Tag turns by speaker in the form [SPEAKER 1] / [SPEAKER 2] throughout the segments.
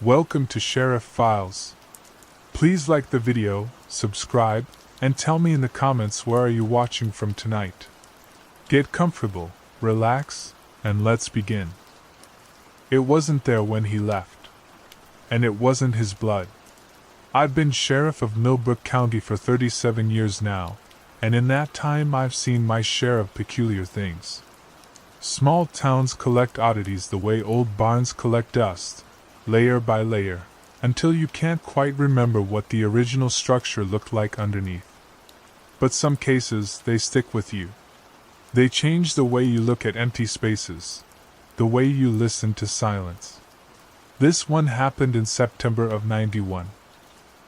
[SPEAKER 1] Welcome to Sheriff Files. Please like the video, subscribe, and tell me in the comments where are you watching from tonight. Get comfortable, relax, and let's begin. It wasn't there when he left. And it wasn't his blood. I've been sheriff of Millbrook County for 37 years now, and in that time I've seen my share of peculiar things. Small towns collect oddities the way old barns collect dust, layer by layer, until you can't quite remember what the original structure looked like underneath. But some cases, they stick with you. They change the way you look at empty spaces, the way you listen to silence. This one happened in September of '91.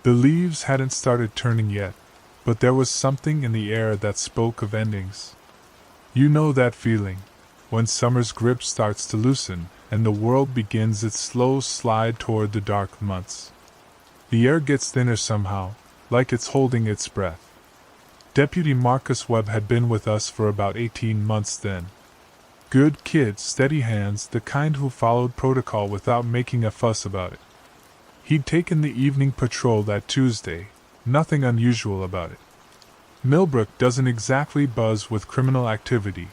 [SPEAKER 1] The leaves hadn't started turning yet, but there was something in the air that spoke of endings. You know that feeling, when summer's grip starts to loosen, and the world begins its slow slide toward the dark months. The air gets thinner somehow, like it's holding its breath. Deputy Marcus Webb had been with us for about 18 months then. Good kid, steady hands, the kind who followed protocol without making a fuss about it. He'd taken the evening patrol that Tuesday, nothing unusual about it. Millbrook doesn't exactly buzz with criminal activity.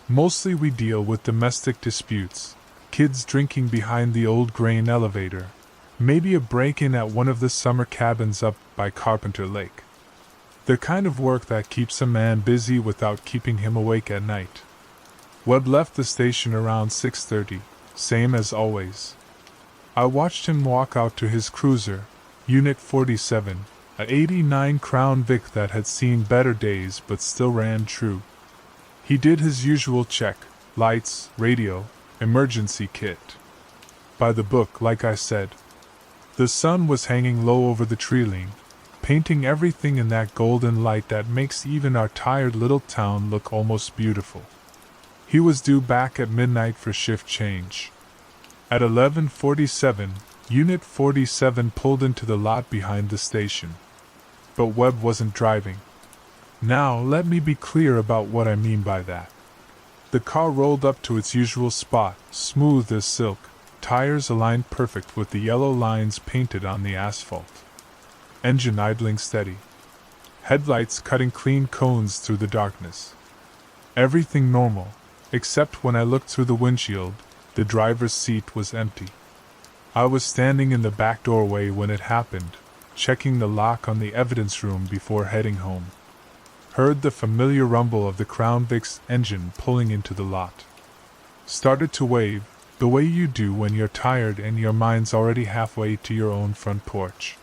[SPEAKER 1] Mostly we deal with domestic disputes. Kids drinking behind the old grain elevator, maybe a break-in at one of the summer cabins up by Carpenter Lake. The kind of work that keeps a man busy without keeping him awake at night. Webb left the station around 6:30, same as always. I watched him walk out to his cruiser, Unit 47, a '89 Crown Vic that had seen better days but still ran true. He did his usual check, lights, radio, emergency kit. By the book, like I said. The sun was hanging low over the treeline, painting everything in that golden light that makes even our tired little town look almost beautiful. He was due back at midnight for shift change. At 11:47, Unit 47 pulled into the lot behind the station. But Webb wasn't driving. Now, let me be clear about what I mean by that. The car rolled up to its usual spot, smooth as silk, tires aligned perfect with the yellow lines painted on the asphalt. Engine idling steady. Headlights cutting clean cones through the darkness. Everything normal, except when I looked through the windshield, the driver's seat was empty. I was standing in the back doorway when it happened, checking the lock on the evidence room before heading home. Heard the familiar rumble of the Crown Vic's engine pulling into the lot. Started to wave, the way you do when you're tired and your mind's already halfway to your own front porch.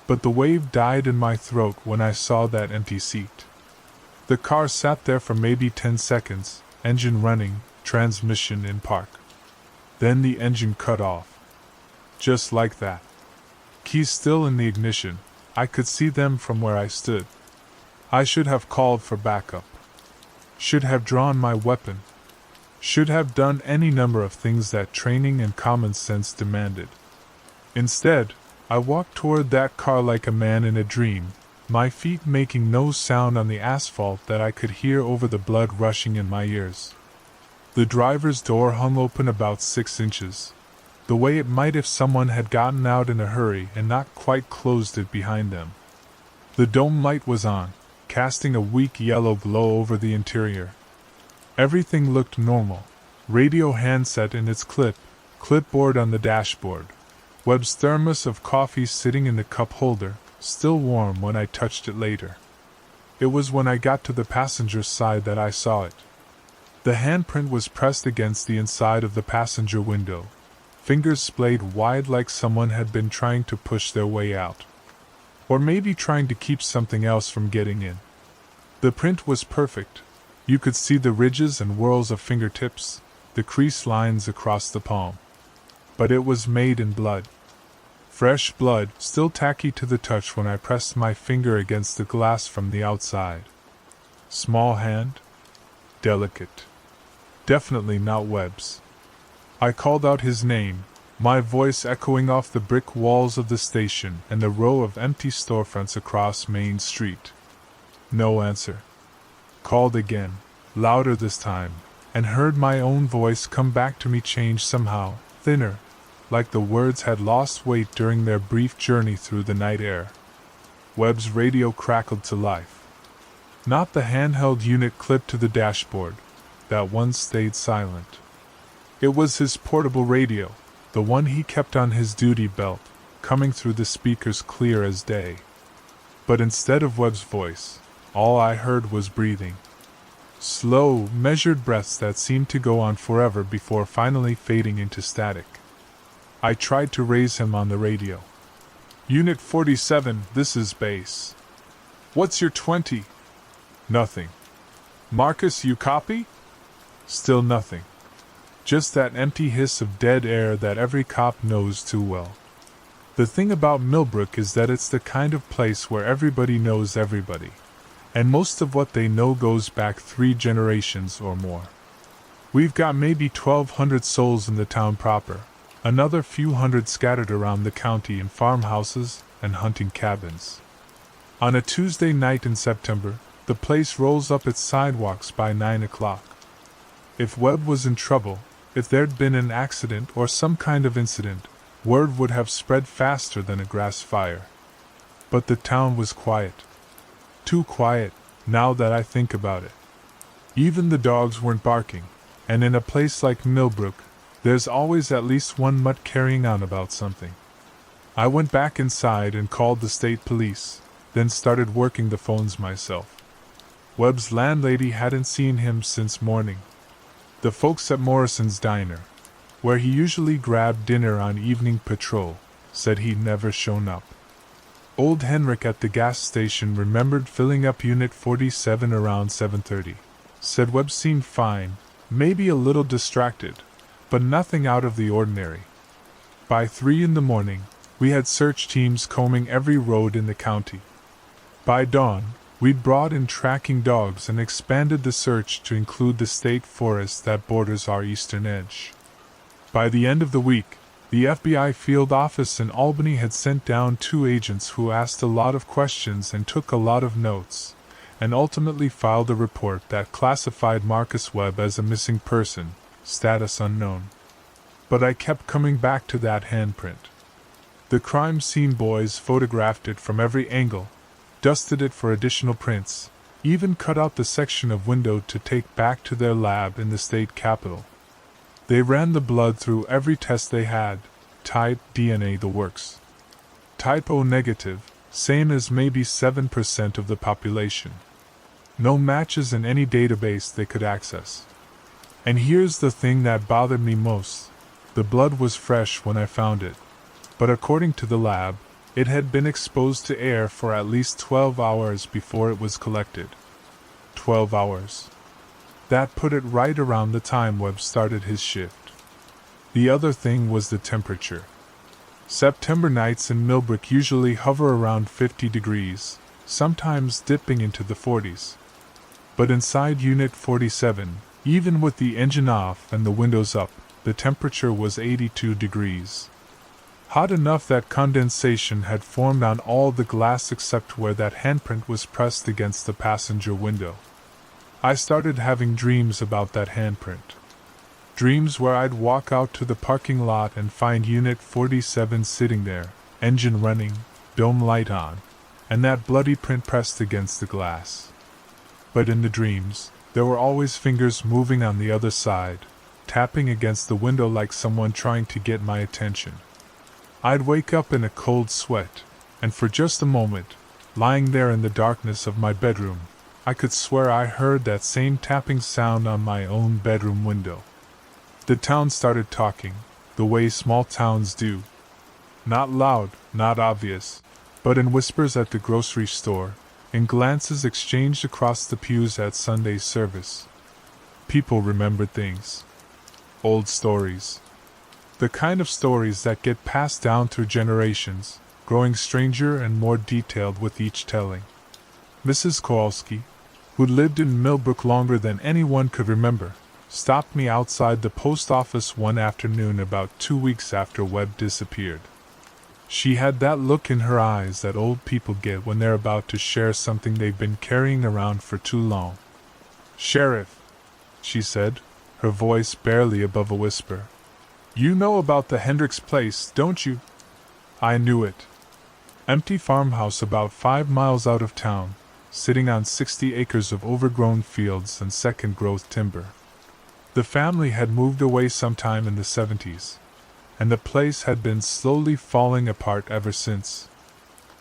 [SPEAKER 1] But the wave died in my throat when I saw that empty seat. The car sat there for maybe 10 seconds, engine running, transmission in park. Then the engine cut off. Just like that. Keys still in the ignition, I could see them from where I stood. I should have called for backup. Should have drawn my weapon. Should have done any number of things that training and common sense demanded. Instead, I walked toward that car like a man in a dream, my feet making no sound on the asphalt that I could hear over the blood rushing in my ears. The driver's door hung open about 6 inches, the way it might if someone had gotten out in a hurry and not quite closed it behind them. The dome light was on, casting a weak yellow glow over the interior. Everything looked normal. Radio handset in its clipboard on the dashboard. Webb's thermos of coffee sitting in the cup holder, still warm when I touched it later. It was when I got to the passenger's side that I saw it. The handprint was pressed against the inside of the passenger window, fingers splayed wide like someone had been trying to push their way out. Or maybe trying to keep something else from getting in. The print was perfect. You could see the ridges and whorls of fingertips, the crease lines across the palm. But it was made in blood. Fresh blood, still tacky to the touch when I pressed my finger against the glass from the outside. Small hand? Delicate. Definitely not Webb's. I called out his name, my voice echoing off the brick walls of the station and the row of empty storefronts across Main Street. No answer. Called again, louder this time, and heard my own voice come back to me, changed somehow, thinner, like the words had lost weight during their brief journey through the night air. Webb's radio crackled to life. Not the handheld unit clipped to the dashboard, that once stayed silent. It was his portable radio, the one he kept on his duty belt, coming through the speakers clear as day. But instead of Webb's voice, all I heard was breathing. Slow, measured breaths that seemed to go on forever before finally fading into static. I tried to raise him on the radio. Unit 47, this is base. What's your 20? Nothing. Marcus, you copy? Still nothing. Just that empty hiss of dead air that every cop knows too well. The thing about Millbrook is that it's the kind of place where everybody knows everybody, and most of what they know goes back 3 generations or more. We've got maybe 1,200 souls in the town proper, another few hundred scattered around the county in farmhouses and hunting cabins. On a Tuesday night in September, the place rolls up its sidewalks by 9 o'clock. If Webb was in trouble, if there'd been an accident or some kind of incident, word would have spread faster than a grass fire. But the town was quiet. Too quiet, now that I think about it. Even the dogs weren't barking, and in a place like Millbrook, there's always at least one mutt carrying on about something. I went back inside and called the state police, then started working the phones myself. Webb's landlady hadn't seen him since morning. The folks at Morrison's Diner, where he usually grabbed dinner on evening patrol, said he'd never shown up. Old Henrik at the gas station remembered filling up Unit 47 around 7:30. Said Webb seemed fine, maybe a little distracted, but nothing out of the ordinary. By 3 in the morning, we had search teams combing every road in the county. By dawn, we'd brought in tracking dogs and expanded the search to include the state forest that borders our eastern edge. By the end of the week, the FBI field office in Albany had sent down 2 agents who asked a lot of questions and took a lot of notes, and ultimately filed a report that classified Marcus Webb as a missing person, status unknown. But I kept coming back to that handprint. The crime scene boys photographed it from every angle, dusted it for additional prints, even cut out the section of window to take back to their lab in the state capitol. They ran the blood through every test they had, type, DNA, the works. Type O negative, same as maybe 7% of the population. No matches in any database they could access. And here's the thing that bothered me most. The blood was fresh when I found it, but according to the lab, it had been exposed to air for at least 12 hours before it was collected. 12 hours. That put it right around the time Webb started his shift. The other thing was the temperature. September nights in Millbrook usually hover around 50 degrees, sometimes dipping into the 40s. But inside Unit 47, even with the engine off and the windows up, the temperature was 82 degrees. Hot enough that condensation had formed on all the glass except where that handprint was pressed against the passenger window. I started having dreams about that handprint. Dreams where I'd walk out to the parking lot and find Unit 47 sitting there, engine running, dome light on, and that bloody print pressed against the glass. But in the dreams, there were always fingers moving on the other side, tapping against the window like someone trying to get my attention. I'd wake up in a cold sweat, and for just a moment, lying there in the darkness of my bedroom, I could swear I heard that same tapping sound on my own bedroom window. The town started talking, the way small towns do. Not loud, not obvious, but in whispers at the grocery store, in glances exchanged across the pews at Sunday service. People remembered things. Old stories. The kind of stories that get passed down through generations, growing stranger and more detailed with each telling. Mrs. Kowalski, who lived in Millbrook longer than anyone could remember, stopped me outside the post office one afternoon about 2 weeks after Webb disappeared. She had that look in her eyes that old people get when they're about to share something they've been carrying around for too long. "Sheriff," she said, her voice barely above a whisper. You know about the Hendricks place, don't you? I knew it. Empty farmhouse about 5 miles out of town, sitting on 60 acres of overgrown fields and second-growth timber. The family had moved away sometime in the 70s, and the place had been slowly falling apart ever since.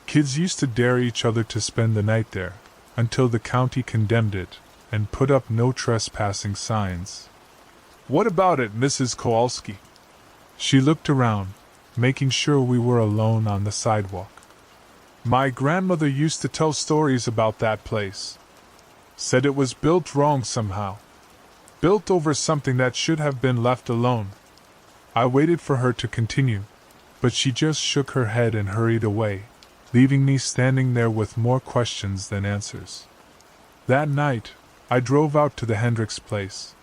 [SPEAKER 1] Kids used to dare each other to spend the night there, until the county condemned it, and put up no trespassing signs. What about it, Mrs. Kowalski? She looked around, making sure we were alone on the sidewalk. My grandmother used to tell stories about that place. Said it was built wrong somehow. Built over something that should have been left alone. I waited for her to continue, but she just shook her head and hurried away, leaving me standing there with more questions than answers. That night, I drove out to the Hendricks place.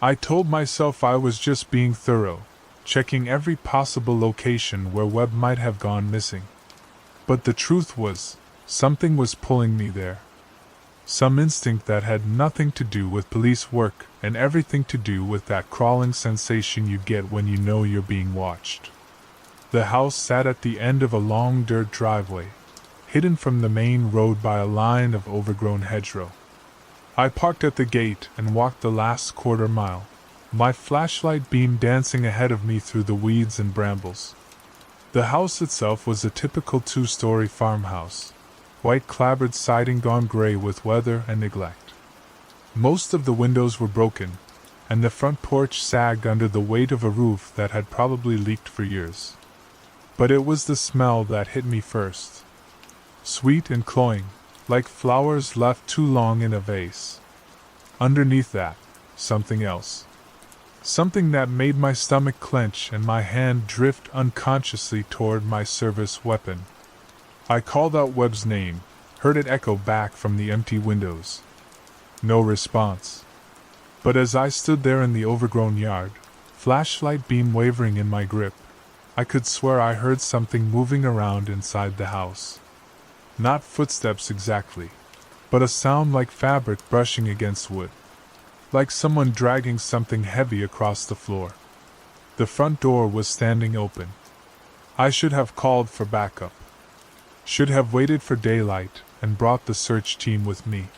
[SPEAKER 1] I told myself I was just being thorough, checking every possible location where Webb might have gone missing. But the truth was, something was pulling me there. Some instinct that had nothing to do with police work and everything to do with that crawling sensation you get when you know you're being watched. The house sat at the end of a long dirt driveway, hidden from the main road by a line of overgrown hedgerow. I parked at the gate and walked the last quarter mile, my flashlight beam dancing ahead of me through the weeds and brambles. The house itself was a typical 2-story farmhouse, white clapboard siding gone gray with weather and neglect. Most of the windows were broken, and the front porch sagged under the weight of a roof that had probably leaked for years. But it was the smell that hit me first. Sweet and cloying, like flowers left too long in a vase. Underneath that, something else. Something that made my stomach clench and my hand drift unconsciously toward my service weapon. I called out Webb's name, heard it echo back from the empty windows. No response. But as I stood there in the overgrown yard, flashlight beam wavering in my grip, I could swear I heard something moving around inside the house. Not footsteps exactly, but a sound like fabric brushing against wood. Like someone dragging something heavy across the floor. The front door was standing open. I should have called for backup. Should have waited for daylight and brought the search team with me.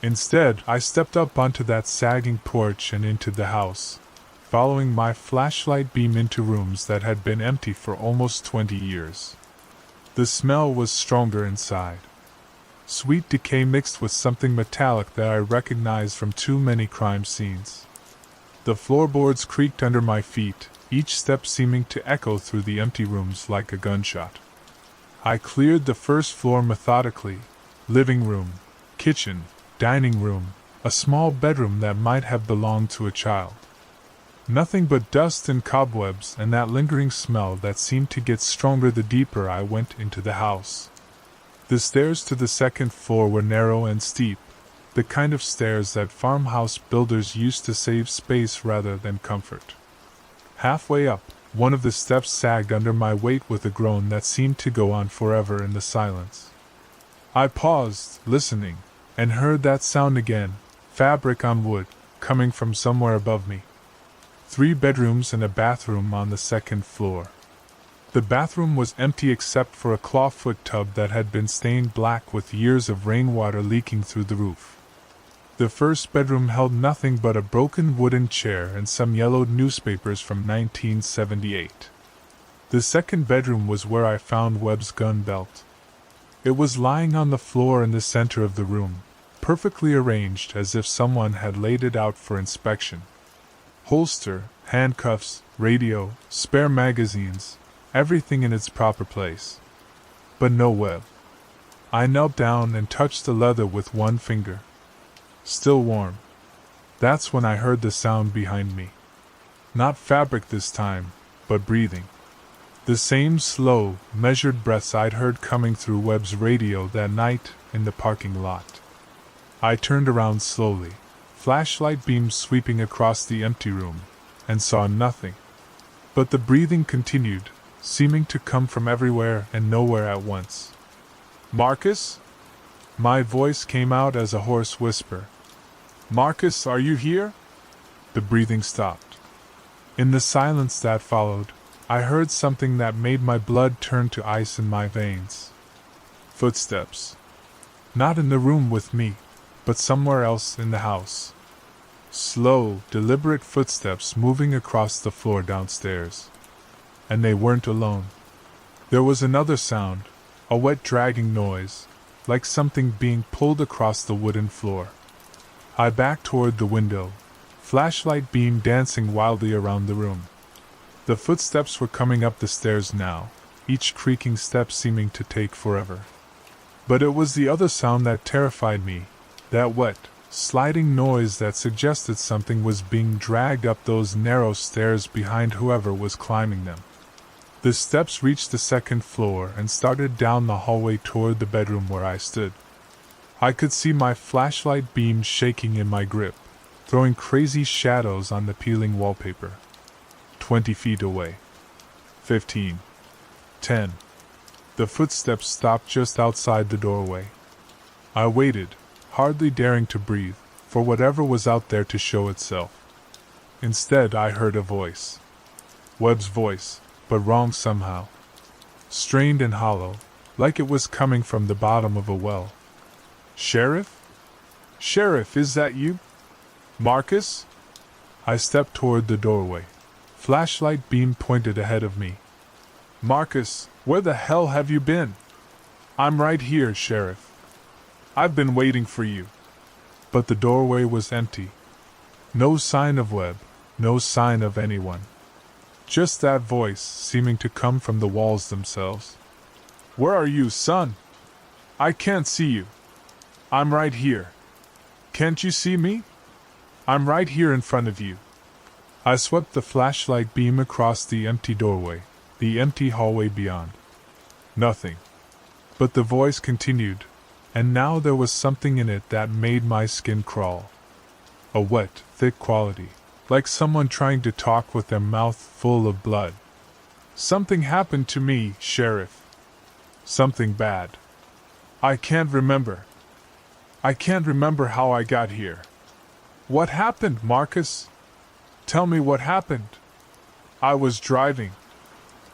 [SPEAKER 1] Instead, I stepped up onto that sagging porch and into the house, following my flashlight beam into rooms that had been empty for almost 20 years. The smell was stronger inside. Sweet decay mixed with something metallic that I recognized from too many crime scenes. The floorboards creaked under my feet, each step seeming to echo through the empty rooms like a gunshot. I cleared the first floor methodically. Living room, kitchen, dining room, a small bedroom that might have belonged to a child. Nothing but dust and cobwebs and that lingering smell that seemed to get stronger the deeper I went into the house. The stairs to the second floor were narrow and steep, the kind of stairs that farmhouse builders used to save space rather than comfort. Halfway up, one of the steps sagged under my weight with a groan that seemed to go on forever in the silence. I paused, listening, and heard that sound again, fabric on wood, coming from somewhere above me. 3 bedrooms and a bathroom on the second floor. The bathroom was empty except for a clawfoot tub that had been stained black with years of rainwater leaking through the roof. The first bedroom held nothing but a broken wooden chair and some yellowed newspapers from 1978. The second bedroom was where I found Webb's gun belt. It was lying on the floor in the center of the room, perfectly arranged as if someone had laid it out for inspection. Holster, handcuffs, radio, spare magazines, everything in its proper place. But no Webb. I knelt down and touched the leather with one finger. Still warm. That's when I heard the sound behind me. Not fabric this time, but breathing. The same slow, measured breaths I'd heard coming through Webb's radio that night in the parking lot. I turned around slowly, flashlight beams sweeping across the empty room, and saw nothing. But the breathing continued, seeming to come from everywhere and nowhere at once. "Marcus?" My voice came out as a hoarse whisper. "Marcus, are you here?" The breathing stopped. In the silence that followed, I heard something that made my blood turn to ice in my veins. Footsteps. Not in the room with me, but somewhere else in the house. Slow, deliberate footsteps moving across the floor downstairs. And they weren't alone. There was another sound, a wet dragging noise, like something being pulled across the wooden floor. I backed toward the window, flashlight beam dancing wildly around the room. The footsteps were coming up the stairs now, each creaking step seeming to take forever. But it was the other sound that terrified me, that wet, sliding noise that suggested something was being dragged up those narrow stairs behind whoever was climbing them. The steps reached the second floor and started down the hallway toward the bedroom where I stood. I could see my flashlight beam shaking in my grip, throwing crazy shadows on the peeling wallpaper. 20 feet away. 15. 10. The footsteps stopped just outside the doorway. I waited, hardly daring to breathe, for whatever was out there to show itself. Instead, I heard a voice. Webb's voice, but wrong somehow. Strained and hollow, like it was coming from the bottom of a well. "Sheriff? Sheriff, is that you? Marcus?" I stepped toward the doorway. Flashlight beam pointed ahead of me. "Marcus, where the hell have you been?" "I'm right here, Sheriff. I've been waiting for you." But the doorway was empty. No sign of Webb, no sign of anyone. Just that voice, seeming to come from the walls themselves. "Where are you, son? I can't see you." "I'm right here." "Can't you see me?" "I'm right here in front of you." I swept the flashlight beam across the empty doorway, the empty hallway beyond. Nothing. But the voice continued, and now there was something in it that made my skin crawl. A wet, thick quality, like someone trying to talk with their mouth full of blood. "Something happened to me, Sheriff. Something bad. I can't remember. I can't remember how I got here." "What happened, Marcus? Tell me what happened." "I was driving.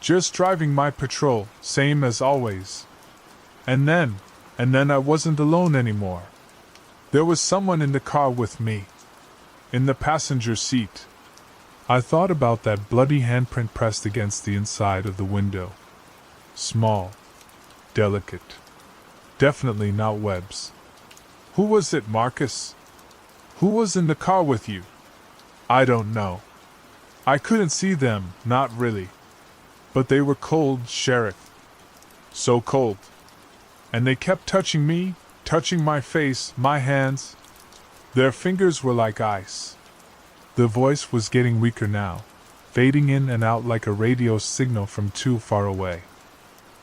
[SPEAKER 1] Just driving my patrol, same as always. And then I wasn't alone anymore. There was someone in the car with me. In the passenger seat." I thought about that bloody handprint pressed against the inside of the window. Small. Delicate. Definitely not Webb's. "Who was it, Marcus? Who was in the car with you?" "I don't know. I couldn't see them, not really. But they were cold, Sheriff. So cold. And they kept touching me, touching my face, my hands. Their fingers were like ice." The voice was getting weaker now, fading in and out like a radio signal from too far away.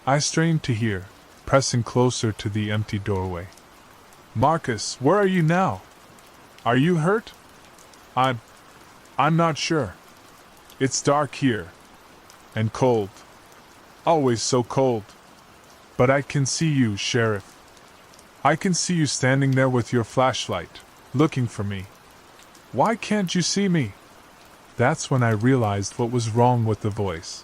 [SPEAKER 1] I strained to hear, pressing closer to the empty doorway. "Marcus, where are you now? Are you hurt?" I'm not sure. It's dark here. And cold. Always so cold. But I can see you, Sheriff. I can see you standing there with your flashlight, looking for me. Why can't you see me?" That's when I realized what was wrong with the voice.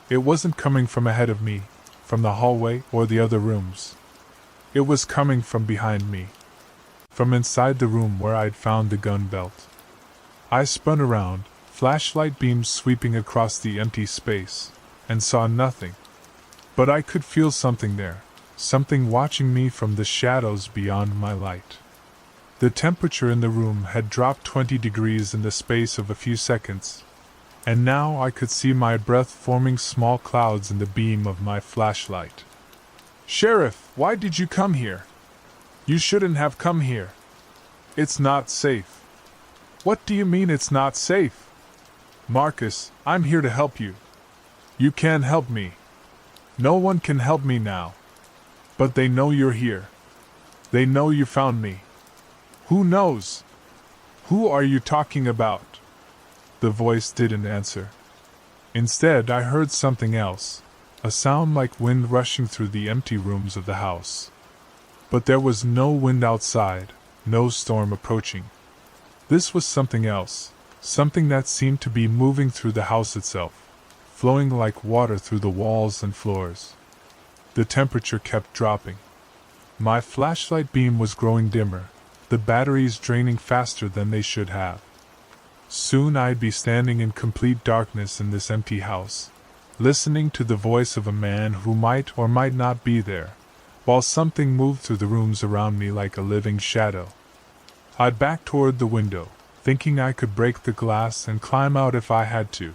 [SPEAKER 1] It wasn't coming from ahead of me, from the hallway or the other rooms. It was coming from behind me. From inside the room where I'd found the gun belt. I spun around, flashlight beams sweeping across the empty space, and saw nothing. But I could feel something there, something watching me from the shadows beyond my light. The temperature in the room had dropped 20 degrees in the space of a few seconds, and now I could see my breath forming small clouds in the beam of my flashlight. "Sheriff, why did you come here? You shouldn't have come here. It's not safe." "What do you mean it's not safe?" "Marcus, I'm here to help you." "You can't help me. No one can help me now. But they know you're here. They know you found me." "Who knows? Who are you talking about?" The voice didn't answer. Instead, I heard something else, a sound like wind rushing through the empty rooms of the house. But there was no wind outside, no storm approaching. This was something else, something that seemed to be moving through the house itself, flowing like water through the walls and floors. The temperature kept dropping. My flashlight beam was growing dimmer, the batteries draining faster than they should have. Soon I'd be standing in complete darkness in this empty house, listening to the voice of a man who might or might not be there, while something moved through the rooms around me like a living shadow. I'd back toward the window, thinking I could break the glass and climb out if I had to.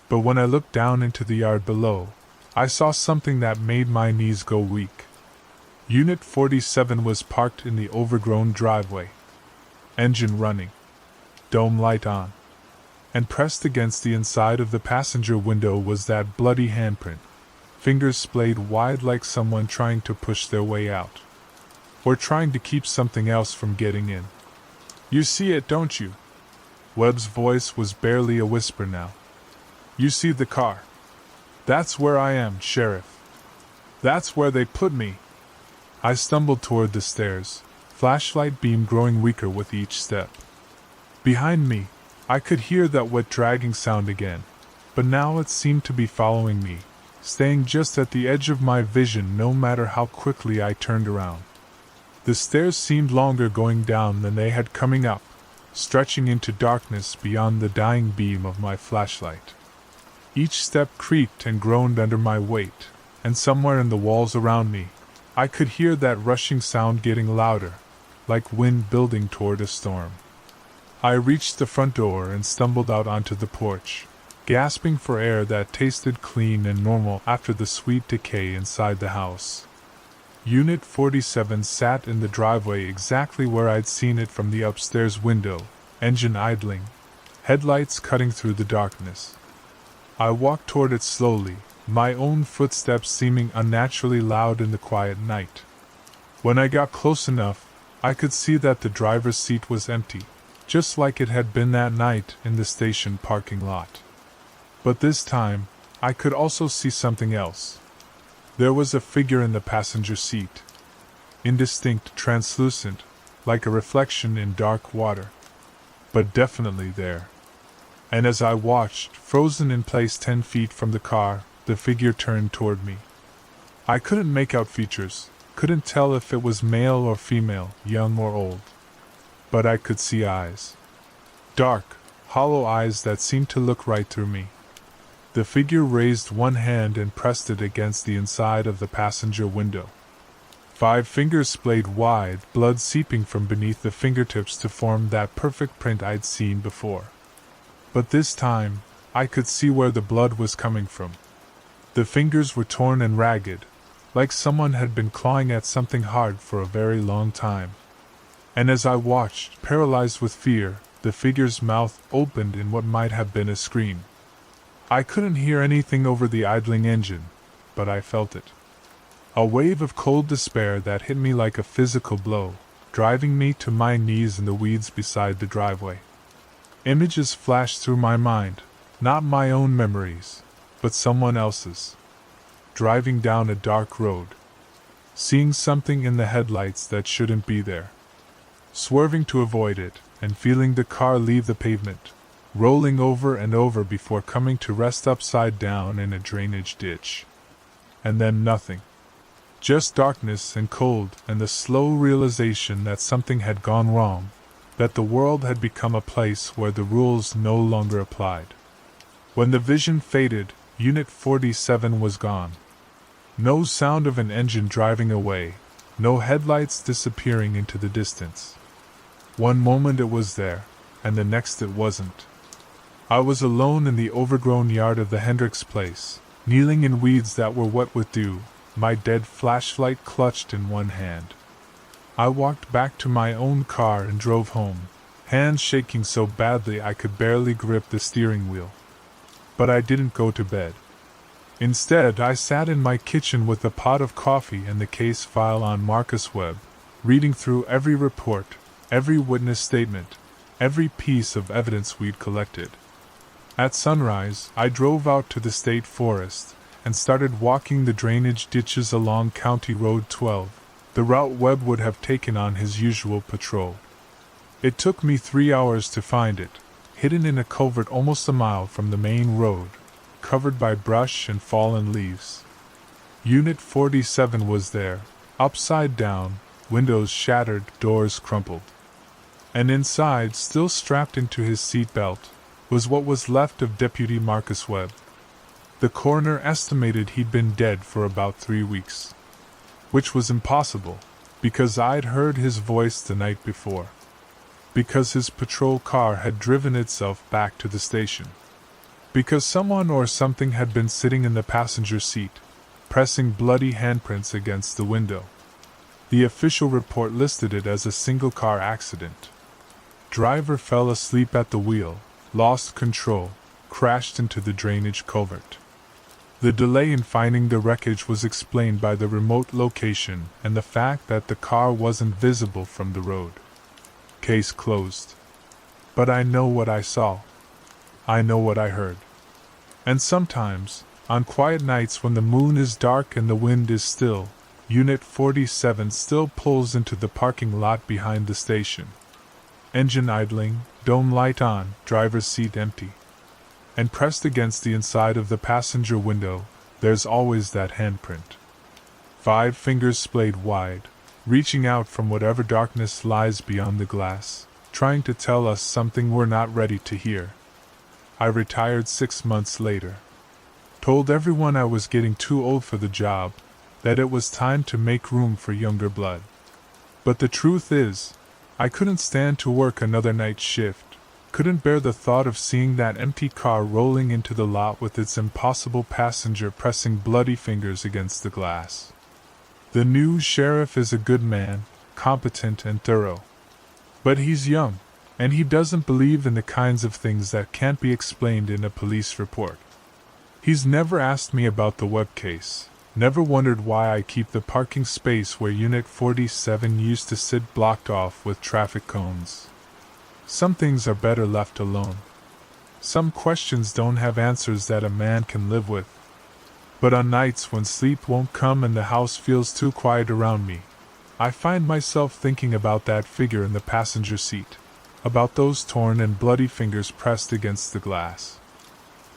[SPEAKER 1] But when I looked down into the yard below, I saw something that made my knees go weak. Unit 47 was parked in the overgrown driveway. Engine running. Dome light on. And pressed against the inside of the passenger window was that bloody handprint, fingers splayed wide like someone trying to push their way out. Or trying to keep something else from getting in. "You see it, don't you?" Webb's voice was barely a whisper now. "You see the car? That's where I am, Sheriff. That's where they put me." I stumbled toward the stairs, flashlight beam growing weaker with each step. Behind me, I could hear that wet dragging sound again, but now it seemed to be following me, staying just at the edge of my vision no matter how quickly I turned around. The stairs seemed longer going down than they had coming up, stretching into darkness beyond the dying beam of my flashlight. Each step creaked and groaned under my weight, and somewhere in the walls around me, I could hear that rushing sound getting louder, like wind building toward a storm. I reached the front door and stumbled out onto the porch, gasping for air that tasted clean and normal after the sweet decay inside the house. Unit 47 sat in the driveway exactly where I'd seen it from the upstairs window, engine idling, headlights cutting through the darkness. I walked toward it slowly, my own footsteps seeming unnaturally loud in the quiet night. When I got close enough, I could see that the driver's seat was empty, just like it had been that night in the station parking lot. But this time, I could also see something else. There was a figure in the passenger seat. Indistinct, translucent, like a reflection in dark water. But definitely there. And as I watched, frozen in place 10 feet from the car, the figure turned toward me. I couldn't make out features, couldn't tell if it was male or female, young or old. But I could see eyes. Dark, hollow eyes that seemed to look right through me. The figure raised one hand and pressed it against the inside of the passenger window. 5 fingers splayed wide, blood seeping from beneath the fingertips to form that perfect print I'd seen before. But this time, I could see where the blood was coming from. The fingers were torn and ragged, like someone had been clawing at something hard for a very long time. And as I watched, paralyzed with fear, the figure's mouth opened in what might have been a scream. I couldn't hear anything over the idling engine, but I felt it. A wave of cold despair that hit me like a physical blow, driving me to my knees in the weeds beside the driveway. Images flashed through my mind, not my own memories, but someone else's. Driving down a dark road. Seeing something in the headlights that shouldn't be there. Swerving to avoid it, and feeling the car leave the pavement, rolling over and over before coming to rest upside down in a drainage ditch. And then nothing. Just darkness and cold and the slow realization that something had gone wrong, that the world had become a place where the rules no longer applied. When the vision faded, Unit 47 was gone. No sound of an engine driving away, no headlights disappearing into the distance. One moment it was there, and the next it wasn't. I was alone in the overgrown yard of the Hendricks place, kneeling in weeds that were wet with dew, my dead flashlight clutched in one hand. I walked back to my own car and drove home, hands shaking so badly I could barely grip the steering wheel. But I didn't go to bed. Instead, I sat in my kitchen with a pot of coffee and the case file on Marcus Webb, reading through every report, every witness statement, every piece of evidence we'd collected. At sunrise, I drove out to the state forest and started walking the drainage ditches along County Road 12, the route Webb would have taken on his usual patrol. It took me 3 hours to find it, hidden in a culvert almost a mile from the main road, covered by brush and fallen leaves. Unit 47 was there, upside down, windows shattered, doors crumpled. And inside, still strapped into his seatbelt, was what was left of Deputy Marcus Webb. The coroner estimated he'd been dead for about 3 weeks. Which was impossible, because I'd heard his voice the night before. Because his patrol car had driven itself back to the station. Because someone or something had been sitting in the passenger seat, pressing bloody handprints against the window. The official report listed it as a single-car accident. Driver fell asleep at the wheel, lost control, crashed into the drainage culvert. The delay in finding the wreckage was explained by the remote location and the fact that the car wasn't visible from the road. Case closed. But I know what I saw. I know what I heard. And sometimes, on quiet nights when the moon is dark and the wind is still, Unit 47 still pulls into the parking lot behind the station. Engine idling, dome light on, driver's seat empty. And pressed against the inside of the passenger window, there's always that handprint. 5 fingers splayed wide, reaching out from whatever darkness lies beyond the glass, trying to tell us something we're not ready to hear. I retired 6 months later. Told everyone I was getting too old for the job, that it was time to make room for younger blood. But the truth is, I couldn't stand to work another night shift, couldn't bear the thought of seeing that empty car rolling into the lot with its impossible passenger pressing bloody fingers against the glass. The new sheriff is a good man, competent and thorough. But he's young, and he doesn't believe in the kinds of things that can't be explained in a police report. He's never asked me about the Webb case, never wondered why I keep the parking space where Unit 47 used to sit blocked off with traffic cones. Some things are better left alone. Some questions don't have answers that a man can live with. But on nights when sleep won't come and the house feels too quiet around me, I find myself thinking about that figure in the passenger seat, about those torn and bloody fingers pressed against the glass.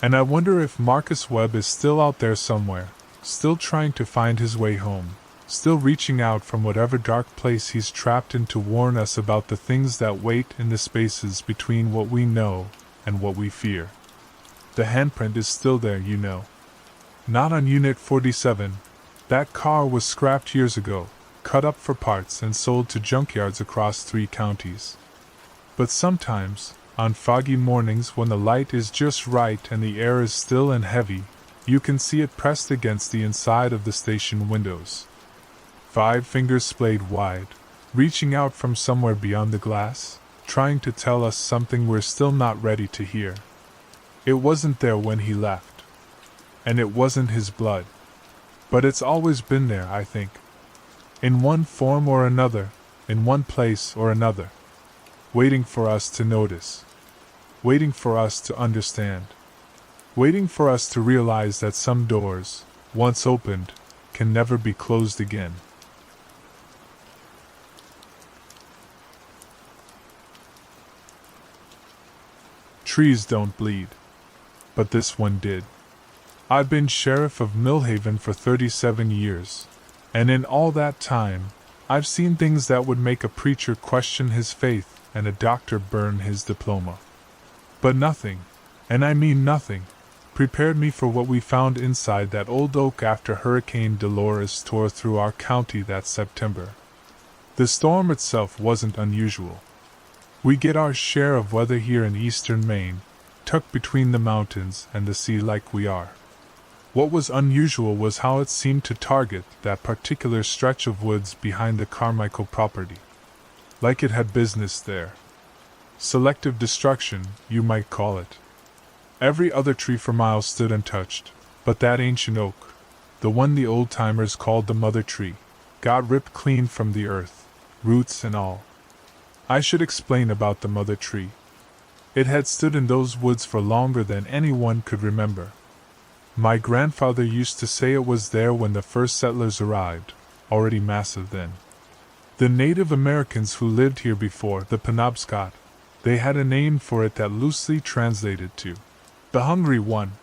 [SPEAKER 1] And I wonder if Marcus Webb is still out there somewhere, still trying to find his way home, still reaching out from whatever dark place he's trapped in to warn us about the things that wait in the spaces between what we know and what we fear. The handprint is still there, you know. Not on Unit 47. That car was scrapped years ago, cut up for parts and sold to junkyards across 3 counties. But sometimes, on foggy mornings when the light is just right and the air is still and heavy, you can see it pressed against the inside of the station windows. 5 fingers splayed wide, reaching out from somewhere beyond the glass, trying to tell us something we're still not ready to hear. It wasn't there when he left. And it wasn't his blood. But it's always been there, I think. In one form or another, in one place or another. Waiting for us to notice. Waiting for us to understand. Waiting for us to realize that some doors, once opened, can never be closed again. Trees don't bleed. But this one did. I've been sheriff of Millhaven for 37 years, and in all that time, I've seen things that would make a preacher question his faith and a doctor burn his diploma. But nothing, and I mean nothing, prepared me for what we found inside that old oak after Hurricane Dolores tore through our county that September. The storm itself wasn't unusual. We get our share of weather here in eastern Maine, tucked between the mountains and the sea like we are. What was unusual was how it seemed to target that particular stretch of woods behind the Carmichael property. Like it had business there. Selective destruction, you might call it. Every other tree for miles stood untouched, but that ancient oak, the one the old-timers called the mother tree, got ripped clean from the earth, roots and all. I should explain about the mother tree. It had stood in those woods for longer than anyone could remember. My grandfather used to say it was there when the first settlers arrived, already massive then. The Native Americans who lived here before the Penobscot, They had a name for it that loosely translated to the hungry one.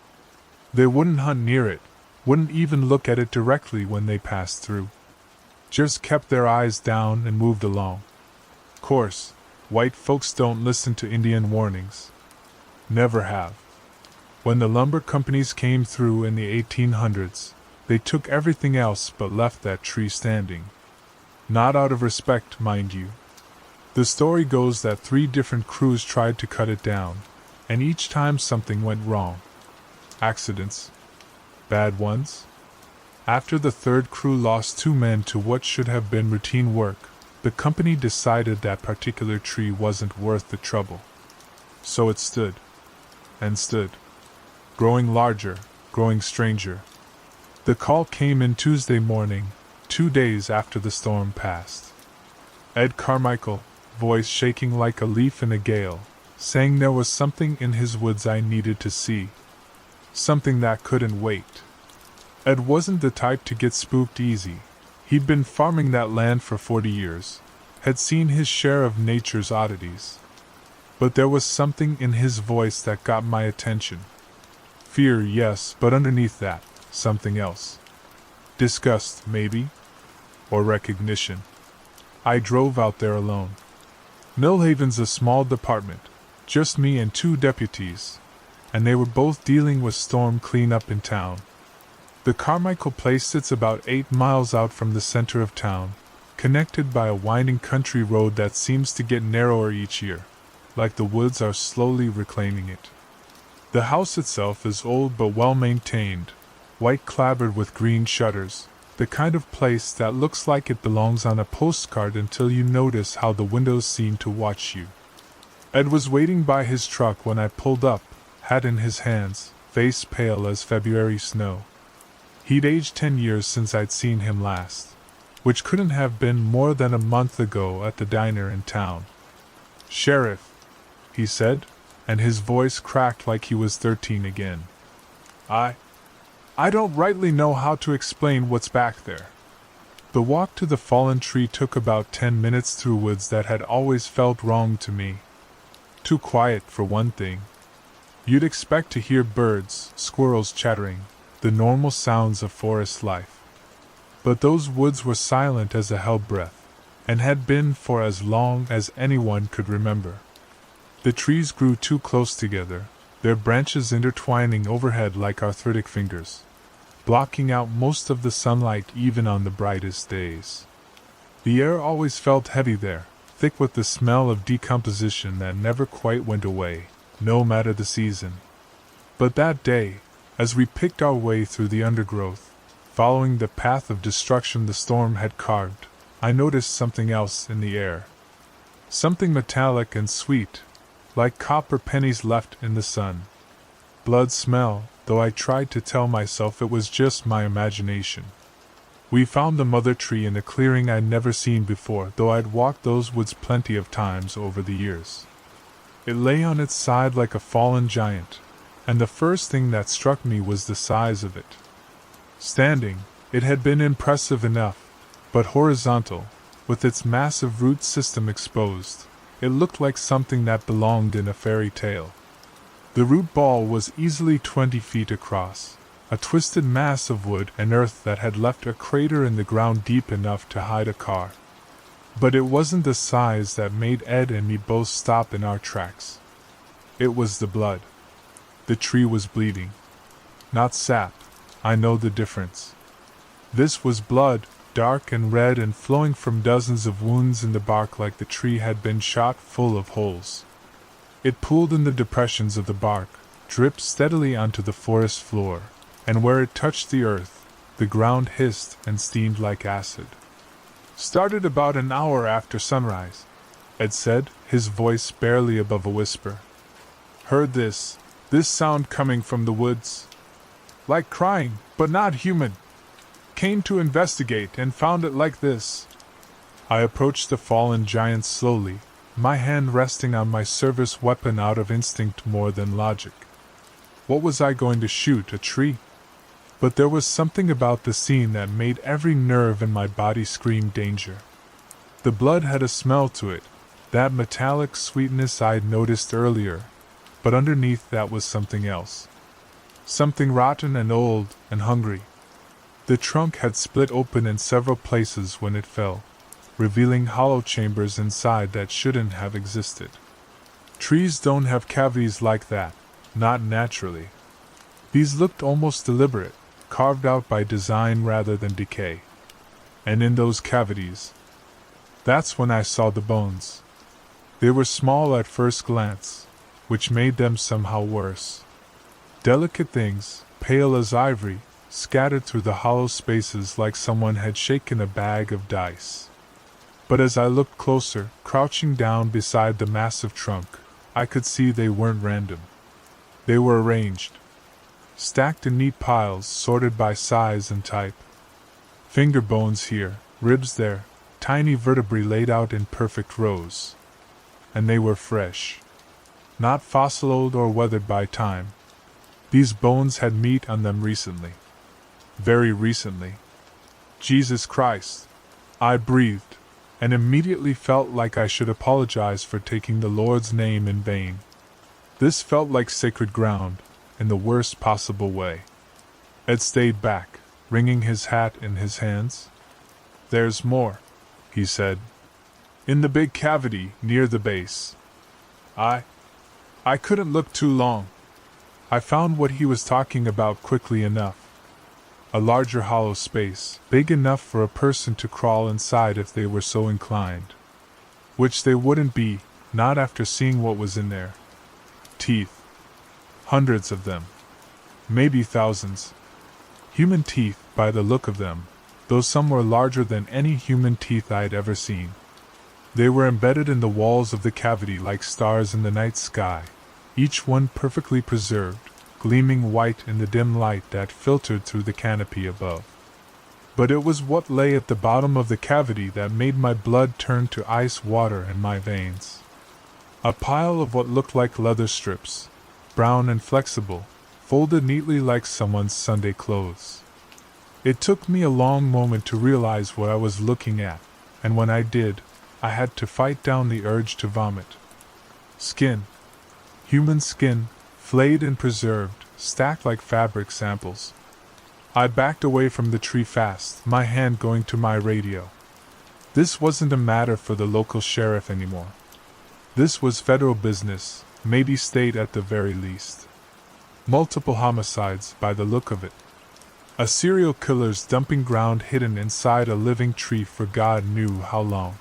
[SPEAKER 1] They wouldn't hunt near it, wouldn't even look at it directly when they passed through. Just kept their eyes down and moved along. Course, white folks don't listen to Indian warnings. Never have. When the lumber companies came through in the 1800s, they took everything else but left that tree standing. Not out of respect, mind you. The story goes that 3 different crews tried to cut it down, and each time something went wrong. Accidents. Bad ones. After the 3rd crew lost 2 men to what should have been routine work, the company decided that particular tree wasn't worth the trouble. So it stood. And stood. Growing larger, growing stranger. The call came in Tuesday morning, 2 days after the storm passed. Ed Carmichael, voice shaking like a leaf in a gale, saying there was something in his woods I needed to see. Something that couldn't wait. Ed wasn't the type to get spooked easy. He'd been farming that land for 40 years, had seen his share of nature's oddities. But there was something in his voice that got my attention. Fear, yes, but underneath that, something else. Disgust, maybe? Or recognition. I drove out there alone. Millhaven's a small department, just me and 2 deputies, and they were both dealing with storm cleanup in town. The Carmichael place sits about 8 miles out from the center of town, connected by a winding country road that seems to get narrower each year, like the woods are slowly reclaiming it. The house itself is old but well maintained, white clapboard with green shutters, the kind of place that looks like it belongs on a postcard until you notice how the windows seem to watch you. Ed was waiting by his truck when I pulled up, hat in his hands, face pale as February snow. He'd aged 10 years since I'd seen him last, which couldn't have been more than a month ago at the diner in town. "Sheriff," he said, and his voice cracked like he was 13 again. I don't rightly know how to explain what's back there." The walk to the fallen tree took about 10 minutes through woods that had always felt wrong to me. Too quiet, for one thing. You'd expect to hear birds, squirrels chattering, the normal sounds of forest life. But those woods were silent as a hell breath, and had been for as long as anyone could remember. The trees grew too close together, their branches intertwining overhead like arthritic fingers, blocking out most of the sunlight even on the brightest days. The air always felt heavy there, thick with the smell of decomposition that never quite went away, no matter the season. But that day, as we picked our way through the undergrowth, following the path of destruction the storm had carved, I noticed something else in the air. Something metallic and sweet, like copper pennies left in the sun. Blood smell, though I tried to tell myself it was just my imagination. We found the mother tree in a clearing I'd never seen before, though I'd walked those woods plenty of times over the years. It lay on its side like a fallen giant, and the first thing that struck me was the size of it. Standing, it had been impressive enough, but horizontal, with its massive root system exposed, it looked like something that belonged in a fairy tale. The root ball was easily 20 feet across, a twisted mass of wood and earth that had left a crater in the ground deep enough to hide a car. But it wasn't the size that made Ed and me both stop in our tracks. It was the blood. The tree was bleeding. Not sap, I know the difference. This was blood, dark and red and flowing from dozens of wounds in the bark like the tree had been shot full of holes. It pooled in the depressions of the bark, dripped steadily onto the forest floor, and where it touched the earth, the ground hissed and steamed like acid. "Started about an hour after sunrise," Ed said, his voice barely above a whisper. "Heard this sound coming from the woods. Like crying, but not human. Came to investigate and found it like this." I approached the fallen giant slowly, my hand resting on my service weapon out of instinct more than logic. What was I going to shoot, a tree? But there was something about the scene that made every nerve in my body scream danger. The blood had a smell to it, That metallic sweetness I'd noticed earlier, but underneath that was something else. Something rotten and old and hungry. The trunk had split open in several places when it fell, revealing hollow chambers inside that shouldn't have existed. Trees don't have cavities like that, not naturally. These looked almost deliberate, carved out by design rather than decay. And in those cavities, that's when I saw the bones. They were small at first glance, which made them somehow worse. Delicate things, pale as ivory, scattered through the hollow spaces like someone had shaken a bag of dice. But as I looked closer, crouching down beside the massive trunk, I could see they weren't random. They were arranged, stacked in neat piles sorted by size and type. Finger bones here, ribs there, tiny vertebrae laid out in perfect rows. And they were fresh. Not fossilized or weathered by time. These bones had meat on them recently. Very recently. Jesus Christ! I breathed, and immediately felt like I should apologize for taking the Lord's name in vain. This felt like sacred ground, in the worst possible way. Ed stayed back, wringing his hat in his hands. "There's more," he said. "In the big cavity near the base." I couldn't look too long. I found what he was talking about quickly enough. A larger hollow space, big enough for a person to crawl inside if they were so inclined. Which they wouldn't be, not after seeing what was in there. Teeth. Hundreds of them. Maybe thousands. Human teeth, by the look of them, though some were larger than any human teeth I'd ever seen. They were embedded in the walls of the cavity like stars in the night sky, each one perfectly preserved, gleaming white in the dim light that filtered through the canopy above. But it was what lay at the bottom of the cavity that made my blood turn to ice water in my veins. A pile of what looked like leather strips, brown and flexible, folded neatly like someone's Sunday clothes. It took me a long moment to realize what I was looking at, and when I did, I had to fight down the urge to vomit. Skin. Human skin, flayed and preserved, stacked like fabric samples. I backed away from the tree fast, my hand going to my radio. This wasn't a matter for the local sheriff anymore. This was federal business, maybe state at the very least. Multiple homicides, by the look of it. A serial killer's dumping ground hidden inside a living tree for God knew how long.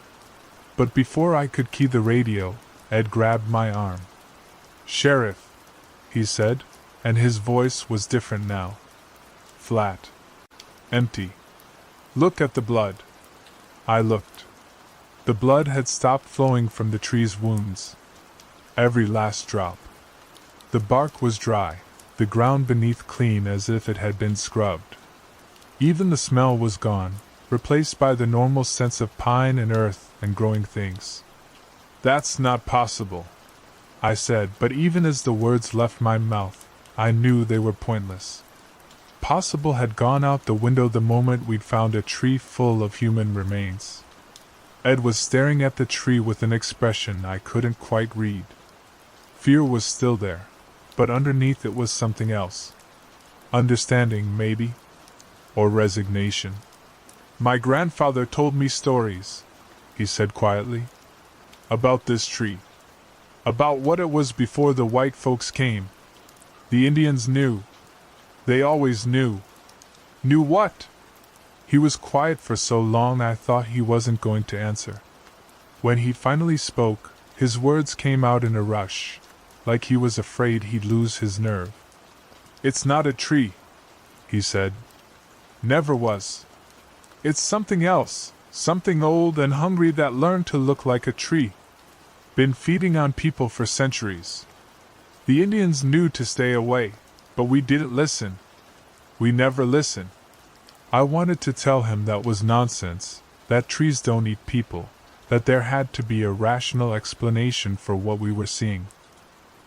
[SPEAKER 1] But before I could key the radio, Ed grabbed my arm. "Sheriff," he said, and his voice was different now. Flat. Empty. "Look at the blood." I looked. The blood had stopped flowing from the tree's wounds. Every last drop. The bark was dry, the ground beneath clean as if it had been scrubbed. Even the smell was gone, replaced by the normal sense of pine and earth and growing things. "That's not possible," I said, but even as the words left my mouth, I knew they were pointless. Possible had gone out the window the moment we'd found a tree full of human remains. Ed was staring at the tree with an expression I couldn't quite read. Fear was still there, but underneath it was something else. Understanding, maybe? Or resignation. "My grandfather told me stories," he said quietly, "about this tree. About what it was before the white folks came. The Indians knew. They always knew." "Knew what?" He was quiet for so long I thought he wasn't going to answer. When he finally spoke, his words came out in a rush, like he was afraid he'd lose his nerve. "It's not a tree," he said. "Never was. It's something else, something old and hungry that learned to look like a tree. Been feeding on people for centuries. The Indians knew to stay away, but we didn't listen. We never listened." I wanted to tell him that was nonsense, that trees don't eat people, that there had to be a rational explanation for what we were seeing.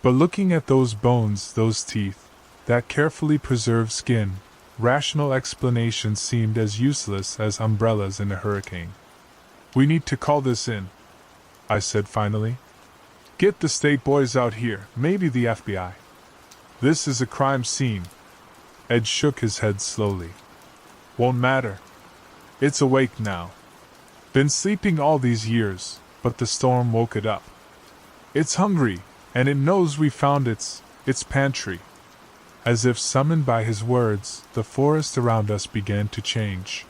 [SPEAKER 1] But looking at those bones, those teeth, that carefully preserved skin, rational explanation seemed as useless as umbrellas in a hurricane. "We need to call this in," I said finally. Get the state boys out here, maybe the FBI. This is a crime scene. Ed shook his head slowly. Won't matter. It's awake now. Been sleeping all these years, but the storm woke it up. It's hungry, and it knows we found its pantry. As if summoned by his words, the forest around us began to change.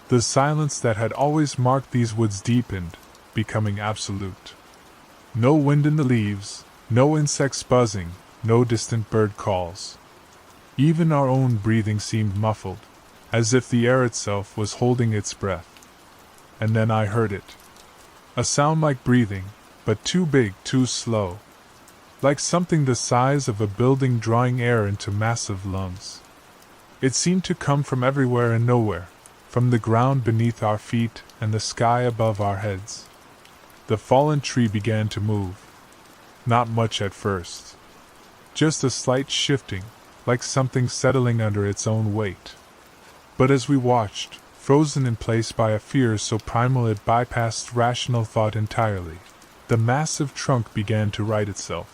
[SPEAKER 1] The silence that had always marked these woods deepened, becoming absolute. No wind in the leaves, no insects buzzing, no distant bird calls. Even our own breathing seemed muffled, as if the air itself was holding its breath. And then I heard it. A sound like breathing, but too big, too slow. Like something the size of a building drawing air into massive lungs. It seemed to come from everywhere and nowhere, from the ground beneath our feet and the sky above our heads. The fallen tree began to move. Not much at first. Just a slight shifting, like something settling under its own weight. But as we watched, frozen in place by a fear so primal it bypassed rational thought entirely, the massive trunk began to right itself.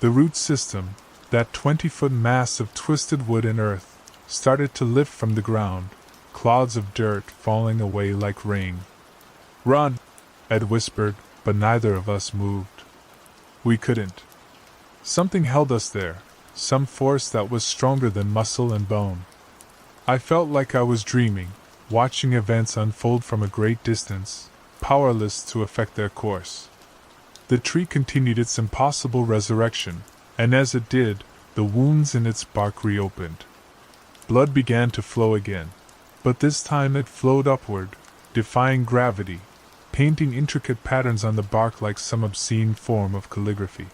[SPEAKER 1] The root system, that 20-foot mass of twisted wood and earth, started to lift from the ground, clods of dirt falling away like rain. Run! Ed whispered, but neither of us moved. We couldn't. Something held us there, some force that was stronger than muscle and bone. I felt like I was dreaming, watching events unfold from a great distance, powerless to affect their course. The tree continued its impossible resurrection, and as it did, the wounds in its bark reopened. Blood began to flow again, but this time it flowed upward, defying gravity, painting intricate patterns on the bark like some obscene form of calligraphy.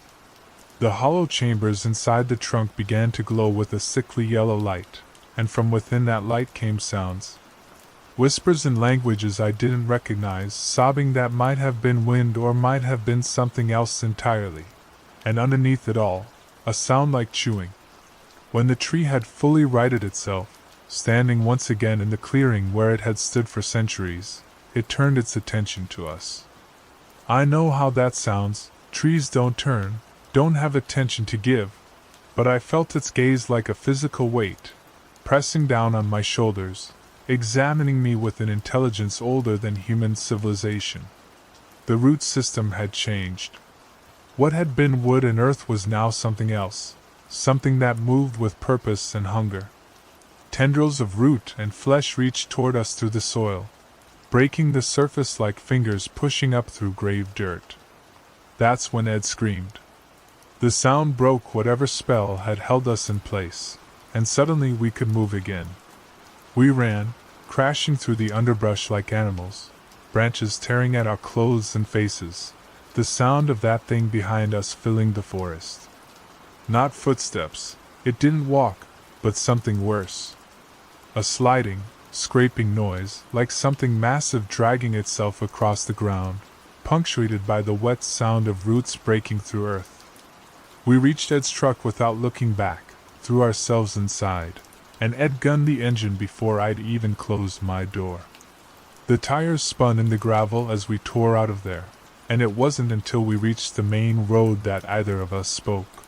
[SPEAKER 1] The hollow chambers inside the trunk began to glow with a sickly yellow light, and from within that light came sounds. Whispers in languages I didn't recognize, sobbing that might have been wind or might have been something else entirely. And underneath it all, a sound like chewing. When the tree had fully righted itself, standing once again in the clearing where it had stood for centuries, it turned its attention to us. I know how that sounds. Trees don't turn, don't have attention to give. But I felt its gaze like a physical weight, pressing down on my shoulders, examining me with an intelligence older than human civilization. The root system had changed. What had been wood and earth was now something else, something that moved with purpose and hunger. Tendrils of root and flesh reached toward us through the soil, breaking the surface like fingers pushing up through grave dirt. That's when Ed screamed. The sound broke whatever spell had held us in place, and suddenly we could move again. We ran, crashing through the underbrush like animals, branches tearing at our clothes and faces, the sound of that thing behind us filling the forest. Not footsteps, it didn't walk, but something worse. A sliding, scraping noise, like something massive dragging itself across the ground, punctuated by the wet sound of roots breaking through earth. We reached Ed's truck without looking back, threw ourselves inside, and Ed gunned the engine before I'd even closed my door. The tires spun in the gravel as we tore out of there, and it wasn't until we reached the main road that either of us spoke.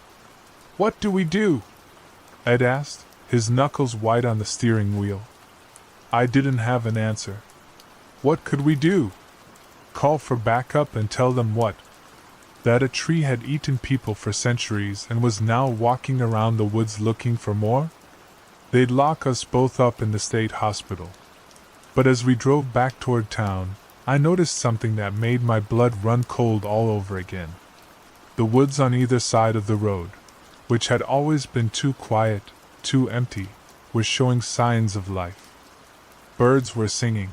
[SPEAKER 1] "What do we do?" Ed asked, his knuckles white on the steering wheel. I didn't have an answer. What could we do? Call for backup and tell them what? That a tree had eaten people for centuries and was now walking around the woods looking for more? They'd lock us both up in the state hospital. But as we drove back toward town, I noticed something that made my blood run cold all over again. The woods on either side of the road, which had always been too quiet, too empty, were showing signs of life. Birds were singing.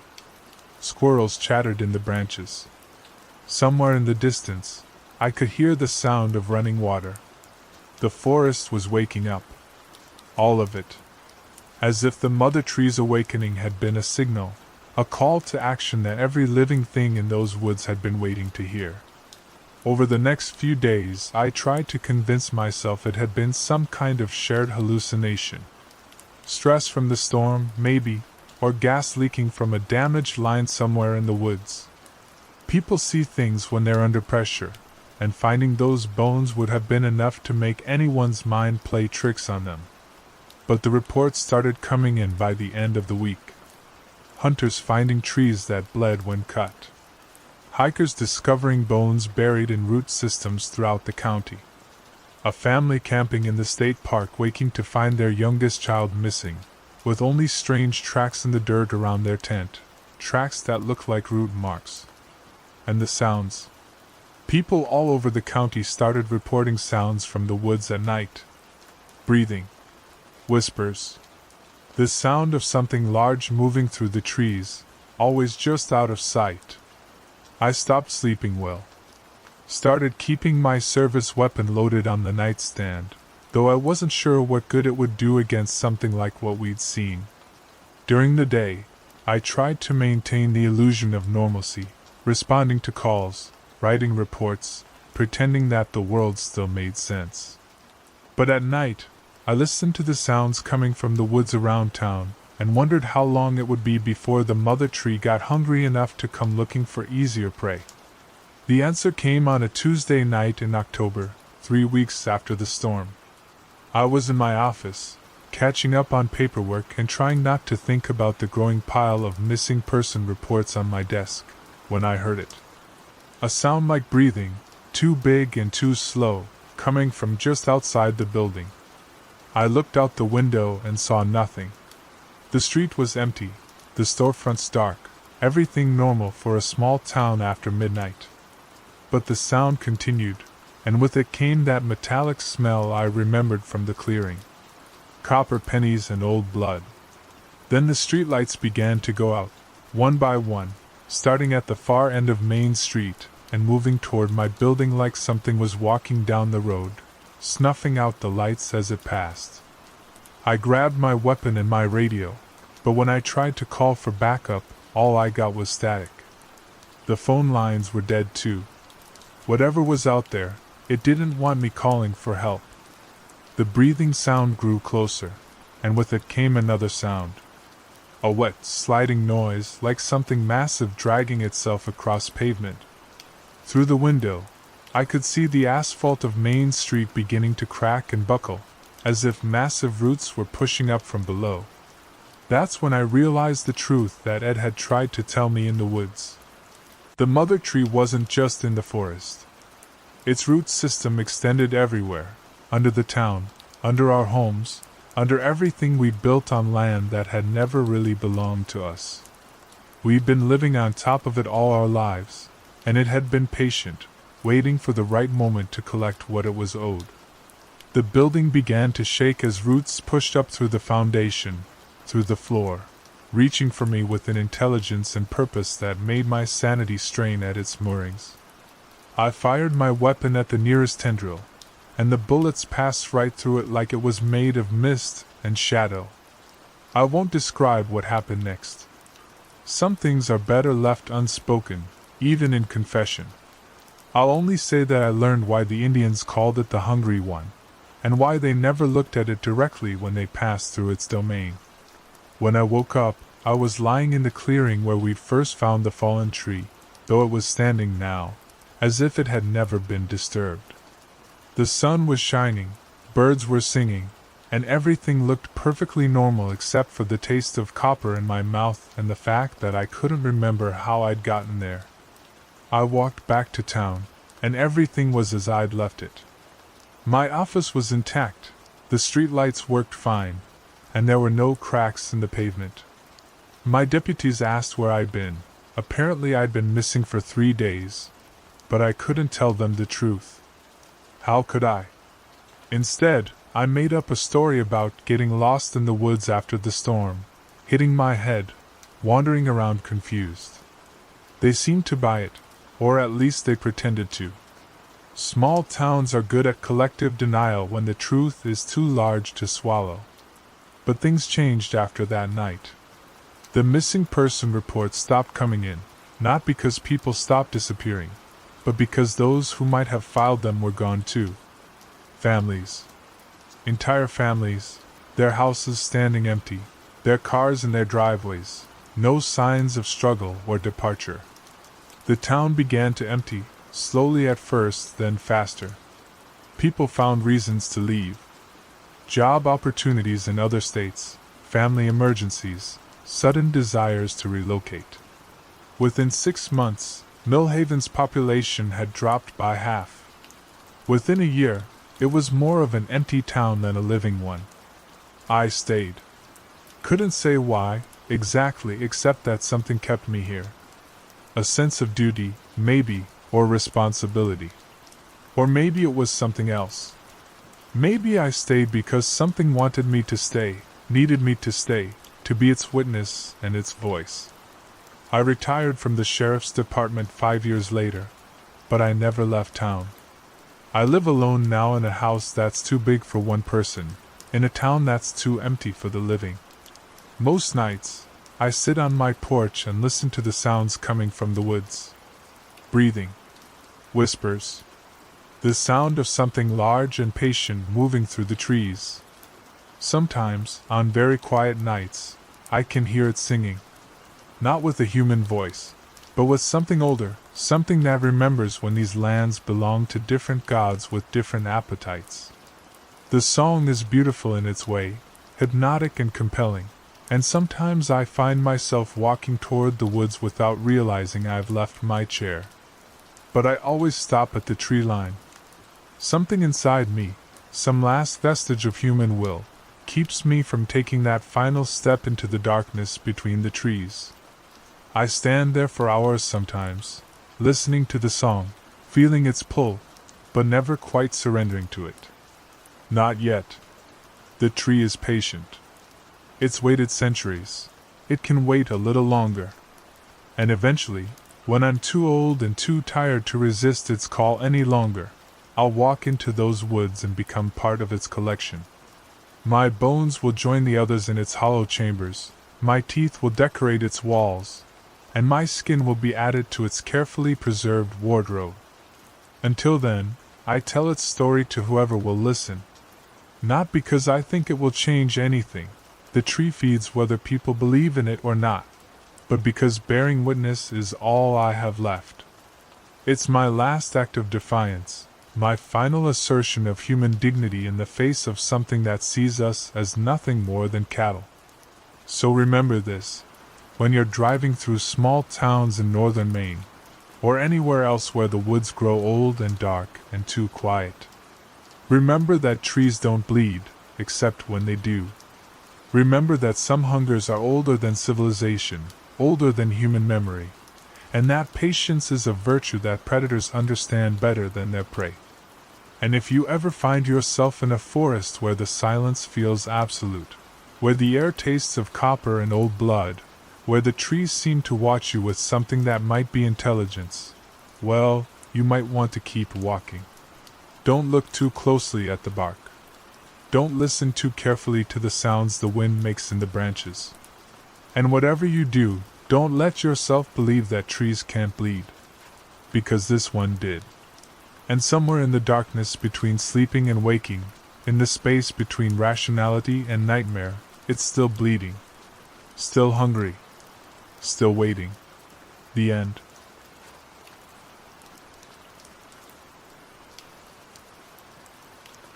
[SPEAKER 1] Squirrels chattered in the branches. Somewhere in the distance, I could hear the sound of running water. The forest was waking up. All of it. As if the mother tree's awakening had been a signal, a call to action that every living thing in those woods had been waiting to hear. Over the next few days, I tried to convince myself it had been some kind of shared hallucination. Stress from the storm, maybe, or gas leaking from a damaged line somewhere in the woods. People see things when they're under pressure, and finding those bones would have been enough to make anyone's mind play tricks on them. But the reports started coming in by the end of the week. Hunters finding trees that bled when cut. Hikers discovering bones buried in root systems throughout the county. A family camping in the state park waking to find their youngest child missing, with only strange tracks in the dirt around their tent, tracks that look like root marks. And the sounds. People all over the county started reporting sounds from the woods at night. Breathing. Whispers. The sound of something large moving through the trees, always just out of sight. I stopped sleeping well. Started keeping my service weapon loaded on the nightstand, though I wasn't sure what good it would do against something like what we'd seen. During the day, I tried to maintain the illusion of normalcy, responding to calls, writing reports, pretending that the world still made sense. But at night, I listened to the sounds coming from the woods around town, and wondered how long it would be before the mother tree got hungry enough to come looking for easier prey. The answer came on a Tuesday night in October, 3 weeks after the storm. I was in my office, catching up on paperwork and trying not to think about the growing pile of missing person reports on my desk, when I heard it. A sound like breathing, too big and too slow, coming from just outside the building. I looked out the window and saw nothing. The street was empty, the storefronts dark, everything normal for a small town after midnight. But the sound continued, and with it came that metallic smell I remembered from the clearing. Copper pennies and old blood. Then the streetlights began to go out, one by one, starting at the far end of Main Street and moving toward my building like something was walking down the road, snuffing out the lights as it passed. I grabbed my weapon and my radio, but when I tried to call for backup, all I got was static. The phone lines were dead too. Whatever was out there, it didn't want me calling for help. The breathing sound grew closer, and with it came another sound. A wet, sliding noise like something massive dragging itself across pavement. Through the window, I could see the asphalt of Main Street beginning to crack and buckle, as if massive roots were pushing up from below. That's when I realized the truth that Ed had tried to tell me in the woods. The mother tree wasn't just in the forest. Its root system extended everywhere, under the town, under our homes, under everything we built on land that had never really belonged to us. We'd been living on top of it all our lives, and it had been patient, waiting for the right moment to collect what it was owed. The building began to shake as roots pushed up through the foundation, through the floor, reaching for me with an intelligence and purpose that made my sanity strain at its moorings. I fired my weapon at the nearest tendril, and the bullets passed right through it like it was made of mist and shadow. I won't describe what happened next. Some things are better left unspoken, even in confession. I'll only say that I learned why the Indians called it the Hungry One, and why they never looked at it directly when they passed through its domain. When I woke up, I was lying in the clearing where we'd first found the fallen tree, though it was standing now, as if it had never been disturbed. The sun was shining, birds were singing, and everything looked perfectly normal except for the taste of copper in my mouth and the fact that I couldn't remember how I'd gotten there. I walked back to town, and everything was as I'd left it. My office was intact, the streetlights worked fine, and there were no cracks in the pavement. My deputies asked where I'd been. Apparently I'd been missing for 3 days, but I couldn't tell them the truth. How could I? Instead, I made up a story about getting lost in the woods after the storm, hitting my head, wandering around confused. They seemed to buy it, or at least they pretended to. Small towns are good at collective denial when the truth is too large to swallow. But things changed after that night. The missing person reports stopped coming in, not because people stopped disappearing, but because those who might have filed them were gone too. Families. Entire families, their houses standing empty, their cars in their driveways, no signs of struggle or departure. The town began to empty, slowly at first, then faster. People found reasons to leave. Job opportunities in other states, family emergencies, sudden desires to relocate. Within 6 months, Millhaven's population had dropped by half. Within a year, it was more of an empty town than a living one. I stayed. Couldn't say why, exactly, except that something kept me here. A sense of duty, maybe, or responsibility. Or maybe it was something else. Maybe I stayed because something wanted me to stay, needed me to stay, to be its witness and its voice. I retired from the sheriff's department 5 years later, but I never left town. I live alone now in a house that's too big for one person, in a town that's too empty for the living. Most nights, I sit on my porch and listen to the sounds coming from the woods. Breathing. Whispers. The sound of something large and patient moving through the trees. Sometimes, on very quiet nights, I can hear it singing. Not with a human voice, but with something older, something that remembers when these lands belonged to different gods with different appetites. The song is beautiful in its way, hypnotic and compelling, and sometimes I find myself walking toward the woods without realizing I've left my chair. But I always stop at the tree line. Something inside me, some last vestige of human will, keeps me from taking that final step into the darkness between the trees. I stand there for hours sometimes, listening to the song, feeling its pull, but never quite surrendering to it. Not yet. The tree is patient. It's waited centuries. It can wait a little longer. And eventually, when I'm too old and too tired to resist its call any longer, I'll walk into those woods and become part of its collection. My bones will join the others in its hollow chambers, my teeth will decorate its walls, and my skin will be added to its carefully preserved wardrobe. Until then, I tell its story to whoever will listen. Not because I think it will change anything, the tree feeds whether people believe in it or not, but because bearing witness is all I have left. It's my last act of defiance, my final assertion of human dignity in the face of something that sees us as nothing more than cattle. So remember this, when you're driving through small towns in northern Maine, or anywhere else where the woods grow old and dark and too quiet. Remember that trees don't bleed, except when they do. Remember that some hungers are older than civilization, older than human memory, and that patience is a virtue that predators understand better than their prey. And if you ever find yourself in a forest where the silence feels absolute, where the air tastes of copper and old blood, where the trees seem to watch you with something that might be intelligence, well, you might want to keep walking. Don't look too closely at the bark. Don't listen too carefully to the sounds the wind makes in the branches. And whatever you do, don't let yourself believe that trees can't bleed. Because this one did. And somewhere in the darkness between sleeping and waking, in the space between rationality and nightmare, it's still bleeding. Still hungry. Still waiting. The end.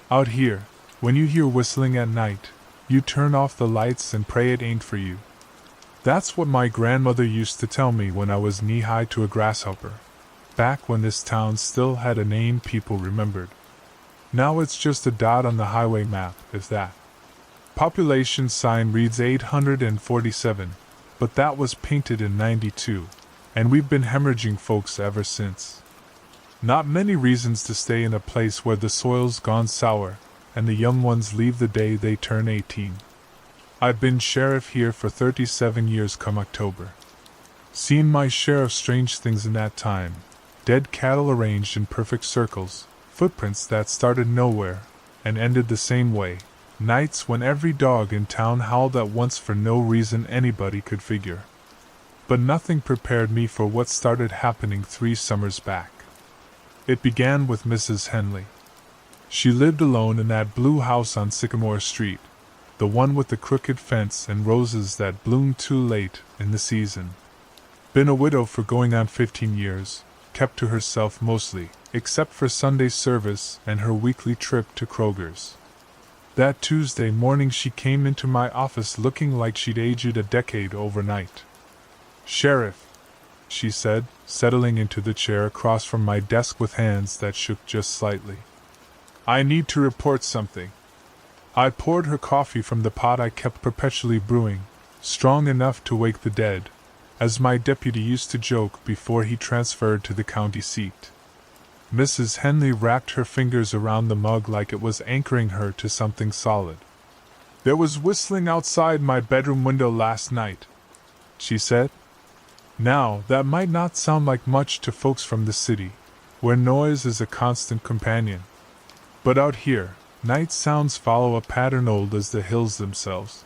[SPEAKER 1] Out here, when you hear whistling at night, you turn off the lights and pray it ain't for you. That's what my grandmother used to tell me when I was knee-high to a grasshopper, back when this town still had a name people remembered. Now it's just a dot on the highway map, if that. Population sign reads 847, but that was painted in '92, and we've been hemorrhaging folks ever since. Not many reasons to stay in a place where the soil's gone sour, and the young ones leave the day they turn 18. I've been sheriff here for 37 years come October. Seen my share of strange things in that time. Dead cattle arranged in perfect circles, footprints that started nowhere, and ended the same way, nights when every dog in town howled at once for no reason anybody could figure. But nothing prepared me for what started happening 3 summers back. It began with Mrs. Henley. She lived alone in that blue house on Sycamore Street, the one with the crooked fence and roses that bloomed too late in the season. Been a widow for going on 15 years, kept to herself mostly, except for Sunday service and her weekly trip to Kroger's. That Tuesday morning she came into my office looking like she'd aged a decade overnight. "Sheriff," she said, settling into the chair across from my desk with hands that shook just slightly. "I need to report something." I poured her coffee from the pot I kept perpetually brewing, strong enough to wake the dead, as my deputy used to joke before he transferred to the county seat. Mrs. Henley wrapped her fingers around the mug like it was anchoring her to something solid. "There was whistling outside my bedroom window last night," she said. Now, that might not sound like much to folks from the city, where noise is a constant companion. But out here, night sounds follow a pattern old as the hills themselves.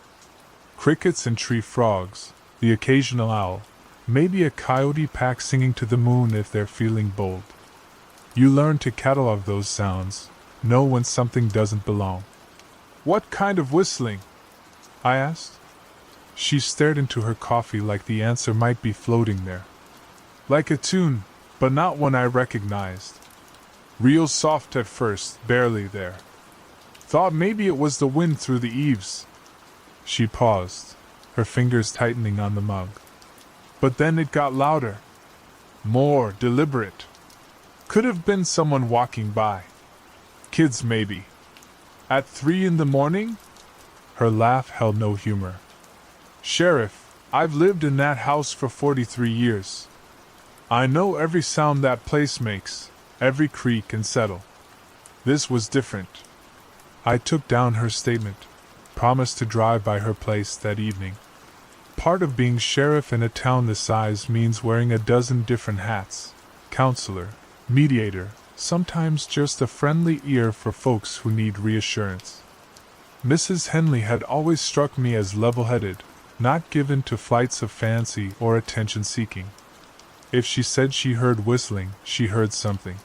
[SPEAKER 1] Crickets and tree frogs, the occasional owl, maybe a coyote pack singing to the moon if they're feeling bold. You learn to catalog those sounds, know when something doesn't belong. "What kind of whistling?" I asked. She stared into her coffee like the answer might be floating there. "Like a tune, but not one I recognized. Real soft at first, barely there. Thought maybe it was the wind through the eaves." She paused, her fingers tightening on the mug. "But then it got louder. More deliberate. Could have been someone walking by. Kids, maybe. At 3 in the morning?" Her laugh held no humor. "Sheriff, I've lived in that house for 43 years. I know every sound that place makes, every creak and settle. This was different." I took down her statement, promised to drive by her place that evening. Part of being sheriff in a town this size means wearing a dozen different hats: counselor, mediator, sometimes just a friendly ear for folks who need reassurance. Mrs. Henley had always struck me as level-headed, not given to flights of fancy or attention-seeking. If she said she heard whistling, she heard something.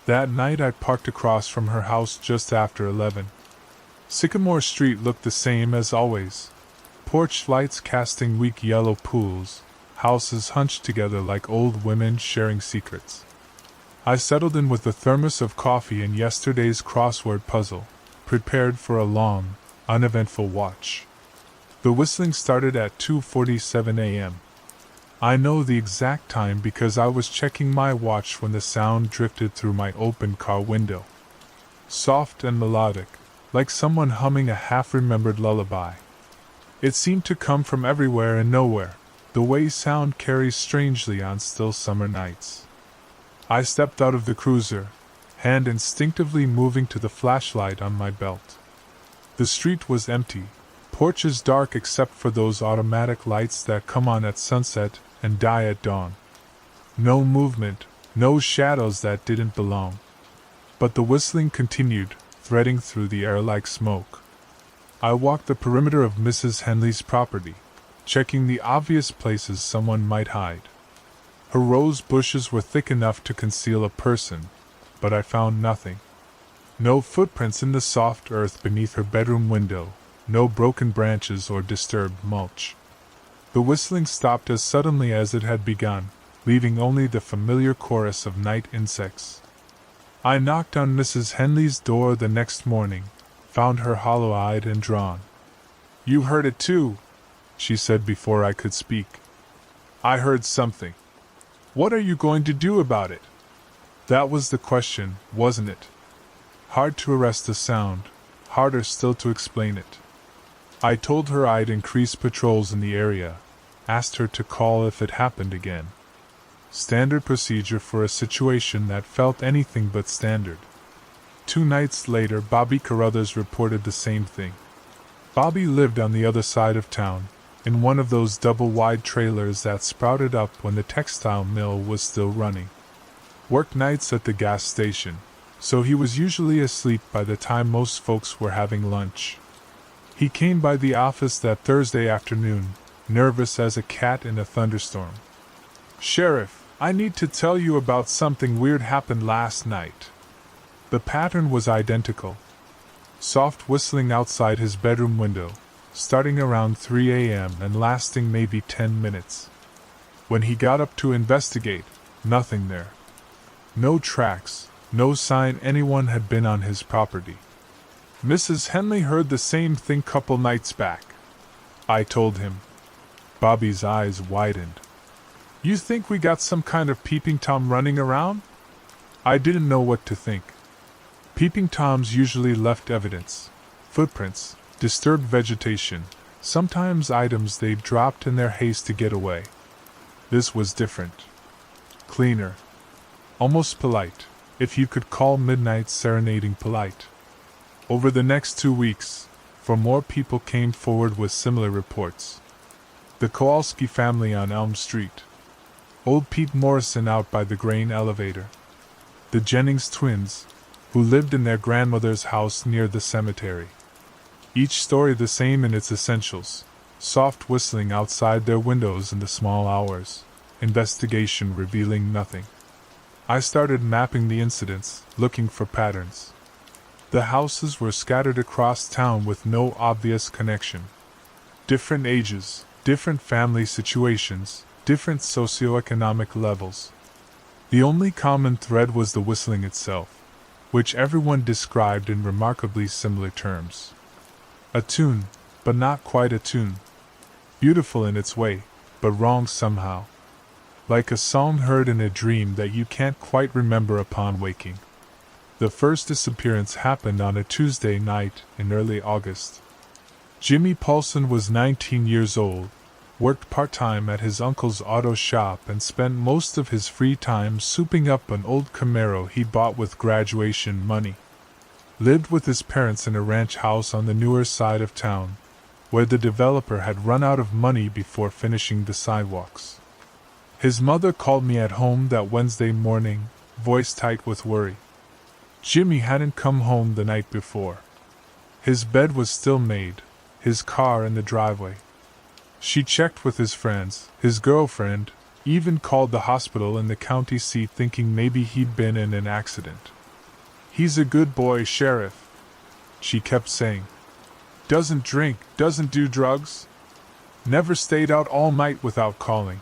[SPEAKER 1] That night I parked across from her house just after 11. Sycamore Street looked the same as always. Porch lights casting weak yellow pools, houses hunched together like old women sharing secrets. I settled in with a thermos of coffee and yesterday's crossword puzzle, prepared for a long, uneventful watch. The whistling started at 2:47 a.m. I know the exact time because I was checking my watch when the sound drifted through my open car window. Soft and melodic, like someone humming a half-remembered lullaby. It seemed to come from everywhere and nowhere, the way sound carries strangely on still summer nights. I stepped out of the cruiser, hand instinctively moving to the flashlight on my belt. The street was empty, porches dark except for those automatic lights that come on at sunset and die at dawn. No movement, no shadows that didn't belong. But the whistling continued, threading through the air like smoke. I walked the perimeter of Mrs. Henley's property, checking the obvious places someone might hide. Her rose bushes were thick enough to conceal a person, but I found nothing. No footprints in the soft earth beneath her bedroom window, no broken branches or disturbed mulch. The whistling stopped as suddenly as it had begun, leaving only the familiar chorus of night insects. I knocked on Mrs. Henley's door the next morning, found her hollow-eyed and drawn. "You heard it too," she said before I could speak. "I heard something. What are you going to do about it?" That was the question, wasn't it? Hard to arrest the sound, harder still to explain it. I told her I'd increase patrols in the area, asked her to call if it happened again. Standard procedure for a situation that felt anything but standard. 2 nights later, Bobby Carruthers reported the same thing. Bobby lived on the other side of town, in one of those double-wide trailers that sprouted up when the textile mill was still running. Worked nights at the gas station, so he was usually asleep by the time most folks were having lunch. He came by the office that Thursday afternoon, nervous as a cat in a thunderstorm. "Sheriff, I need to tell you about something weird happened last night." The pattern was identical. Soft whistling outside his bedroom window, starting around 3 a.m. and lasting maybe 10 minutes. When he got up to investigate, nothing there. No tracks, no sign anyone had been on his property. Mrs. Henley heard the same thing couple nights back. I told him. Bobby's eyes widened. You think we got some kind of peeping Tom running around? I didn't know what to think. Peeping Toms usually left evidence. Footprints, disturbed vegetation, sometimes items they'd dropped in their haste to get away. This was different. Cleaner. Almost polite, if you could call midnight serenading polite. Over the next 2 weeks, 4 more people came forward with similar reports. The Kowalski family on Elm Street. Old Pete Morrison out by the grain elevator. The Jennings twins, who lived in their grandmother's house near the cemetery. Each story the same in its essentials. Soft whistling outside their windows in the small hours. Investigation revealing nothing. I started mapping the incidents, looking for patterns. The houses were scattered across town with no obvious connection. Different ages, different family situations, different socioeconomic levels. The only common thread was the whistling itself, which everyone described in remarkably similar terms. A tune, but not quite a tune. Beautiful in its way, but wrong somehow. Like a song heard in a dream that you can't quite remember upon waking. The first disappearance happened on a Tuesday night in early August. Jimmy Paulson was 19 years old, worked part-time at his uncle's auto shop and spent most of his free time souping up an old Camaro he bought with graduation money. Lived with his parents in a ranch house on the newer side of town, where the developer had run out of money before finishing the sidewalks. His mother called me at home that Wednesday morning, voice tight with worry. Jimmy hadn't come home the night before. His bed was still made, his car in the driveway. She checked with his friends, his girlfriend, even called the hospital in the county seat thinking maybe he'd been in an accident. He's a good boy, Sheriff, she kept saying. Doesn't drink, doesn't do drugs. Never stayed out all night without calling.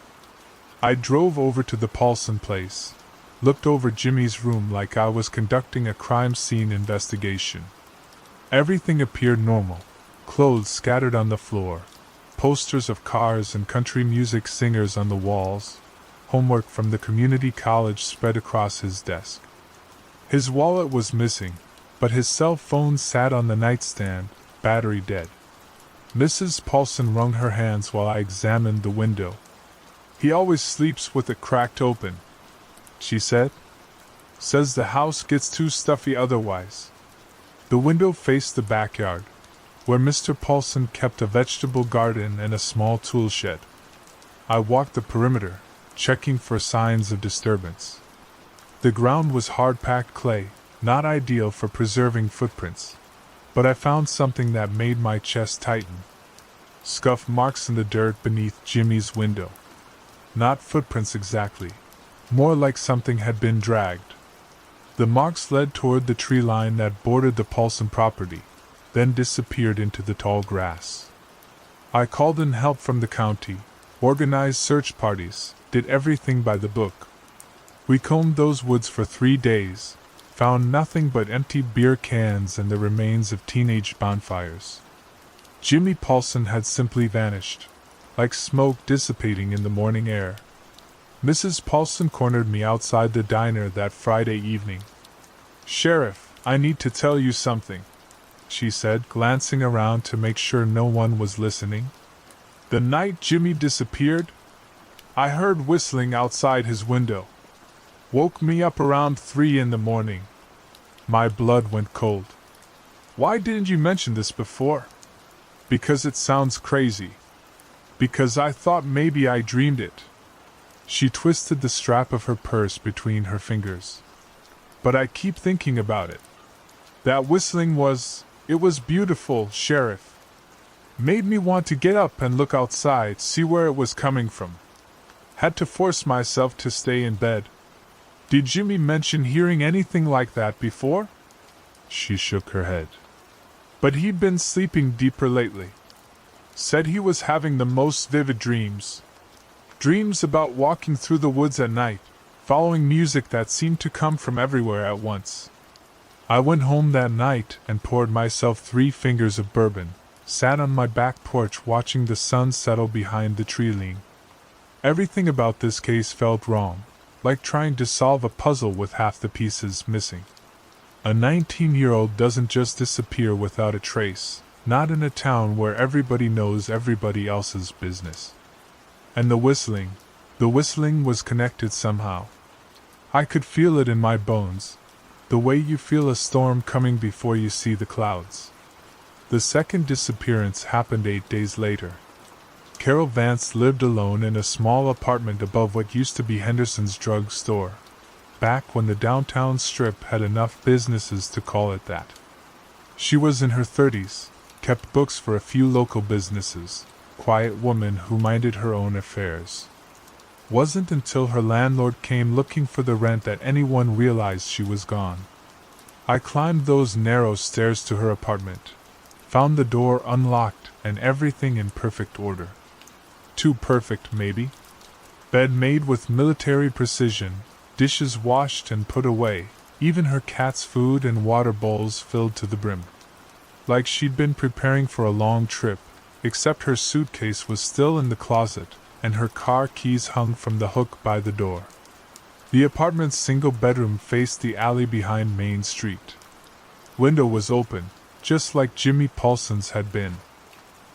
[SPEAKER 1] I drove over to the Paulson place, looked over Jimmy's room like I was conducting a crime scene investigation. Everything appeared normal. Clothes scattered on the floor, posters of cars and country music singers on the walls, homework from the community college spread across his desk. His wallet was missing, but his cell phone sat on the nightstand, battery dead. Mrs. Paulson wrung her hands while I examined the window. He always sleeps with it cracked open, she said. Says the house gets too stuffy otherwise. The window faced the backyard, where Mr. Paulson kept a vegetable garden and a small tool shed. I walked the perimeter, checking for signs of disturbance. The ground was hard-packed clay, not ideal for preserving footprints, but I found something that made my chest tighten. Scuff marks in the dirt beneath Jimmy's window. Not footprints exactly, more like something had been dragged. The marks led toward the tree line that bordered the Paulson property, then disappeared into the tall grass. I called in help from the county, organized search parties, did everything by the book. We combed those woods for 3 days, found nothing but empty beer cans and the remains of teenage bonfires. Jimmy Paulson had simply vanished, like smoke dissipating in the morning air. Mrs. Paulson cornered me outside the diner that Friday evening. Sheriff, I need to tell you something, she said, glancing around to make sure no one was listening. The night Jimmy disappeared, I heard whistling outside his window. Woke me up around 3 in the morning. My blood went cold. Why didn't you mention this before? Because it sounds crazy. Because I thought maybe I dreamed it. She twisted the strap of her purse between her fingers. But I keep thinking about it. That whistling it was beautiful, Sheriff. Made me want to get up and look outside, see where it was coming from. Had to force myself to stay in bed. Did Jimmy mention hearing anything like that before? She shook her head. But he'd been sleeping deeper lately. Said he was having the most vivid dreams. Dreams about walking through the woods at night, following music that seemed to come from everywhere at once. I went home that night and poured myself 3 fingers of bourbon, sat on my back porch watching the sun settle behind the tree line. Everything about this case felt wrong, like trying to solve a puzzle with half the pieces missing. A 19-year-old doesn't just disappear without a trace, not in a town where everybody knows everybody else's business. And the whistling was connected somehow. I could feel it in my bones, the way you feel a storm coming before you see the clouds. The second disappearance happened 8 days later. Carol Vance lived alone in a small apartment above what used to be Henderson's drug store, back when the downtown strip had enough businesses to call it that. She was in her 30s, kept books for a few local businesses, quiet woman who minded her own affairs. Wasn't until her landlord came looking for the rent that anyone realized she was gone. I climbed those narrow stairs to her apartment, found the door unlocked and everything in perfect order. Too perfect, maybe? Bed made with military precision, dishes washed and put away, even her cat's food and water bowls filled to the brim. Like she'd been preparing for a long trip, except her suitcase was still in the closet, and her car keys hung from the hook by the door. The apartment's single bedroom faced the alley behind Main Street. Window was open, just like Jimmy Paulson's had been.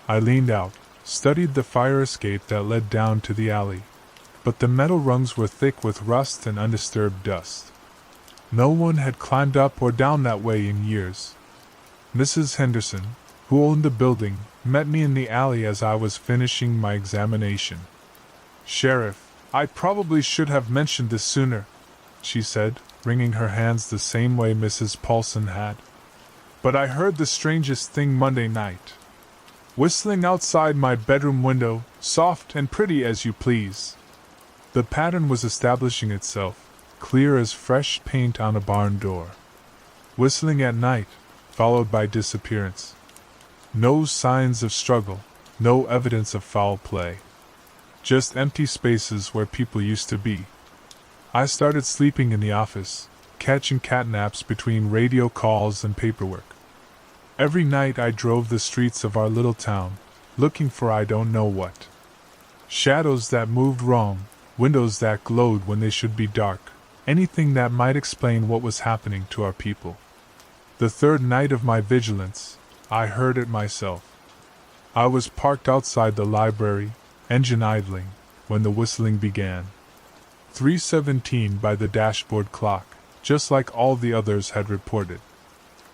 [SPEAKER 1] I leaned out, studied the fire escape that led down to the alley, but the metal rungs were thick with rust and undisturbed dust. No one had climbed up or down that way in years. Mrs. Henderson, who owned the building, met me in the alley as I was finishing my examination. "Sheriff, I probably should have mentioned this sooner," she said, wringing her hands the same way Mrs. Paulson had. "But I heard the strangest thing Monday night. Whistling outside my bedroom window, soft and pretty as you please." The pattern was establishing itself, clear as fresh paint on a barn door. Whistling at night, followed by disappearance. No signs of struggle, no evidence of foul play. Just empty spaces where people used to be. I started sleeping in the office, catching cat naps between radio calls and paperwork. Every night I drove the streets of our little town, looking for I don't know what. Shadows that moved wrong, windows that glowed when they should be dark, anything that might explain what was happening to our people. The third night of my vigilance, I heard it myself. I was parked outside the library, engine idling, when the whistling began. 3:17 by the dashboard clock, just like all the others had reported.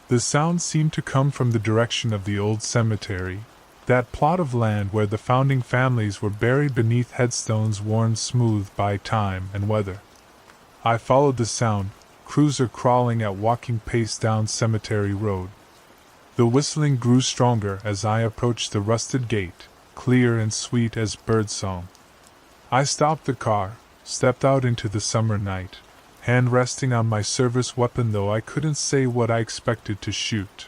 [SPEAKER 1] The sound seemed to come from the direction of the old cemetery, that plot of land where the founding families were buried beneath headstones worn smooth by time and weather. I followed the sound, cruiser crawling at walking pace down Cemetery Road. The whistling grew stronger as I approached the rusted gate, clear and sweet as birdsong. I stopped the car, stepped out into the summer night, hand resting on my service weapon though I couldn't say what I expected to shoot.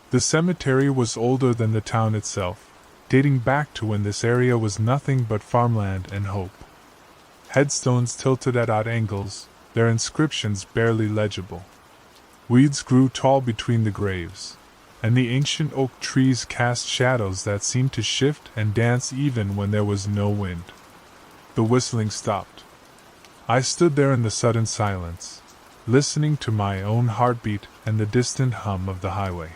[SPEAKER 1] The cemetery was older than the town itself, dating back to when this area was nothing but farmland and hope. Headstones tilted at odd angles, their inscriptions barely legible. Weeds grew tall between the graves, and the ancient oak trees cast shadows that seemed to shift and dance even when there was no wind. The whistling stopped. I stood there in the sudden silence, listening to my own heartbeat and the distant hum of the highway.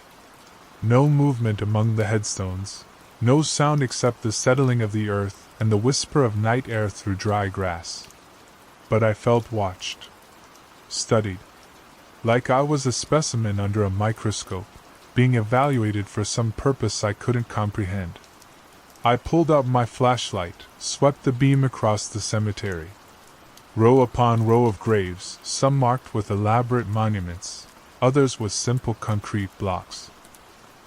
[SPEAKER 1] No movement among the headstones, no sound except the settling of the earth and the whisper of night air through dry grass. But I felt watched, studied, like I was a specimen under a microscope, being evaluated for some purpose I couldn't comprehend. I pulled out my flashlight, swept the beam across the cemetery. Row upon row of graves, some marked with elaborate monuments, others with simple concrete blocks.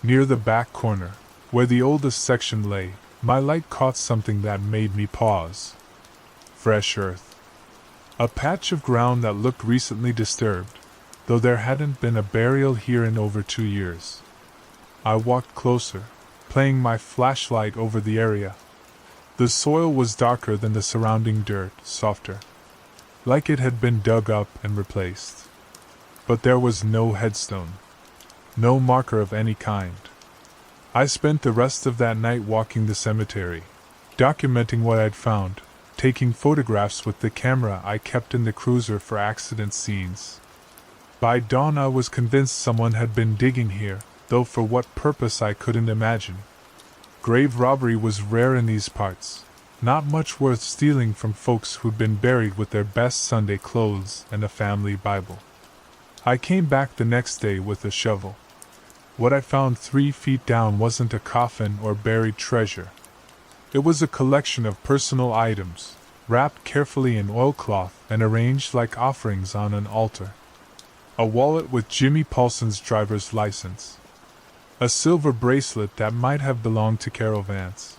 [SPEAKER 1] Near the back corner, where the oldest section lay, my light caught something that made me pause. Fresh earth. A patch of ground that looked recently disturbed, though there hadn't been a burial here in over 2 years. I walked closer, playing my flashlight over the area. The soil was darker than the surrounding dirt, softer, like it had been dug up and replaced. But there was no headstone, no marker of any kind. I spent the rest of that night walking the cemetery, documenting what I'd found, taking photographs with the camera I kept in the cruiser for accident scenes. By dawn I was convinced someone had been digging here, though for what purpose I couldn't imagine. Grave robbery was rare in these parts, not much worth stealing from folks who'd been buried with their best Sunday clothes and a family Bible. I came back the next day with a shovel. What I found 3 feet down wasn't a coffin or buried treasure. It was a collection of personal items, wrapped carefully in oilcloth and arranged like offerings on an altar. A wallet with Jimmy Paulson's driver's license. A silver bracelet that might have belonged to Carol Vance.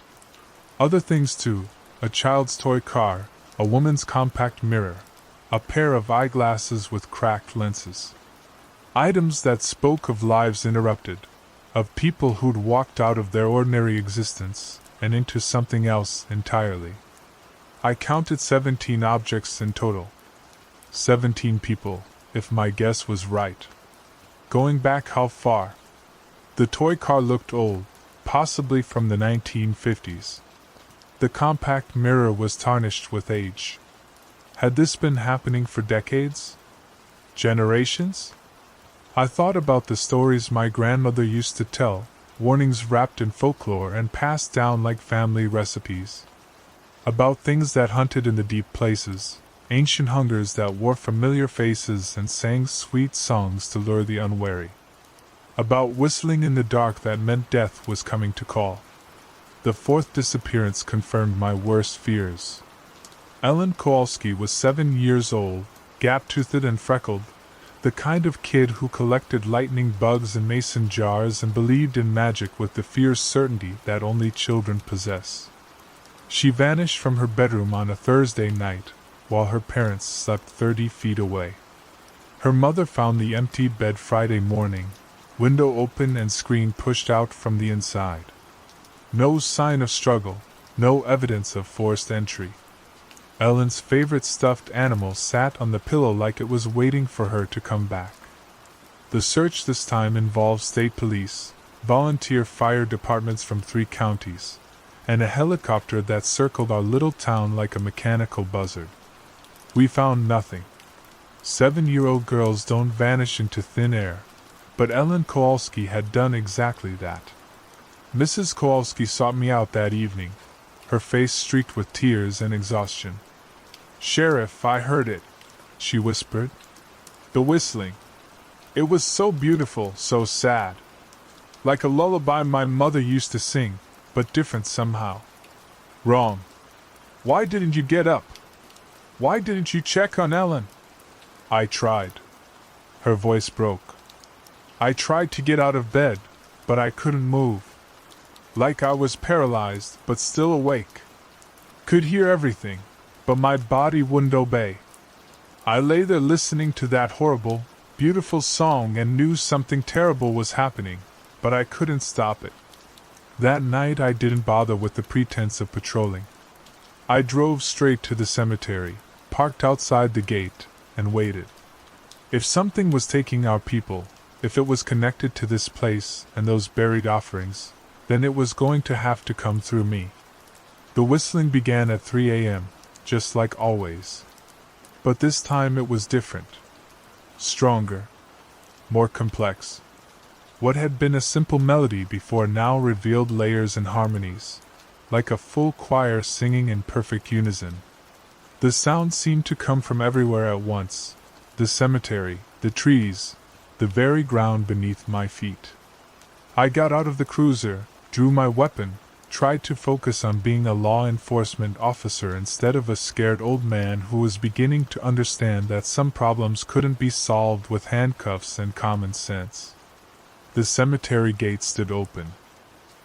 [SPEAKER 1] Other things too, a child's toy car, a woman's compact mirror, a pair of eyeglasses with cracked lenses. Items that spoke of lives interrupted, of people who'd walked out of their ordinary existence and into something else entirely. I counted 17 objects in total. 17 people, if my guess was right. Going back how far? The toy car looked old, possibly from the 1950s. The compact mirror was tarnished with age. Had this been happening for decades? Generations? I thought about the stories my grandmother used to tell, warnings wrapped in folklore and passed down like family recipes. About things that hunted in the deep places, ancient hungers that wore familiar faces and sang sweet songs to lure the unwary. About whistling in the dark that meant death was coming to call. The 4th disappearance confirmed my worst fears. Ellen Kowalski was 7 years old, gap-toothed and freckled, the kind of kid who collected lightning bugs in mason jars and believed in magic with the fierce certainty that only children possess. She vanished from her bedroom on a Thursday night, while her parents slept 30 feet away. Her mother found the empty bed Friday morning, window open and screen pushed out from the inside. No sign of struggle, no evidence of forced entry. Ellen's favorite stuffed animal sat on the pillow like it was waiting for her to come back. The search this time involved state police, volunteer fire departments from 3 counties, and a helicopter that circled our little town like a mechanical buzzard. We found nothing. 7-year-old girls don't vanish into thin air, but Ellen Kowalski had done exactly that. Mrs. Kowalski sought me out that evening, her face streaked with tears and exhaustion. "Sheriff, I heard it," she whispered. "The whistling. It was so beautiful, so sad. Like a lullaby my mother used to sing, but different somehow. Wrong. Why didn't you get up? Why didn't you check on Ellen?" I tried. Her voice broke. I tried to get out of bed, but I couldn't move. Like I was paralyzed, but still awake. Could hear everything, but my body wouldn't obey. I lay there listening to that horrible, beautiful song and knew something terrible was happening, but I couldn't stop it. That night I didn't bother with the pretense of patrolling. I drove straight to the cemetery, parked outside the gate, and waited. If something was taking our people, if it was connected to this place and those buried offerings, then it was going to have to come through me. The whistling began at 3 a.m., just like always. But this time it was different. Stronger. More complex. What had been a simple melody before now revealed layers and harmonies, like a full choir singing in perfect unison. The sound seemed to come from everywhere at once, the cemetery, the trees, the very ground beneath my feet. I got out of the cruiser, drew my weapon, tried to focus on being a law enforcement officer instead of a scared old man who was beginning to understand that some problems couldn't be solved with handcuffs and common sense. The cemetery gate stood open.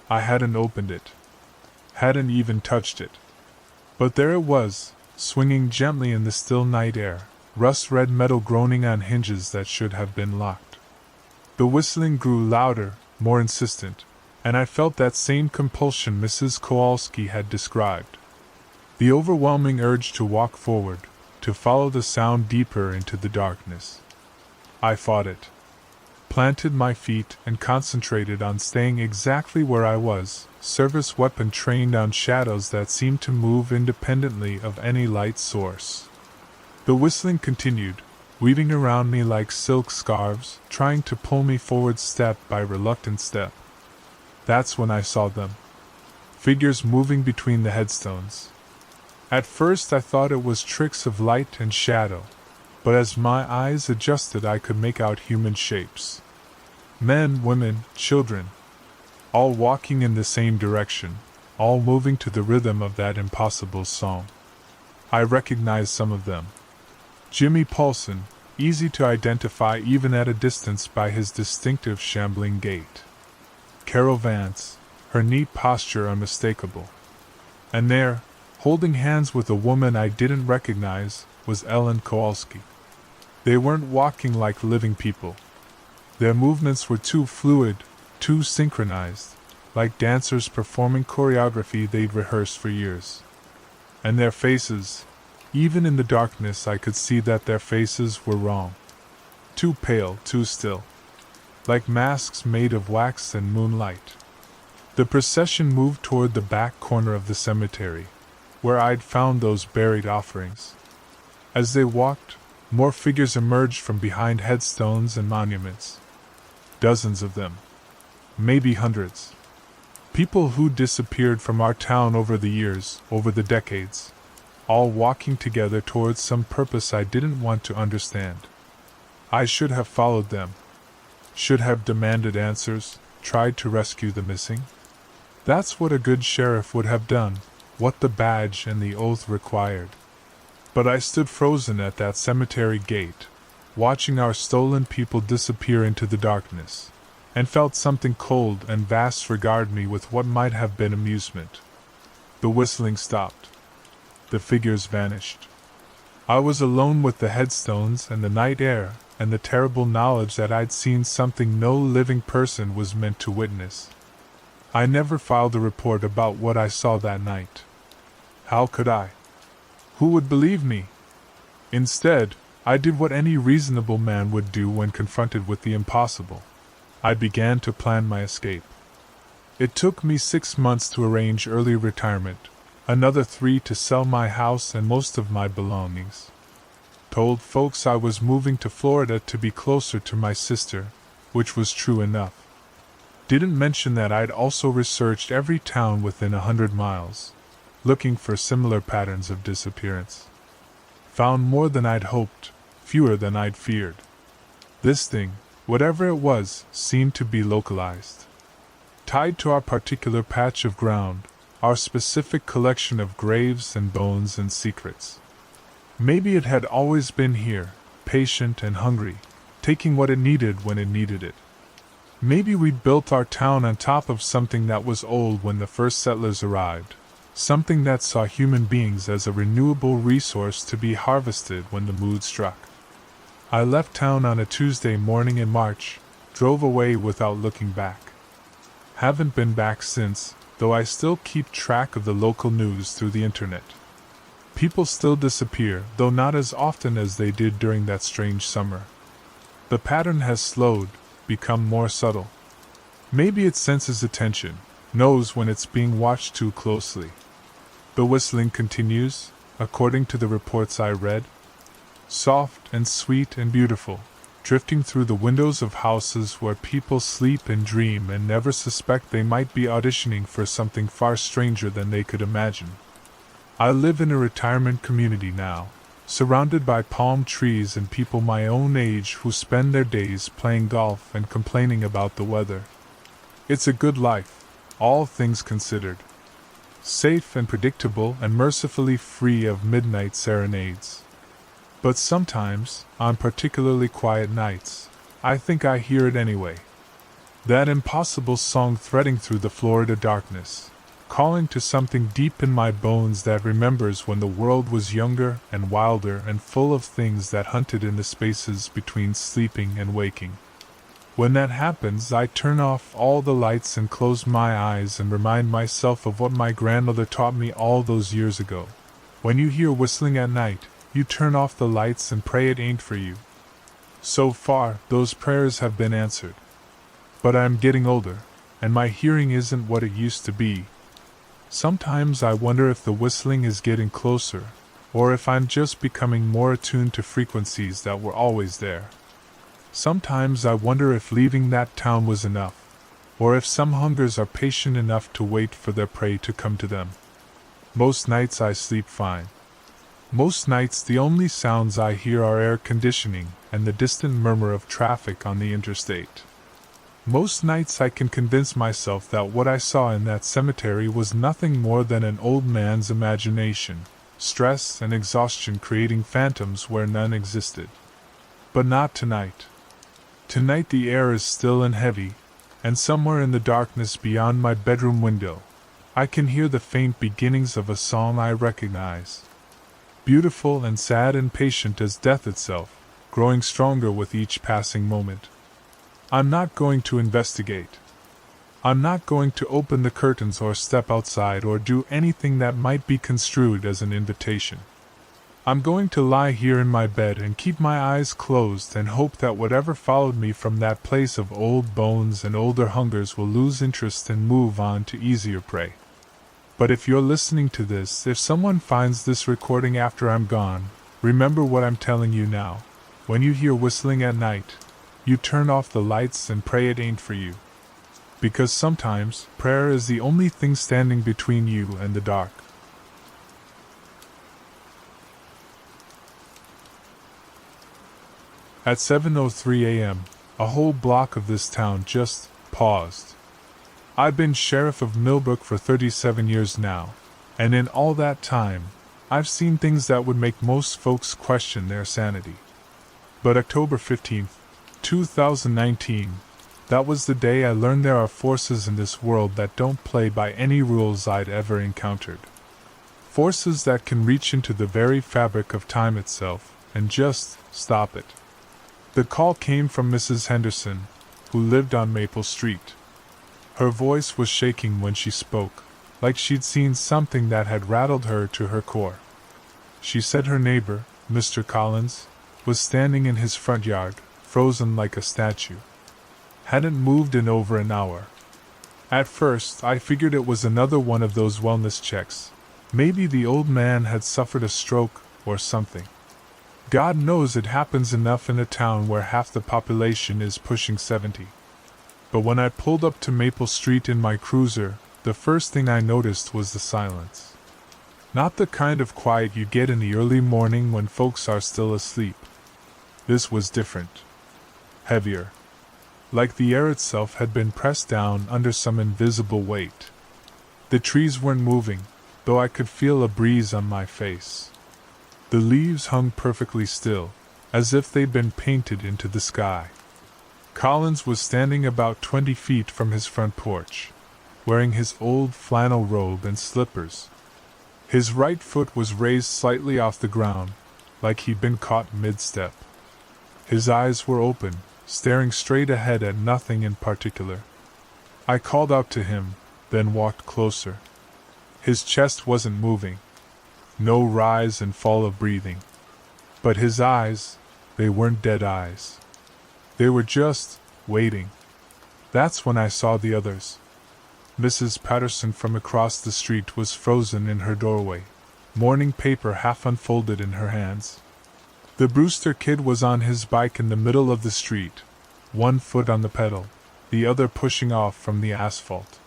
[SPEAKER 1] I hadn't opened it. Hadn't even touched it. But there it was, swinging gently in the still night air, rust-red metal groaning on hinges that should have been locked. The whistling grew louder, more insistent, and I felt that same compulsion Mrs. Kowalski had described. The overwhelming urge to walk forward, to follow the sound deeper into the darkness. I fought it. Planted my feet and concentrated on staying exactly where I was, service weapon trained on shadows that seemed to move independently of any light source. The whistling continued, weaving around me like silk scarves, trying to pull me forward step by reluctant step. That's when I saw them. Figures moving between the headstones. At first I thought it was tricks of light and shadow, but as my eyes adjusted I could make out human shapes. Men, women, children. All walking in the same direction, all moving to the rhythm of that impossible song. I recognized some of them. Jimmy Paulson, easy to identify even at a distance by his distinctive shambling gait. Carol Vance, her neat posture unmistakable. And there, holding hands with a woman I didn't recognize, was Ellen Kowalski. They weren't walking like living people. Their movements were too fluid, too synchronized, like dancers performing choreography they'd rehearsed for years. And their faces, even in the darkness I could see that their faces were wrong. Too pale, too still. Like masks made of wax and moonlight. The procession moved toward the back corner of the cemetery, where I'd found those buried offerings. As they walked, more figures emerged from behind headstones and monuments. Dozens of them. Maybe hundreds. People who disappeared from our town over the years, over the decades. All walking together towards some purpose I didn't want to understand. I should have followed them. Should have demanded answers, tried to rescue the missing. That's what a good sheriff would have done, what the badge and the oath required. But I stood frozen at that cemetery gate, watching our stolen people disappear into the darkness, and felt something cold and vast regard me with what might have been amusement. The whistling stopped. The figures vanished. I was alone with the headstones and the night air, and the terrible knowledge that I'd seen something no living person was meant to witness. I never filed a report about what I saw that night. How could I? Who would believe me? Instead, I did what any reasonable man would do when confronted with the impossible. I began to plan my escape. It took me 6 months to arrange early retirement, another 3 to sell my house and most of my belongings. Told folks I was moving to Florida to be closer to my sister, which was true enough. Didn't mention that I'd also researched every town within 100 miles, looking for similar patterns of disappearance. Found more than I'd hoped, fewer than I'd feared. This thing, whatever it was, seemed to be localized. Tied to our particular patch of ground, our specific collection of graves and bones and secrets. Maybe it had always been here, patient and hungry, taking what it needed when it needed it. Maybe we'd built our town on top of something that was old when the first settlers arrived, something that saw human beings as a renewable resource to be harvested when the mood struck. I left town on a Tuesday morning in March, drove away without looking back. Haven't been back since, though I still keep track of the local news through the internet. People still disappear, though not as often as they did during that strange summer. The pattern has slowed, become more subtle. Maybe it senses attention, knows when it's being watched too closely. The whistling continues, according to the reports I read. Soft and sweet and beautiful, drifting through the windows of houses where people sleep and dream and never suspect they might be auditioning for something far stranger than they could imagine. I live in a retirement community now, surrounded by palm trees and people my own age who spend their days playing golf and complaining about the weather. It's a good life, all things considered. Safe and predictable and mercifully free of midnight serenades. But sometimes, on particularly quiet nights, I think I hear it anyway. That impossible song threading through the Florida darkness, calling to something deep in my bones that remembers when the world was younger and wilder and full of things that hunted in the spaces between sleeping and waking. When that happens, I turn off all the lights and close my eyes and remind myself of what my grandmother taught me all those years ago. When you hear whistling at night, you turn off the lights and pray it ain't for you. So far, those prayers have been answered. But I'm getting older, and my hearing isn't what it used to be. Sometimes I wonder if the whistling is getting closer, or if I'm just becoming more attuned to frequencies that were always there. Sometimes I wonder if leaving that town was enough, or if some hungers are patient enough to wait for their prey to come to them. Most nights I sleep fine. Most nights the only sounds I hear are air conditioning and the distant murmur of traffic on the interstate. Most nights I can convince myself that what I saw in that cemetery was nothing more than an old man's imagination, stress and exhaustion creating phantoms where none existed. But not tonight. Tonight the air is still and heavy, and somewhere in the darkness beyond my bedroom window, I can hear the faint beginnings of a song I recognize. Beautiful and sad and patient as death itself, growing stronger with each passing moment. I'm not going to investigate. I'm not going to open the curtains or step outside or do anything that might be construed as an invitation. I'm going to lie here in my bed and keep my eyes closed and hope that whatever followed me from that place of old bones and older hungers will lose interest and move on to easier prey. But if you're listening to this, if someone finds this recording after I'm gone, remember what I'm telling you now. When you hear whistling at night, you turn off the lights and pray it ain't for you. Because sometimes, prayer is the only thing standing between you and the dark. At 7:03 a.m., a whole block of this town just paused. I've been sheriff of Millbrook for 37 years now, and in all that time, I've seen things that would make most folks question their sanity. But October 15th, 2019, that was the day I learned there are forces in this world that don't play by any rules I'd ever encountered. Forces that can reach into the very fabric of time itself and just stop it. The call came from Mrs. Henderson, who lived on Maple Street. Her voice was shaking when she spoke, like she'd seen something that had rattled her to her core. She said her neighbor, Mr. Collins, was standing in his front yard, frozen like a statue. Hadn't moved in over an hour. At first, I figured it was another one of those wellness checks. Maybe the old man had suffered a stroke or something. God knows it happens enough in a town where half the population is pushing 70. But when I pulled up to Maple Street in my cruiser, the first thing I noticed was the silence. Not the kind of quiet you get in the early morning when folks are still asleep. This was different. Heavier. Like the air itself had been pressed down under some invisible weight. The trees weren't moving, though I could feel a breeze on my face. The leaves hung perfectly still, as if they'd been painted into the sky. Collins was standing about 20 feet from his front porch, wearing his old flannel robe and slippers. His right foot was raised slightly off the ground, like he'd been caught mid-step. His eyes were open, staring straight ahead at nothing in particular. I called out to him, then walked closer. His chest wasn't moving. No rise and fall of breathing. But his eyes, they weren't dead eyes. They were just waiting. That's when I saw the others. Mrs. Patterson from across the street was frozen in her doorway, morning paper half unfolded in her hands. The Brewster kid was on his bike in the middle of the street, one foot on the pedal, the other pushing off from the asphalt.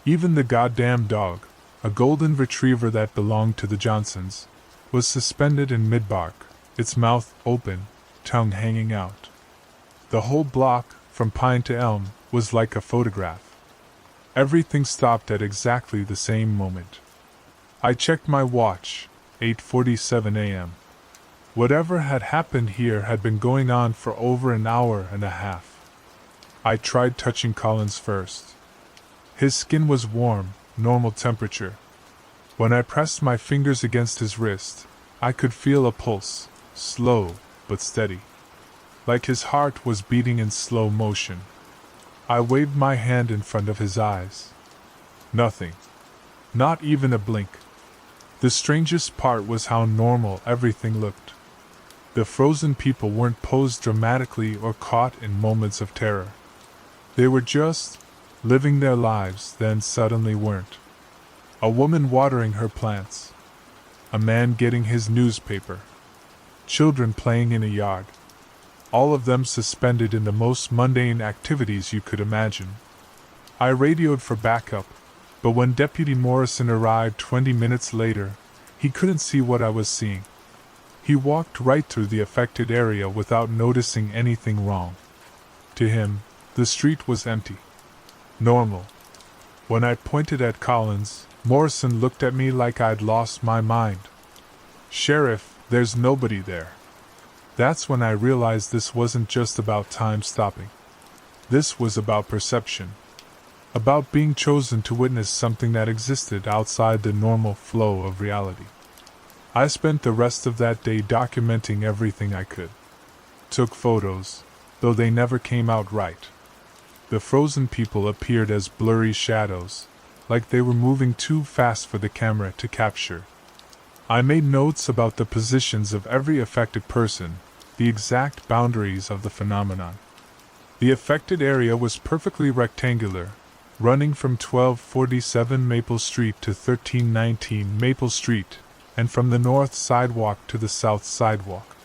[SPEAKER 1] Even the goddamn dog, a golden retriever that belonged to the Johnsons, was suspended in mid-bark, its mouth open, tongue hanging out. The whole block, from Pine to Elm, was like a photograph. Everything stopped at exactly the same moment. I checked my watch, 8:47 a.m. Whatever had happened here had been going on for over an hour and a half. I tried touching Collins first. His skin was warm, normal temperature. When I pressed my fingers against his wrist, I could feel a pulse, slow but steady. Like his heart was beating in slow motion. I waved my hand in front of his eyes. Nothing. Not even a blink. The strangest part was how normal everything looked. The frozen people weren't posed dramatically or caught in moments of terror. They were just living their lives, then suddenly weren't. A woman watering her plants. A man getting his newspaper. Children playing in a yard. All of them suspended in the most mundane activities you could imagine. I radioed for backup, but when Deputy Morrison arrived 20 minutes later, he couldn't see what I was seeing. He walked right through the affected area without noticing anything wrong. To him, the street was empty. Normal. When I pointed at Collins, Morrison looked at me like I'd lost my mind. "Sheriff, there's nobody there." That's when I realized this wasn't just about time stopping. This was about perception. About being chosen to witness something that existed outside the normal flow of reality. I spent the rest of that day documenting everything I could. Took photos, though they never came out right. The frozen people appeared as blurry shadows, like they were moving too fast for the camera to capture. I made notes about the positions of every affected person, the exact boundaries of the phenomenon. The affected area was perfectly rectangular, running from 1247 Maple Street to 1319 Maple Street, and from the north sidewalk to the south sidewalk.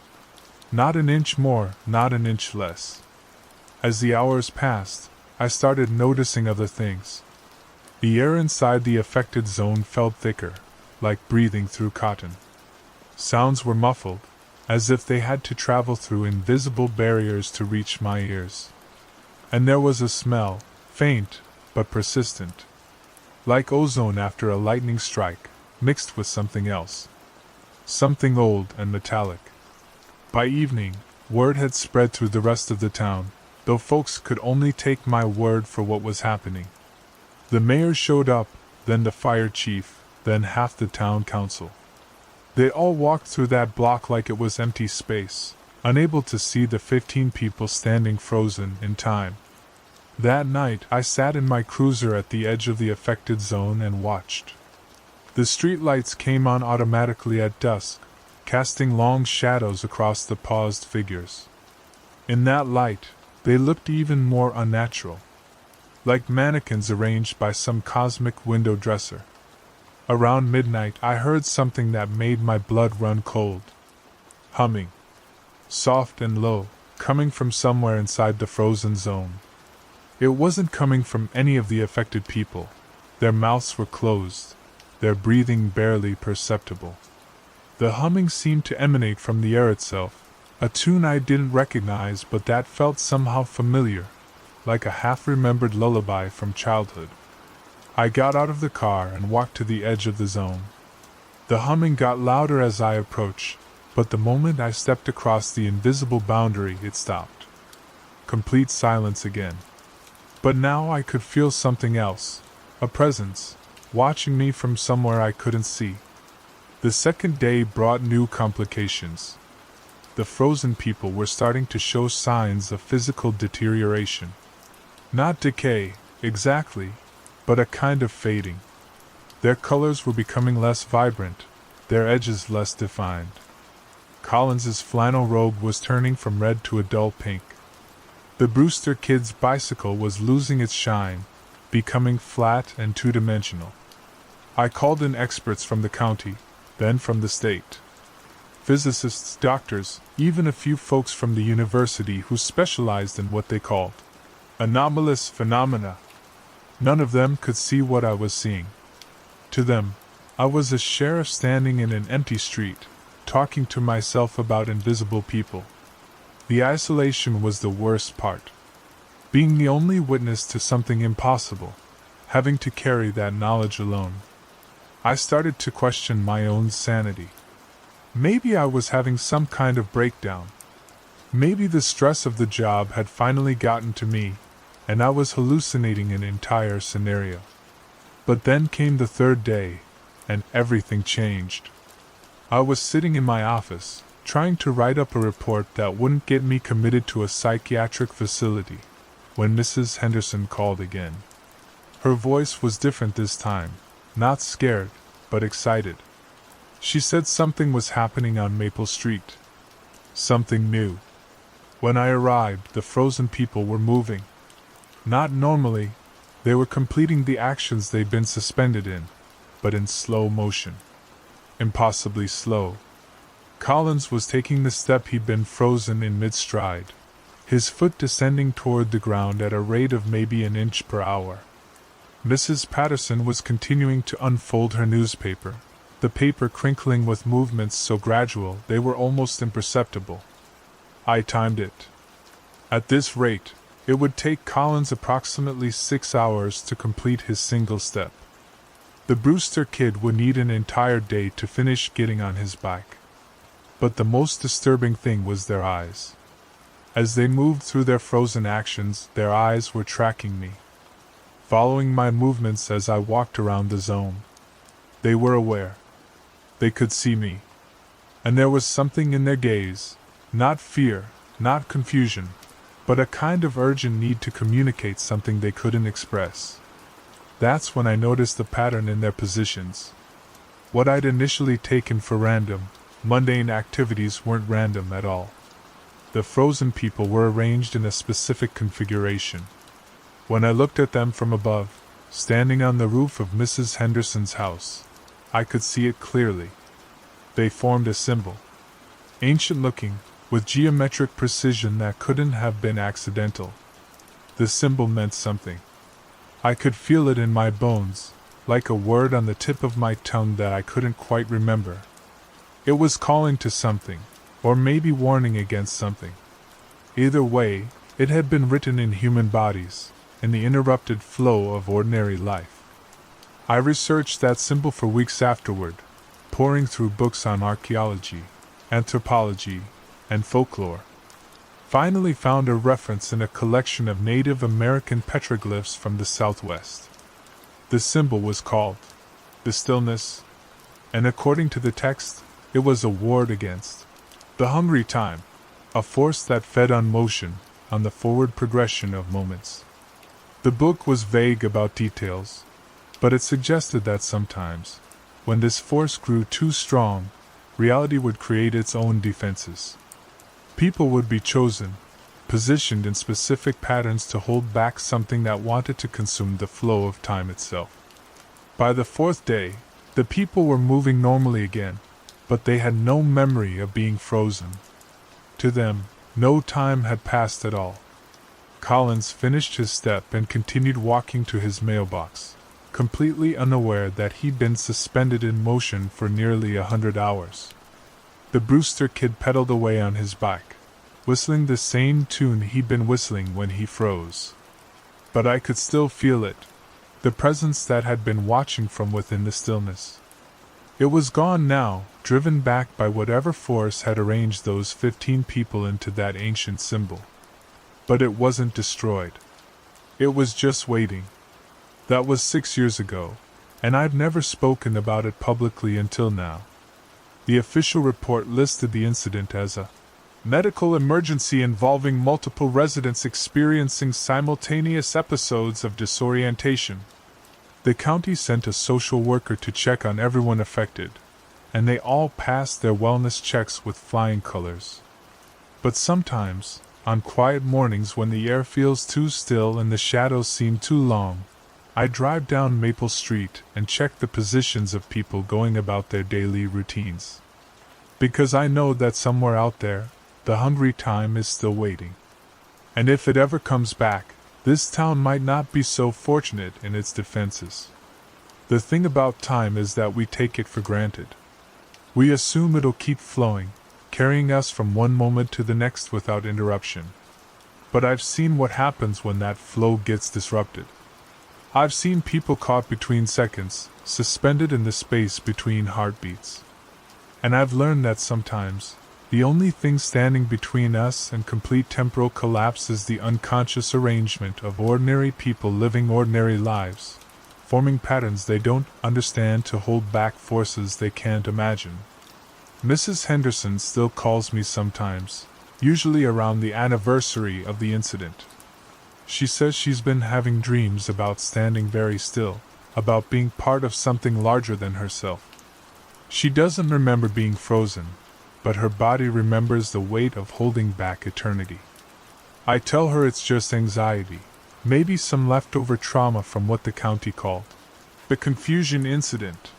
[SPEAKER 1] Not an inch more, not an inch less. As the hours passed, I started noticing other things. The air inside the affected zone felt thicker, like breathing through cotton. Sounds were muffled, as if they had to travel through invisible barriers to reach my ears. And there was a smell, faint, but persistent. Like ozone after a lightning strike, mixed with something else. Something old and metallic. By evening, word had spread through the rest of the town, though folks could only take my word for what was happening. The mayor showed up, then the fire chief, then half the town council. They all walked through that block like it was empty space, unable to see the 15 people standing frozen in time. That night, I sat in my cruiser at the edge of the affected zone and watched. The streetlights came on automatically at dusk, casting long shadows across the paused figures. In that light, they looked even more unnatural. Like mannequins arranged by some cosmic window dresser. Around midnight, I heard something that made my blood run cold. Humming. Soft and low, coming from somewhere inside the frozen zone. It wasn't coming from any of the affected people. Their mouths were closed, their breathing barely perceptible. The humming seemed to emanate from the air itself, a tune I didn't recognize but that felt somehow familiar, like a half-remembered lullaby from childhood. I got out of the car and walked to the edge of the zone. The humming got louder as I approached, but the moment I stepped across the invisible boundary, it stopped. Complete silence again. But now I could feel something else, a presence, watching me from somewhere I couldn't see. The second day brought new complications. The frozen people were starting to show signs of physical deterioration. Not decay, exactly, but a kind of fading. Their colors were becoming less vibrant, their edges less defined. Collins's flannel robe was turning from red to a dull pink. The Brewster kid's bicycle was losing its shine, becoming flat and two-dimensional. I called in experts from the county, then from the state. Physicists, doctors, even a few folks from the university who specialized in what they called anomalous phenomena. None of them could see what I was seeing. To them, I was a sheriff standing in an empty street, talking to myself about invisible people. The isolation was the worst part. Being the only witness to something impossible, having to carry that knowledge alone. I started to question my own sanity. Maybe I was having some kind of breakdown. Maybe the stress of the job had finally gotten to me, and I was hallucinating an entire scenario. But then came the third day, and everything changed. I was sitting in my office, trying to write up a report that wouldn't get me committed to a psychiatric facility, when Mrs. Henderson called again. Her voice was different this time, not scared, but excited. She said something was happening on Maple Street. Something new. When I arrived, the frozen people were moving. Not normally, they were completing the actions they'd been suspended in, but in slow motion. Impossibly slow. Collins was taking the step he'd been frozen in mid-stride, his foot descending toward the ground at a rate of maybe an inch per hour. Mrs. Patterson was continuing to unfold her newspaper, the paper crinkling with movements so gradual they were almost imperceptible. I timed it. At this rate, it would take Collins approximately 6 hours to complete his single step. The Brewster kid would need an entire day to finish getting on his bike. But the most disturbing thing was their eyes. As they moved through their frozen actions, their eyes were tracking me, following my movements as I walked around the zone. They were aware. They could see me. And there was something in their gaze, not fear, not confusion, but a kind of urgent need to communicate something they couldn't express. That's when I noticed the pattern in their positions. What I'd initially taken for random, mundane activities weren't random at all. The frozen people were arranged in a specific configuration. When I looked at them from above, standing on the roof of Mrs. Henderson's house, I could see it clearly. They formed a symbol. Ancient-looking, with geometric precision that couldn't have been accidental. The symbol meant something. I could feel it in my bones, like a word on the tip of my tongue that I couldn't quite remember. It was calling to something, or maybe warning against something. Either way, it had been written in human bodies, in the interrupted flow of ordinary life. I researched that symbol for weeks afterward, poring through books on archaeology, anthropology, and folklore. Finally found a reference in a collection of Native American petroglyphs from the Southwest. The symbol was called the stillness, and according to the text, it was a ward against the hungry time, a force that fed on motion, on the forward progression of moments. The book was vague about details, but it suggested that sometimes, when this force grew too strong, reality would create its own defenses. People would be chosen, positioned in specific patterns to hold back something that wanted to consume the flow of time itself. By the fourth day, the people were moving normally again, but they had no memory of being frozen. To them, no time had passed at all. Collins finished his step and continued walking to his mailbox, completely unaware that he'd been suspended in motion for nearly 100 hours. The Brewster kid pedaled away on his bike, whistling the same tune he'd been whistling when he froze. But I could still feel it, the presence that had been watching from within the stillness. It was gone now, driven back by whatever force had arranged those 15 people into that ancient symbol. But it wasn't destroyed. It was just waiting. That was 6 years ago, and I've never spoken about it publicly until now. The official report listed the incident as a medical emergency involving multiple residents experiencing simultaneous episodes of disorientation. The county sent a social worker to check on everyone affected, and they all passed their wellness checks with flying colors. But sometimes, on quiet mornings when the air feels too still and the shadows seem too long, I drive down Maple Street and check the positions of people going about their daily routines. Because I know that somewhere out there, the hungry time is still waiting. And if it ever comes back, this town might not be so fortunate in its defenses. The thing about time is that we take it for granted. We assume it'll keep flowing, carrying us from one moment to the next without interruption. But I've seen what happens when that flow gets disrupted. I've seen people caught between seconds, suspended in the space between heartbeats. And I've learned that sometimes, the only thing standing between us and complete temporal collapse is the unconscious arrangement of ordinary people living ordinary lives, forming patterns they don't understand to hold back forces they can't imagine. Mrs. Henderson still calls me sometimes, usually around the anniversary of the incident. She says she's been having dreams about standing very still, about being part of something larger than herself. She doesn't remember being frozen, but her body remembers the weight of holding back eternity. I tell her it's just anxiety, maybe some leftover trauma from what the county called the confusion incident.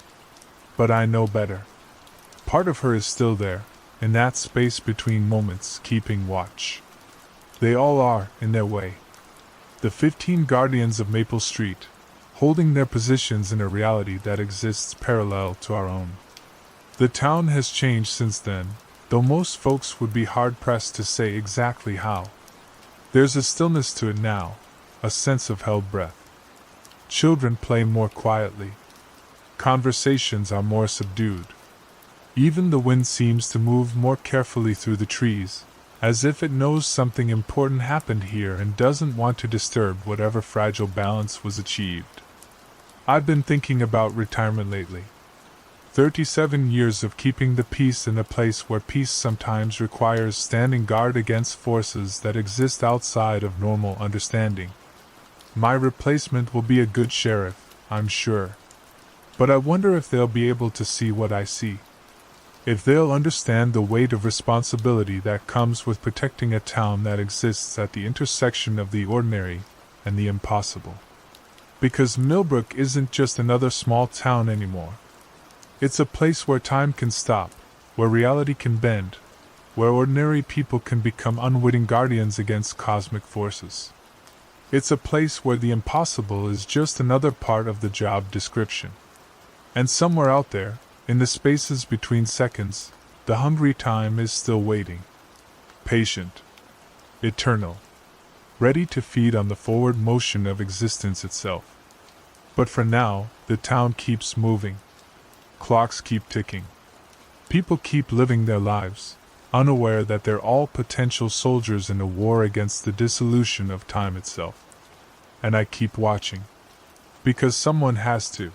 [SPEAKER 1] But I know better. Part of her is still there, in that space between moments, keeping watch. They all are, in their way. The 15 guardians of Maple Street, holding their positions in a reality that exists parallel to our own. The town has changed since then, though most folks would be hard-pressed to say exactly how. There's a stillness to it now, a sense of held breath. Children play more quietly. Conversations are more subdued. Even the wind seems to move more carefully through the trees, as if it knows something important happened here and doesn't want to disturb whatever fragile balance was achieved. I've been thinking about retirement lately. 37 years of keeping the peace in a place where peace sometimes requires standing guard against forces that exist outside of normal understanding. My replacement will be a good sheriff, I'm sure. But I wonder if they'll be able to see what I see. If they'll understand the weight of responsibility that comes with protecting a town that exists at the intersection of the ordinary and the impossible. Because Millbrook isn't just another small town anymore. It's a place where time can stop, where reality can bend, where ordinary people can become unwitting guardians against cosmic forces. It's a place where the impossible is just another part of the job description. And somewhere out there, in the spaces between seconds, the hungry time is still waiting. Patient. Eternal. Ready to feed on the forward motion of existence itself. But for now, the town keeps moving. Clocks keep ticking. People keep living their lives, unaware that they're all potential soldiers in a war against the dissolution of time itself. And I keep watching. Because someone has to.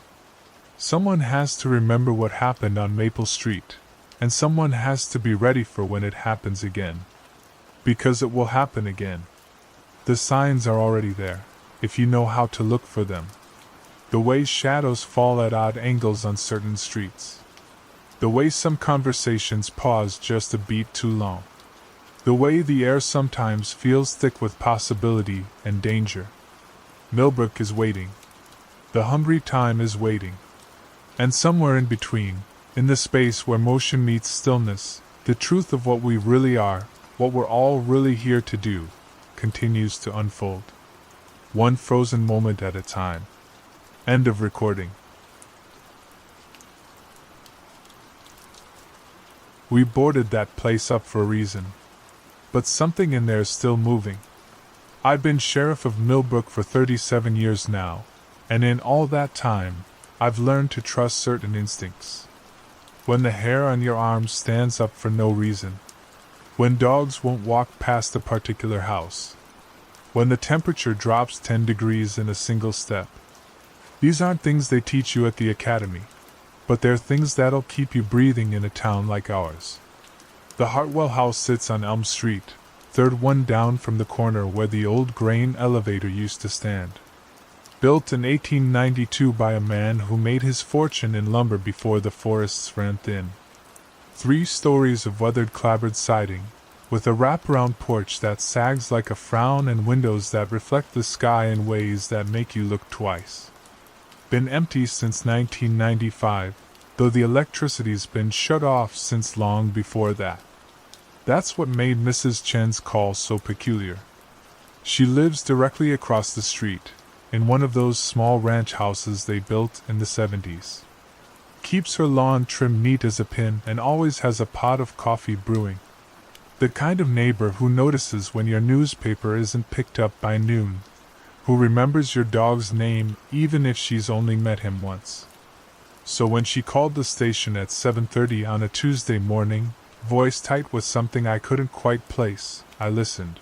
[SPEAKER 1] Someone has to remember what happened on Maple Street, and someone has to be ready for when it happens again. Because it will happen again. The signs are already there, if you know how to look for them. The way shadows fall at odd angles on certain streets. The way some conversations pause just a beat too long. The way the air sometimes feels thick with possibility and danger. Millbrook is waiting. The hungry time is waiting. And somewhere in between, in the space where motion meets stillness, the truth of what we really are, what we're all really here to do, continues to unfold. One frozen moment at a time. End of recording. We boarded that place up for a reason. But something in there is still moving. I've been sheriff of Millbrook for 37 years now, and in all that time, I've learned to trust certain instincts. When the hair on your arm stands up for no reason. When dogs won't walk past a particular house. When the temperature drops 10 degrees in a single step. These aren't things they teach you at the academy, but they're things that'll keep you breathing in a town like ours. The Hartwell house sits on Elm Street, third one down from the corner where the old grain elevator used to stand. Built in 1892 by a man who made his fortune in lumber before the forests ran thin. 3 stories of weathered clapboard siding, with a wraparound porch that sags like a frown and windows that reflect the sky in ways that make you look twice. Been empty since 1995, though the electricity's been shut off since long before that. That's what made Mrs. Chen's call so peculiar. She lives directly across the street, in one of those small ranch houses they built in the 70s. Keeps her lawn trimmed neat as a pin and always has a pot of coffee brewing. The kind of neighbor who notices when your newspaper isn't picked up by noon, who remembers your dog's name even if she's only met him once. So when she called the station at 7:30 on a Tuesday morning, voice tight with something I couldn't quite place, I listened.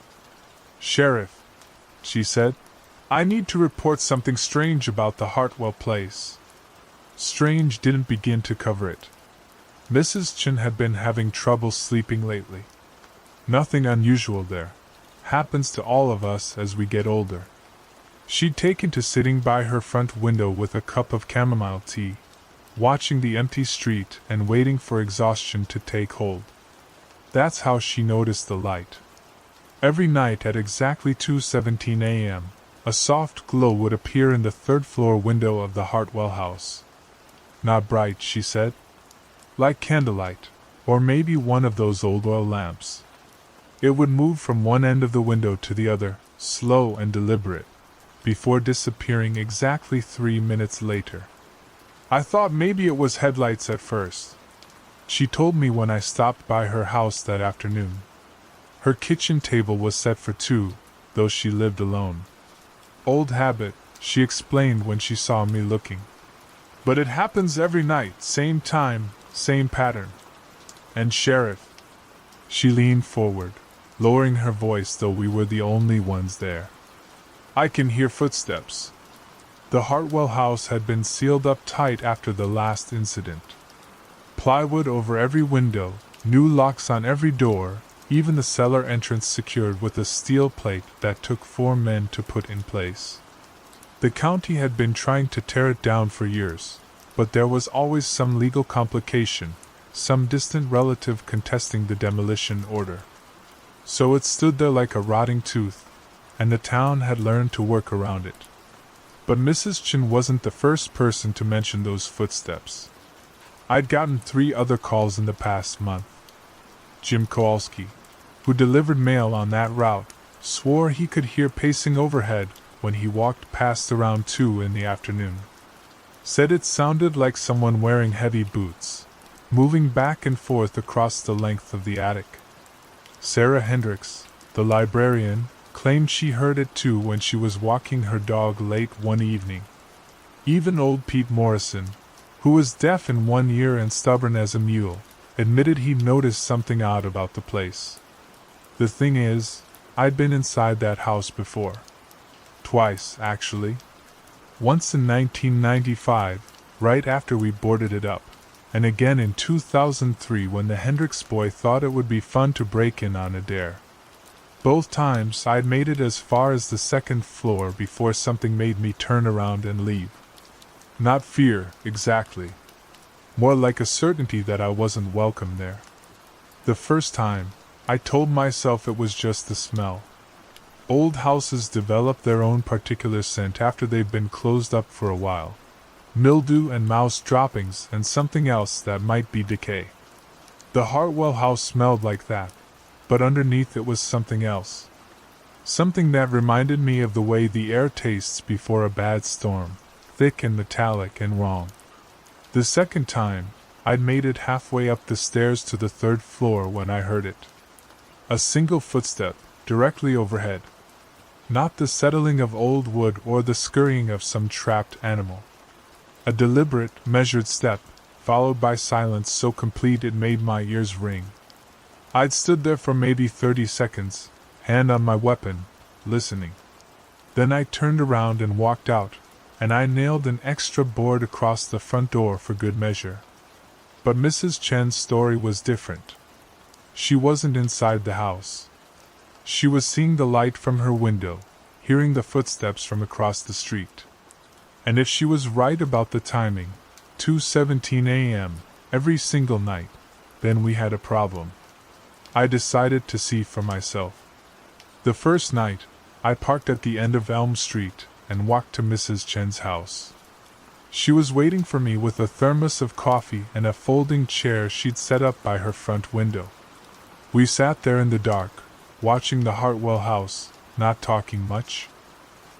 [SPEAKER 1] "Sheriff," she said, "I need to report something strange about the Hartwell place." Strange didn't begin to cover it. Mrs. Chen had been having trouble sleeping lately. Nothing unusual there. Happens to all of us as we get older. She'd taken to sitting by her front window with a cup of chamomile tea. watching the empty street and waiting for exhaustion to take hold. That's how she noticed the light. Every night at exactly 2:17 a.m., a soft glow would appear in the third-floor window of the Hartwell house. Not bright, she said. Like candlelight, or maybe one of those old oil lamps. It would move from one end of the window to the other, slow and deliberate, before disappearing exactly 3 minutes later. I thought maybe it was headlights at first, she told me when I stopped by her house that afternoon. Her kitchen table was set for two, though she lived alone. Old habit, she explained when she saw me looking. But it happens every night, same time, same pattern. And Sheriff. She leaned forward, lowering her voice though we were the only ones there. I can hear footsteps. The Hartwell house had been sealed up tight after the last incident. Plywood over every window, new locks on every door, even the cellar entrance secured with a steel plate that took 4 men to put in place. The county had been trying to tear it down for years, but there was always some legal complication, some distant relative contesting the demolition order. So it stood there like a rotting tooth, and the town had learned to work around it. But Mrs. Chin wasn't the first person to mention those footsteps. I'd gotten 3 other calls in the past month. Jim Kowalski, who delivered mail on that route, swore he could hear pacing overhead when he walked past around 2 in the afternoon. Said it sounded like someone wearing heavy boots, moving back and forth across the length of the attic. Sarah Hendricks, the librarian, claimed she heard it too when she was walking her dog late one evening. Even old Pete Morrison, who was deaf in 1 ear and stubborn as a mule, admitted he'd noticed something odd about the place. The thing is, I'd been inside that house before. Twice, actually. Once in 1995, right after we boarded it up, and again in 2003 when the Hendricks boy thought it would be fun to break in on a dare. Both times I'd made it as far as the 2nd floor before something made me turn around and leave. Not fear, exactly. More like a certainty that I wasn't welcome there. The first time, I told myself it was just the smell. Old houses develop their own particular scent after they've been closed up for a while. Mildew and mouse droppings and something else that might be decay. The Hartwell house smelled like that, but underneath it was something else. Something that reminded me of the way the air tastes before a bad storm, thick and metallic and wrong. The second time, I'd made it halfway up the stairs to the 3rd floor when I heard it. A single footstep, directly overhead. Not the settling of old wood or the scurrying of some trapped animal. A deliberate, measured step, followed by silence so complete it made my ears ring. I'd stood there for maybe 30 seconds, hand on my weapon, listening. Then I turned around and walked out, and I nailed an extra board across the front door for good measure. But Mrs. Chen's story was different. She wasn't inside the house. She was seeing the light from her window, hearing the footsteps from across the street. And if she was right about the timing, 2:17 a.m., every single night, then we had a problem. I decided to see for myself. The first night, I parked at the end of Elm Street and walked to Mrs. Chen's house. She was waiting for me with a thermos of coffee and a folding chair she'd set up by her front window. We sat there in the dark, watching the Hartwell house, not talking much.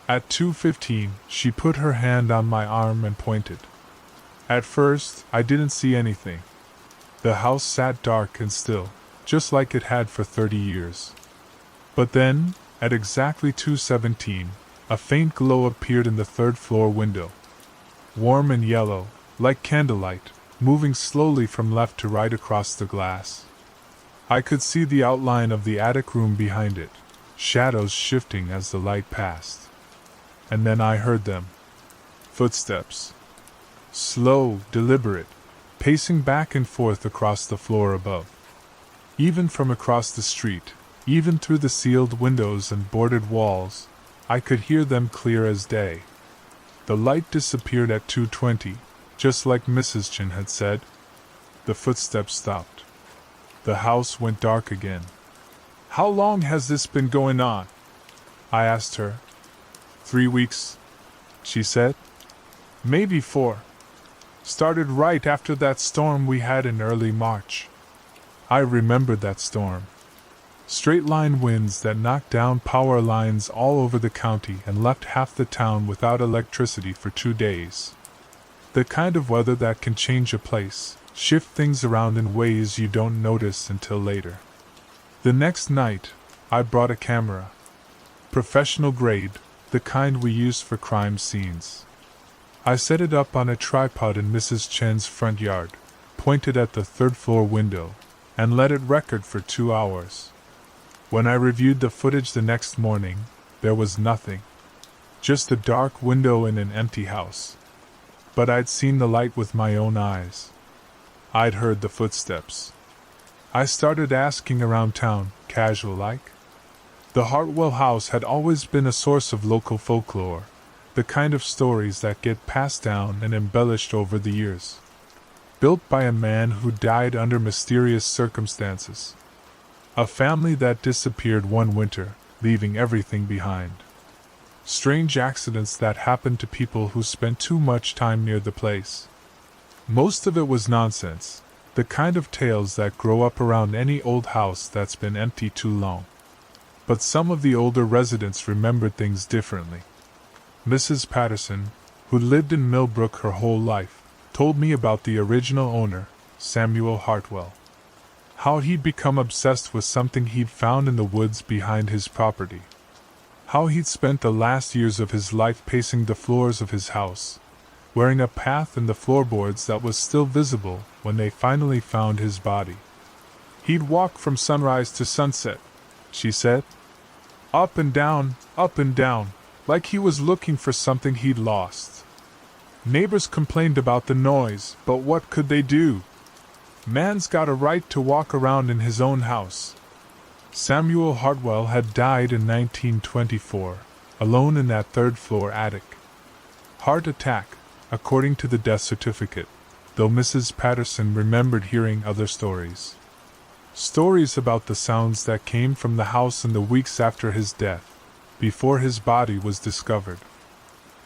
[SPEAKER 1] At 2:15, she put her hand on my arm and pointed. At first, I didn't see anything. The house sat dark and still, just like it had for 30 years. But then, at exactly 2:17, a faint glow appeared in the 3rd floor window. Warm and yellow, like candlelight, moving slowly from left to right across the glass. I could see the outline of the attic room behind it, shadows shifting as the light passed. And then I heard them. Footsteps. Slow, deliberate, pacing back and forth across the floor above. Even from across the street, even through the sealed windows and boarded walls, I could hear them clear as day. The light disappeared at 2:20, just like Mrs. Chin had said. The footsteps stopped. The house went dark again. "How long has this been going on?" I asked her. 3 weeks, she said. "Maybe 4. Started right after that storm we had in early March." I remembered that storm. Straight-line winds that knocked down power lines all over the county and left half the town without electricity for 2 days. The kind of weather that can change a place, shift things around in ways you don't notice until later. The next night, I brought a camera. Professional grade, the kind we use for crime scenes. I set it up on a tripod in Mrs. Chen's front yard, pointed at the 3rd floor window, and let it record for 2 hours. When I reviewed the footage the next morning, there was nothing. Just a dark window in an empty house. But I'd seen the light with my own eyes. I'd heard the footsteps. I started asking around town, casual-like. The Hartwell house had always been a source of local folklore, the kind of stories that get passed down and embellished over the years. Built by a man who died under mysterious circumstances. A family that disappeared one winter, leaving everything behind. Strange accidents that happened to people who spent too much time near the place. Most of it was nonsense, the kind of tales that grow up around any old house that's been empty too long. But some of the older residents remembered things differently. Mrs. Patterson, who lived in Millbrook her whole life, told me about the original owner, Samuel Hartwell. How he'd become obsessed with something he'd found in the woods behind his property. How he'd spent the last years of his life pacing the floors of his house, wearing a path in the floorboards that was still visible when they finally found his body. He'd walk from sunrise to sunset, she said. Up and down, like he was looking for something he'd lost. Neighbors complained about the noise, but what could they do? Man's got a right to walk around in his own house. Samuel Hartwell had died in 1924, alone in that 3rd floor attic. Heart attack, according to the death certificate, though Mrs. Patterson remembered hearing other stories. Stories about the sounds that came from the house in the weeks after his death, before his body was discovered.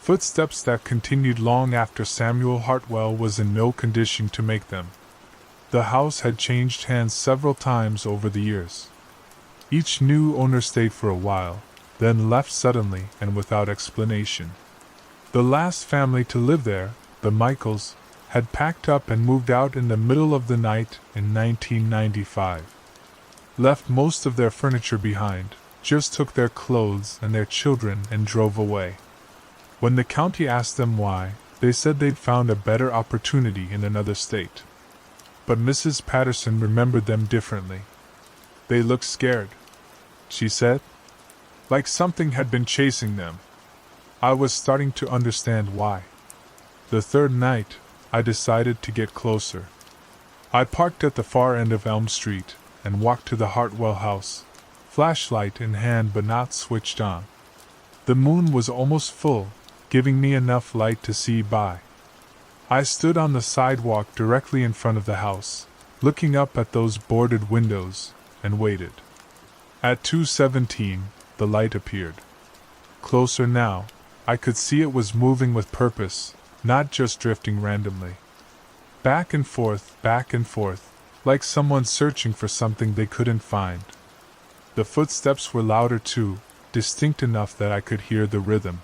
[SPEAKER 1] Footsteps that continued long after Samuel Hartwell was in no condition to make them. The house had changed hands several times over the years. Each new owner stayed for a while, then left suddenly and without explanation. The last family to live there, the Michaels, had packed up and moved out in the middle of the night in 1995. Left most of their furniture behind, just took their clothes and their children and drove away. When the county asked them why, they said they'd found a better opportunity in another state. But Mrs. Patterson remembered them differently. They looked scared, she said, like something had been chasing them. I was starting to understand why. The 3rd night, I decided to get closer. I parked at the far end of Elm Street and walked to the Hartwell house, flashlight in hand but not switched on. The moon was almost full, giving me enough light to see by. I stood on the sidewalk directly in front of the house, looking up at those boarded windows, and waited. At 2:17, the light appeared. Closer now, I could see it was moving with purpose, not just drifting randomly. Back and forth, like someone searching for something they couldn't find. The footsteps were louder too, distinct enough that I could hear the rhythm.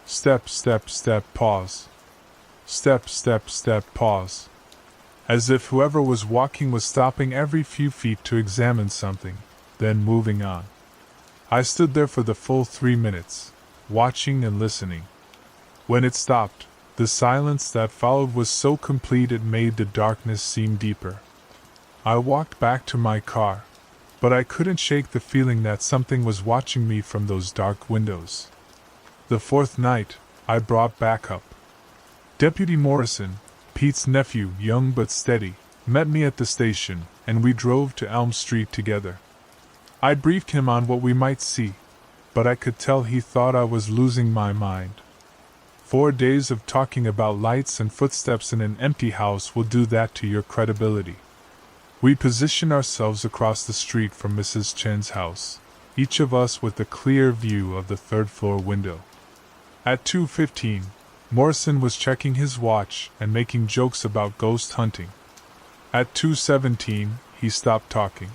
[SPEAKER 1] Step, step, step, pause. Step, step, step, pause. As if whoever was walking was stopping every few feet to examine something, then moving on. I stood there for the full 3 minutes, watching and listening. When it stopped, the silence that followed was so complete it made the darkness seem deeper. I walked back to my car, but I couldn't shake the feeling that something was watching me from those dark windows. The 4th night, I brought backup. Deputy Morrison, Pete's nephew, young but steady, met me at the station, and we drove to Elm Street together. I briefed him on what we might see, but I could tell he thought I was losing my mind. 4 days of talking about lights and footsteps in an empty house will do that to your credibility. We position ourselves across the street from Mrs. Chen's house, each of us with a clear view of the third-floor window. At 2:15, Morrison was checking his watch and making jokes about ghost hunting. At 2:17, he stopped talking.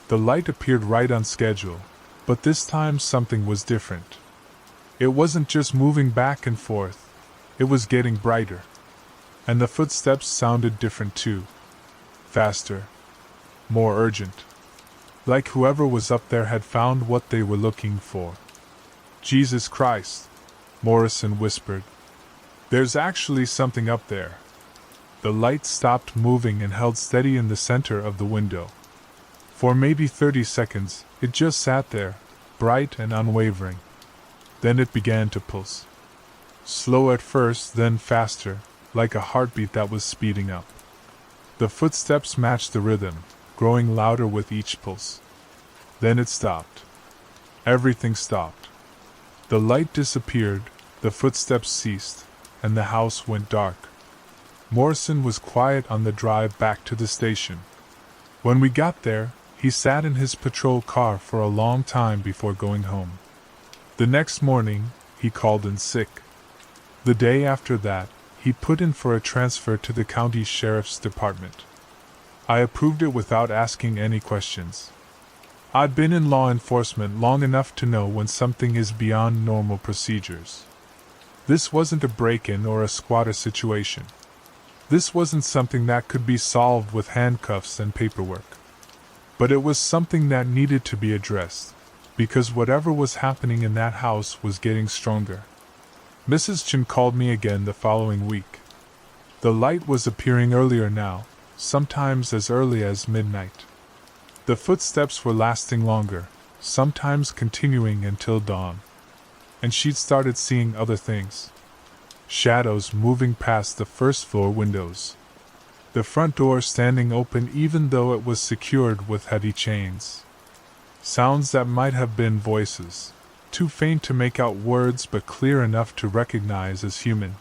[SPEAKER 1] The light appeared right on schedule, but this time something was different. It wasn't just moving back and forth, it was getting brighter. And the footsteps sounded different too. Faster. More urgent. Like whoever was up there had found what they were looking for. Jesus Christ, Morrison whispered. There's actually something up there. The light stopped moving and held steady in the center of the window. For maybe 30 seconds, it just sat there, bright and unwavering. Then it began to pulse. Slow at first, then faster, like a heartbeat that was speeding up. The footsteps matched the rhythm, growing louder with each pulse. Then it stopped. Everything stopped. The light disappeared, the footsteps ceased, and the house went dark. Morrison was quiet on the drive back to the station. When we got there, he sat in his patrol car for a long time before going home. The next morning, he called in sick. The day after that, he put in for a transfer to the county sheriff's department. I approved it without asking any questions. I'd been in law enforcement long enough to know when something is beyond normal procedures. This wasn't a break-in or a squatter situation. This wasn't something that could be solved with handcuffs and paperwork. But it was something that needed to be addressed, because whatever was happening in that house was getting stronger. Mrs. Chen called me again the following week. The light was appearing earlier now, sometimes as early as midnight. The footsteps were lasting longer, sometimes continuing until dawn. And she'd started seeing other things. Shadows moving past the first-floor windows. The front door standing open even though it was secured with heavy chains. Sounds that might have been voices, too faint to make out words but clear enough to recognize as human.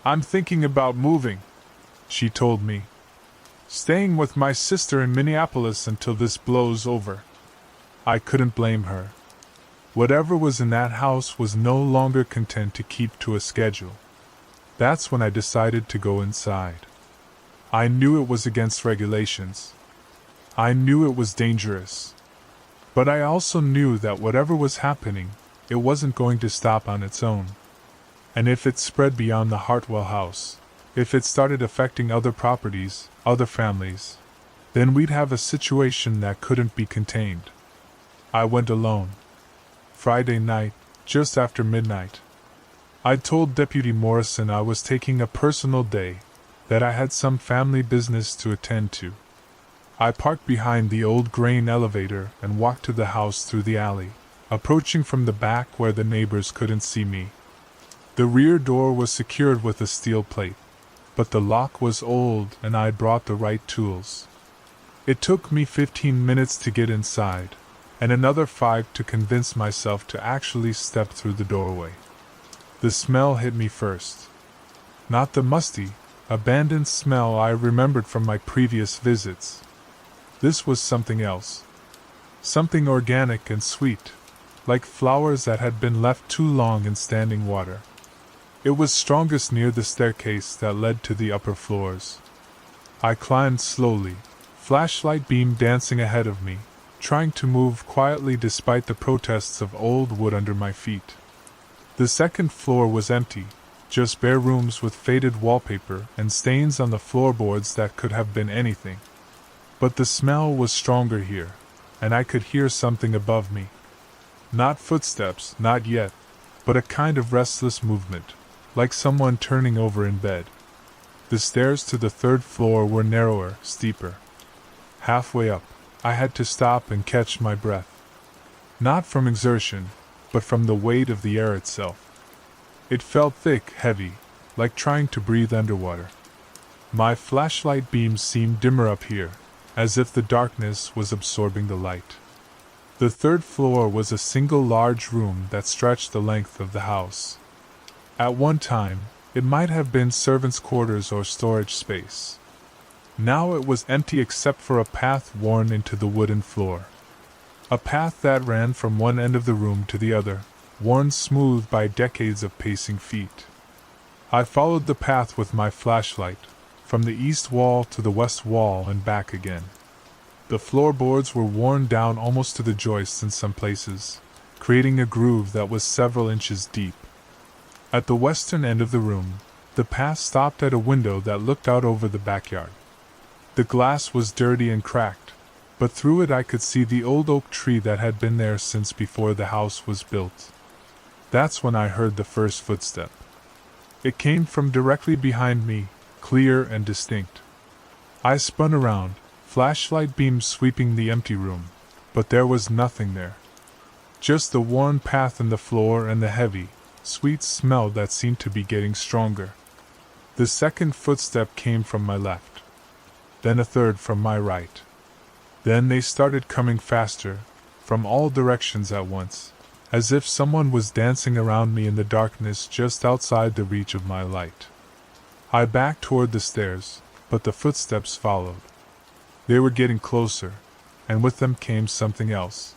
[SPEAKER 1] I'm thinking about moving, she told me. Staying with my sister in Minneapolis until this blows over. I couldn't blame her. Whatever was in that house was no longer content to keep to a schedule. That's when I decided to go inside. I knew it was against regulations. I knew it was dangerous. But I also knew that whatever was happening, it wasn't going to stop on its own. And if it spread beyond the Hartwell house, if it started affecting other properties, other families, then we'd have a situation that couldn't be contained. I went alone. Friday night, just after midnight. I told Deputy Morrison I was taking a personal day, that I had some family business to attend to. I parked behind the old grain elevator and walked to the house through the alley, approaching from the back where the neighbors couldn't see me. The rear door was secured with a steel plate, but the lock was old and I'd brought the right tools. It took me 15 minutes to get inside, and another 5 to convince myself to actually step through the doorway. The smell hit me first. Not the musty, abandoned smell I remembered from my previous visits. This was something else. Something organic and sweet, like flowers that had been left too long in standing water. It was strongest near the staircase that led to the upper floors. I climbed slowly, flashlight beam dancing ahead of me, trying to move quietly despite the protests of old wood under my feet. The second floor was empty, just bare rooms with faded wallpaper and stains on the floorboards that could have been anything. But the smell was stronger here, and I could hear something above me. Not footsteps, not yet, but a kind of restless movement, like someone turning over in bed. The stairs to the third floor were narrower, steeper. Halfway up, I had to stop and catch my breath. Not from exertion, but from the weight of the air itself. It felt thick, heavy, like trying to breathe underwater. My flashlight beams seemed dimmer up here, as if the darkness was absorbing the light. The third floor was a single large room that stretched the length of the house. At one time, it might have been servants' quarters or storage space. Now it was empty except for a path worn into the wooden floor. A path that ran from one end of the room to the other, worn smooth by decades of pacing feet. I followed the path with my flashlight, from the east wall to the west wall and back again. The floorboards were worn down almost to the joists in some places, creating a groove that was several inches deep. At the western end of the room, the path stopped at a window that looked out over the backyard. The glass was dirty and cracked, but through it I could see the old oak tree that had been there since before the house was built. That's when I heard the first footstep. It came from directly behind me, clear and distinct. I spun around, flashlight beams sweeping the empty room, but there was nothing there. Just the worn path in the floor and the heavy, sweet smell that seemed to be getting stronger. The second footstep came from my left. Then a third from my right. Then they started coming faster, from all directions at once, as if someone was dancing around me in the darkness just outside the reach of my light. I backed toward the stairs, but the footsteps followed. They were getting closer, and with them came something else.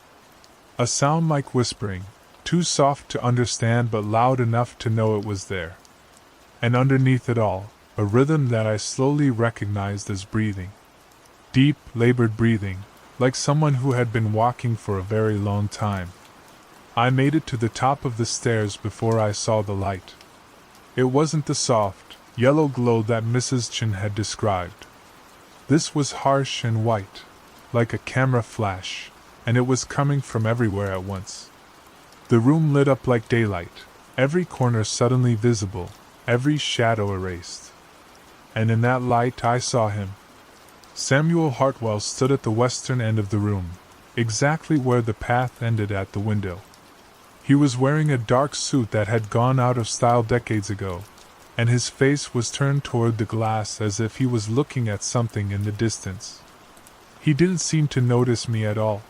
[SPEAKER 1] A sound like whispering, too soft to understand but loud enough to know it was there. And underneath it all, a rhythm that I slowly recognized as breathing. Deep, labored breathing, like someone who had been walking for a very long time. I made it to the top of the stairs before I saw the light. It wasn't the soft, yellow glow that Mrs. Chen had described. This was harsh and white, like a camera flash, and it was coming from everywhere at once. The room lit up like daylight, every corner suddenly visible, every shadow erased. And in that light I saw him. Samuel Hartwell stood at the western end of the room, exactly where the path ended at the window. He was wearing a dark suit that had gone out of style decades ago, and his face was turned toward the glass as if he was looking at something in the distance. He didn't seem to notice me at all.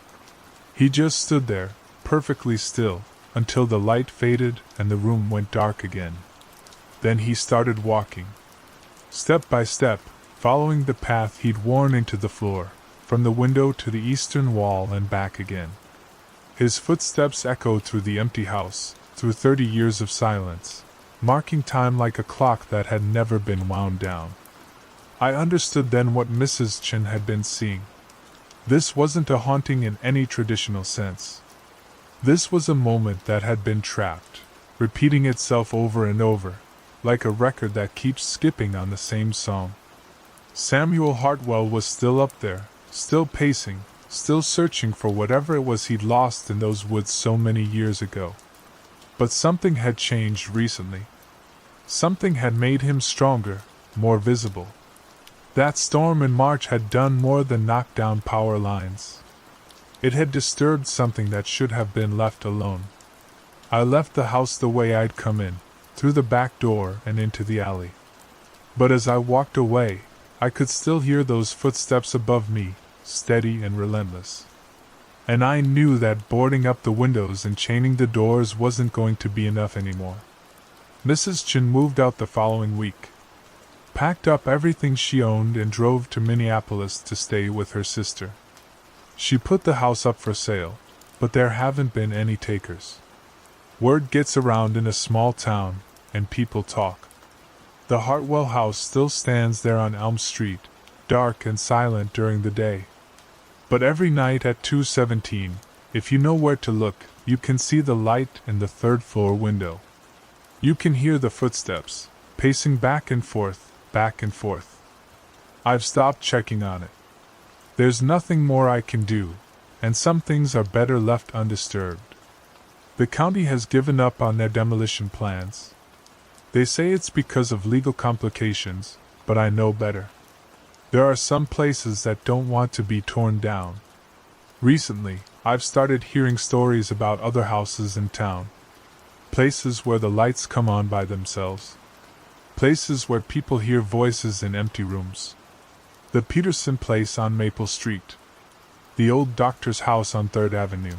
[SPEAKER 1] He just stood there, perfectly still, until the light faded and the room went dark again. Then he started walking. Step by step, following the path he'd worn into the floor, from the window to the eastern wall and back again. His footsteps echoed through the empty house, through 30 years of silence, marking time like a clock that had never been wound down. I understood then what Mrs. Chen had been seeing. This wasn't a haunting in any traditional sense. This was a moment that had been trapped, repeating itself over and over, like a record that keeps skipping on the same song. Samuel Hartwell was still up there, still pacing, still searching for whatever it was he'd lost in those woods so many years ago. But something had changed recently. Something had made him stronger, more visible. That storm in March had done more than knock down power lines. It had disturbed something that should have been left alone. I left the house the way I'd come in, through the back door and into the alley. But as I walked away, I could still hear those footsteps above me, steady and relentless. And I knew that boarding up the windows and chaining the doors wasn't going to be enough anymore. Mrs. Chen moved out the following week, packed up everything she owned and drove to Minneapolis to stay with her sister. She put the house up for sale, but there haven't been any takers. Word gets around in a small town, and people talk. The Hartwell house still stands there on Elm Street, dark and silent during the day. But every night at 2:17, if you know where to look, you can see the light in the third-floor window. You can hear the footsteps, pacing back and forth, back and forth. I've stopped checking on it. There's nothing more I can do, and some things are better left undisturbed. The county has given up on their demolition plans. They say it's because of legal complications, but I know better. There are some places that don't want to be torn down. Recently, I've started hearing stories about other houses in town. Places where the lights come on by themselves. Places where people hear voices in empty rooms. The Peterson place on Maple Street. The old doctor's house on 3rd Avenue.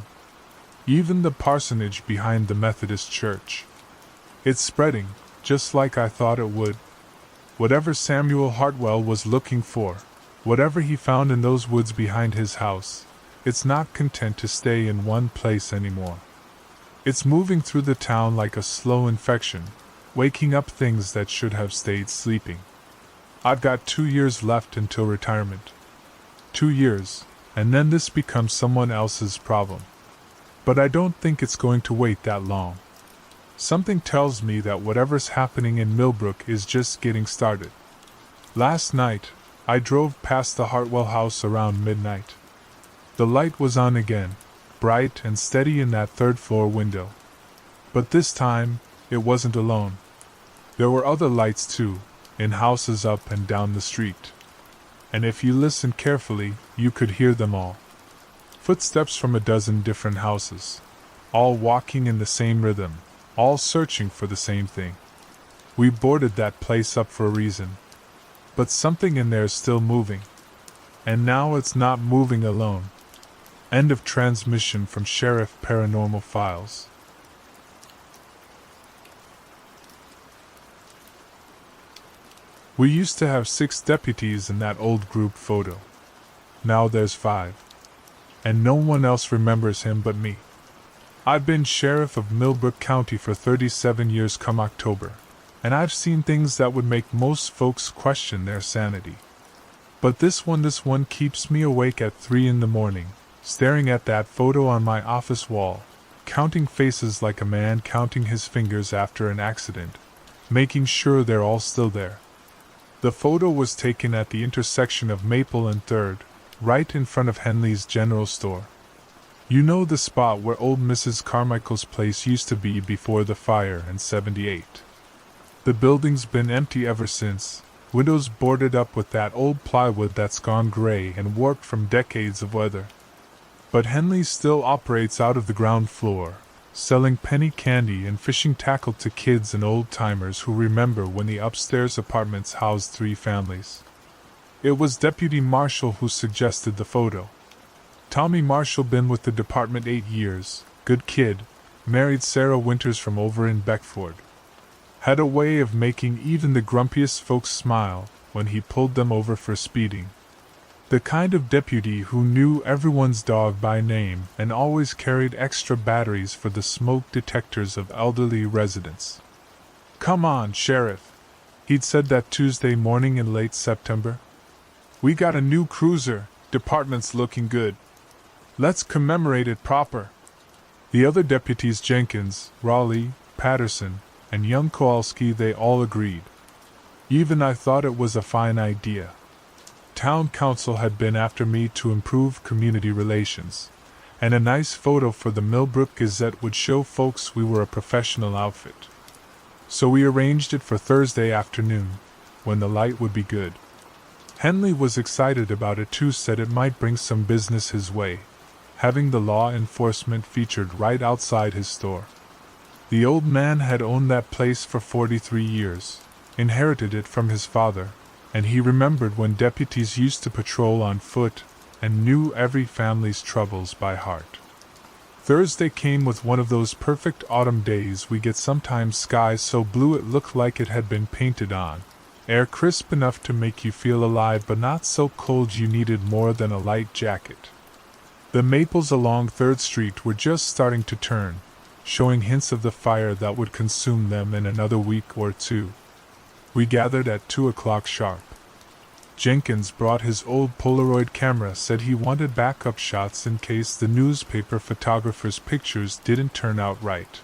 [SPEAKER 1] Even the parsonage behind the Methodist church. It's spreading, just like I thought it would. Whatever Samuel Hartwell was looking for, whatever he found in those woods behind his house, it's not content to stay in one place anymore. It's moving through the town like a slow infection, waking up things that should have stayed sleeping. I've got 2 years left until retirement. 2 years, and then this becomes someone else's problem. But I don't think it's going to wait that long. Something tells me that whatever's happening in Millbrook is just getting started. Last night, I drove past the Hartwell house around midnight. The light was on again, bright and steady in that third-floor window. But this time, it wasn't alone. There were other lights too, in houses up and down the street. And if you listened carefully, you could hear them all. Footsteps from a dozen different houses, all walking in the same rhythm, all searching for the same thing. We boarded that place up for a reason. But something in there's still moving. And now it's not moving alone. End of transmission from Sheriff Paranormal Files. We used to have 6 deputies in that old group photo. Now there's 5. And no one else remembers him but me. I've been sheriff of Millbrook County for 37 years come October, and I've seen things that would make most folks question their sanity. But this one keeps me awake at 3 in the morning, staring at that photo on my office wall, counting faces like a man counting his fingers after an accident, making sure they're all still there. The photo was taken at the intersection of Maple and 3rd, right in front of Henley's General Store. You know the spot where old Mrs. Carmichael's place used to be before the fire in '78. The building's been empty ever since, windows boarded up with that old plywood that's gone gray and warped from decades of weather. But Henley's still operates out of the ground floor, selling penny candy and fishing tackle to kids and old-timers who remember when the upstairs apartments housed 3 families. It was Deputy Marshall who suggested the photo. Tommy Marshall been with the department 8 years, good kid, married Sarah Winters from over in Beckford. Had a way of making even the grumpiest folks smile when he pulled them over for speeding. The kind of deputy who knew everyone's dog by name and always carried extra batteries for the smoke detectors of elderly residents. "Come on, Sheriff," he'd said that Tuesday morning in late September. "We got a new cruiser, department's looking good. Let's commemorate it proper." The other deputies, Jenkins, Raleigh, Patterson, and young Kowalski, they all agreed. Even I thought it was a fine idea. Town council had been after me to improve community relations, and a nice photo for the Millbrook Gazette would show folks we were a professional outfit. So we arranged it for Thursday afternoon, when the light would be good. Henley was excited about it too, said it might bring some business his way, having the law enforcement featured right outside his store. The old man had owned that place for 43 years, inherited it from his father, and he remembered when deputies used to patrol on foot and knew every family's troubles by heart. Thursday came with one of those perfect autumn days we get sometimes, skies so blue it looked like it had been painted on, air crisp enough to make you feel alive but not so cold you needed more than a light jacket. The maples along 3rd Street were just starting to turn, showing hints of the fire that would consume them in another week or 2. We gathered at 2 o'clock sharp. Jenkins brought his old Polaroid camera, said he wanted backup shots in case the newspaper photographer's pictures didn't turn out right.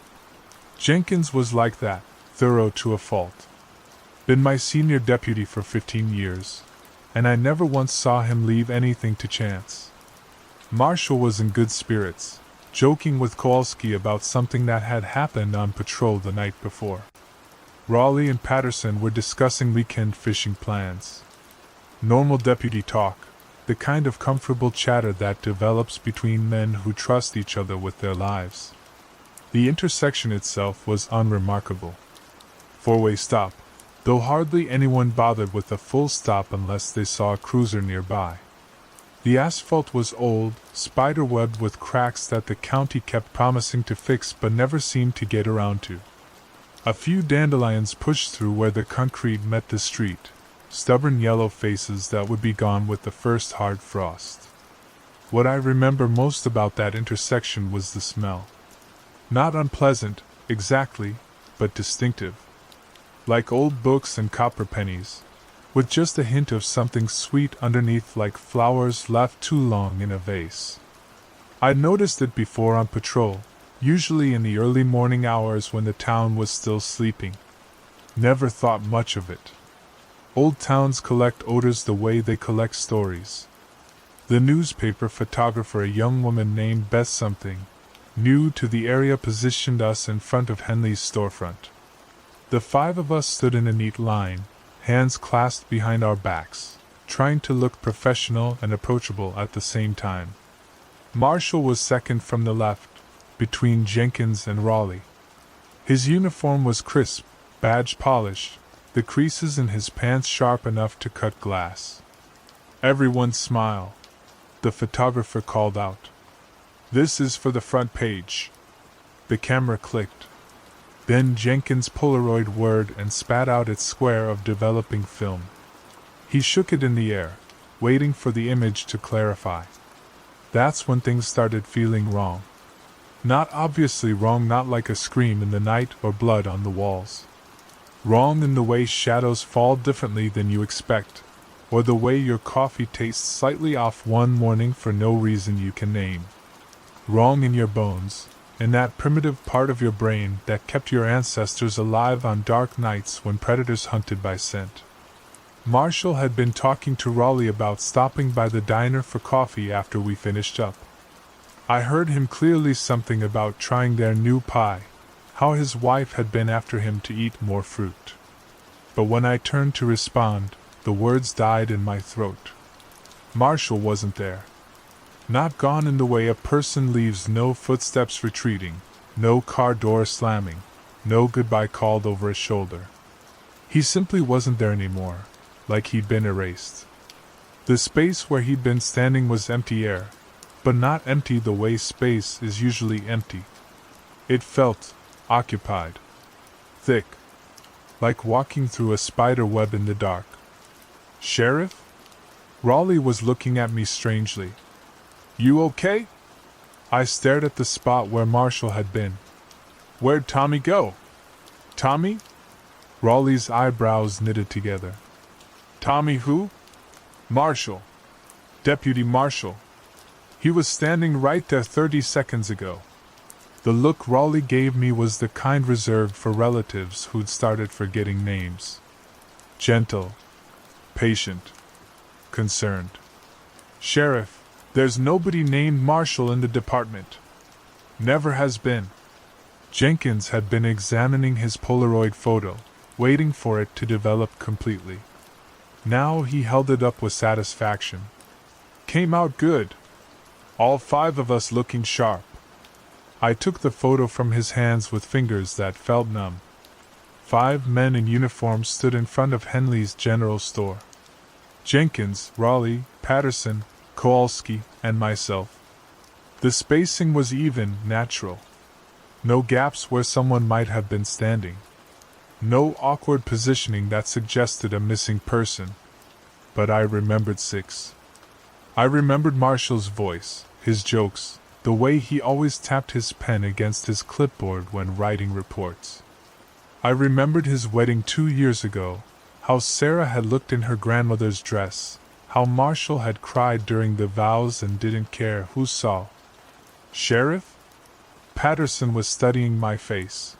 [SPEAKER 1] Jenkins was like that, thorough to a fault. Been my senior deputy for 15 years, and I never once saw him leave anything to chance. Marshall was in good spirits, joking with Kowalski about something that had happened on patrol the night before. Raleigh and Patterson were discussing weekend fishing plans. Normal deputy talk, the kind of comfortable chatter that develops between men who trust each other with their lives. The intersection itself was unremarkable. 4-way stop, though hardly anyone bothered with a full stop unless they saw a cruiser nearby. The asphalt was old, spiderwebbed with cracks that the county kept promising to fix but never seemed to get around to. A few dandelions pushed through where the concrete met the street, stubborn yellow faces that would be gone with the first hard frost. What I remember most about that intersection was the smell. Not unpleasant, exactly, but distinctive. Like old books and copper pennies, with just a hint of something sweet underneath, like flowers left too long in a vase. I'd noticed it before on patrol, usually in the early morning hours when the town was still sleeping. Never thought much of it. Old towns collect odors the way they collect stories. The newspaper photographer, a young woman named Beth something, new to the area, positioned us in front of Henley's storefront. The five of us stood in a neat line, hands clasped behind our backs, trying to look professional and approachable at the same time. Marshall was second from the left, between Jenkins and Raleigh. His uniform was crisp, badge polished, the creases in his pants sharp enough to cut glass. "Everyone smile," the photographer called out. "This is for the front page." The camera clicked. Then Jenkins Polaroid whirred and spat out its square of developing film. He shook it in the air, waiting for the image to clarify. That's when things started feeling wrong. Not obviously wrong, not like a scream in the night or blood on the walls. Wrong in the way shadows fall differently than you expect, or the way your coffee tastes slightly off one morning for no reason you can name. Wrong in your bones, in that primitive part of your brain that kept your ancestors alive on dark nights when predators hunted by scent. Marshall had been talking to Raleigh about stopping by the diner for coffee after we finished up. I heard him clearly something about trying their new pie, how his wife had been after him to eat more fruit. But when I turned to respond, the words died in my throat. Marshall wasn't there. Not gone in the way a person leaves, no footsteps retreating, no car door slamming, no goodbye called over his shoulder. He simply wasn't there anymore, like he'd been erased. The space where he'd been standing was empty air, but not empty the way space is usually empty. It felt occupied. Thick. Like walking through a spider web in the dark. "Sheriff?" Raleigh was looking at me strangely. "You okay?" I stared at the spot where Marshall had been. "Where'd Tommy go?" "Tommy?" Raleigh's eyebrows knitted together. "Tommy who?" "Marshall. Deputy Marshall. He was standing right there 30 seconds ago." The look Raleigh gave me was the kind reserved for relatives who'd started forgetting names. Gentle. Patient. Concerned. "Sheriff, there's nobody named Marshall in the department. Never has been." Jenkins had been examining his Polaroid photo, waiting for it to develop completely. Now he held it up with satisfaction. "Came out good. All five of us looking sharp." I took the photo from his hands with fingers that felt numb. 5 men in uniform stood in front of Henley's general store. Jenkins, Raleigh, Patterson, Kowalski, and myself. The spacing was even, natural. No gaps where someone might have been standing. No awkward positioning that suggested a missing person. But I remembered 6. I remembered Marshall's voice, his jokes, the way he always tapped his pen against his clipboard when writing reports. I remembered his wedding 2 years ago, how Sarah had looked in her grandmother's dress, how Marshall had cried during the vows and didn't care who saw. "Sheriff?" Patterson was studying my face.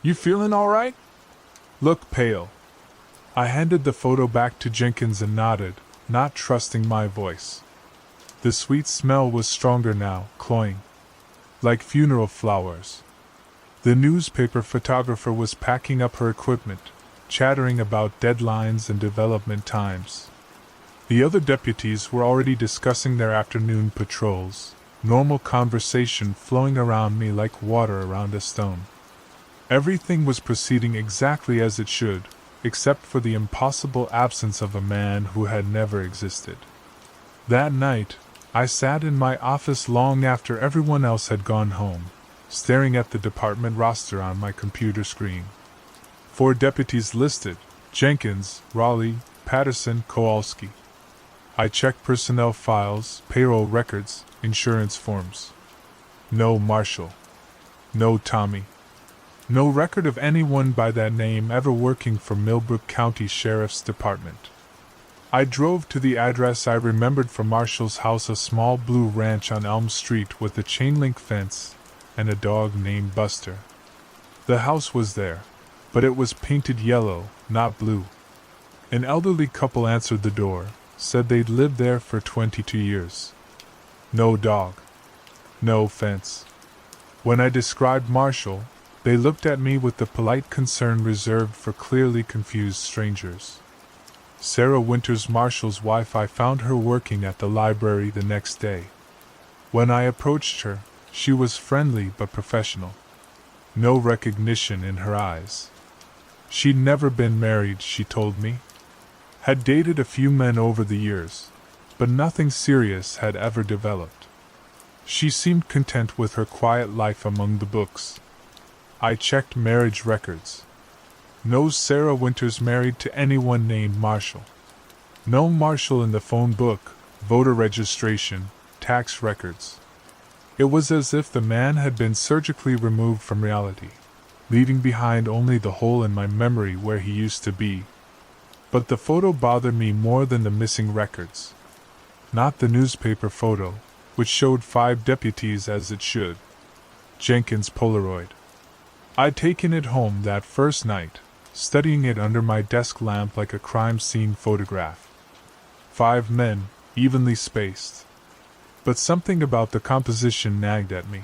[SPEAKER 1] "You feeling all right? Look pale." I handed the photo back to Jenkins and nodded, not trusting my voice. The sweet smell was stronger now, cloying. Like funeral flowers. The newspaper photographer was packing up her equipment, chattering about deadlines and development times. The other deputies were already discussing their afternoon patrols, normal conversation flowing around me like water around a stone. Everything was proceeding exactly as it should, except for the impossible absence of a man who had never existed. That night, I sat in my office long after everyone else had gone home, staring at the department roster on my computer screen. 4 deputies listed: Jenkins, Raleigh, Patterson, Kowalski. I checked personnel files, payroll records, insurance forms. No Marshall. No Tommy. No record of anyone by that name ever working for Millbrook County Sheriff's Department. I drove to the address I remembered from Marshall's house, a small blue ranch on Elm Street with a chain-link fence and a dog named Buster. The house was there, but it was painted yellow, not blue. An elderly couple answered the door, said they'd lived there for 22 years. No dog. No fence. When I described Marshall, they looked at me with the polite concern reserved for clearly confused strangers. Sarah Winters, Marshall's wife, I found her working at the library the next day. When I approached her, she was friendly but professional. No recognition in her eyes. She'd never been married, she told me. Had dated a few men over the years, but nothing serious had ever developed. She seemed content with her quiet life among the books. I checked marriage records. No Sarah Winters married to anyone named Marshall. No Marshall in the phone book, voter registration, tax records. It was as if the man had been surgically removed from reality, leaving behind only the hole in my memory where he used to be. But the photo bothered me more than the missing records. Not the newspaper photo, which showed 5 deputies as it should. Jenkins' Polaroid. I'd taken it home that first night, studying it under my desk lamp like a crime scene photograph. 5 men, evenly spaced. But something about the composition nagged at me.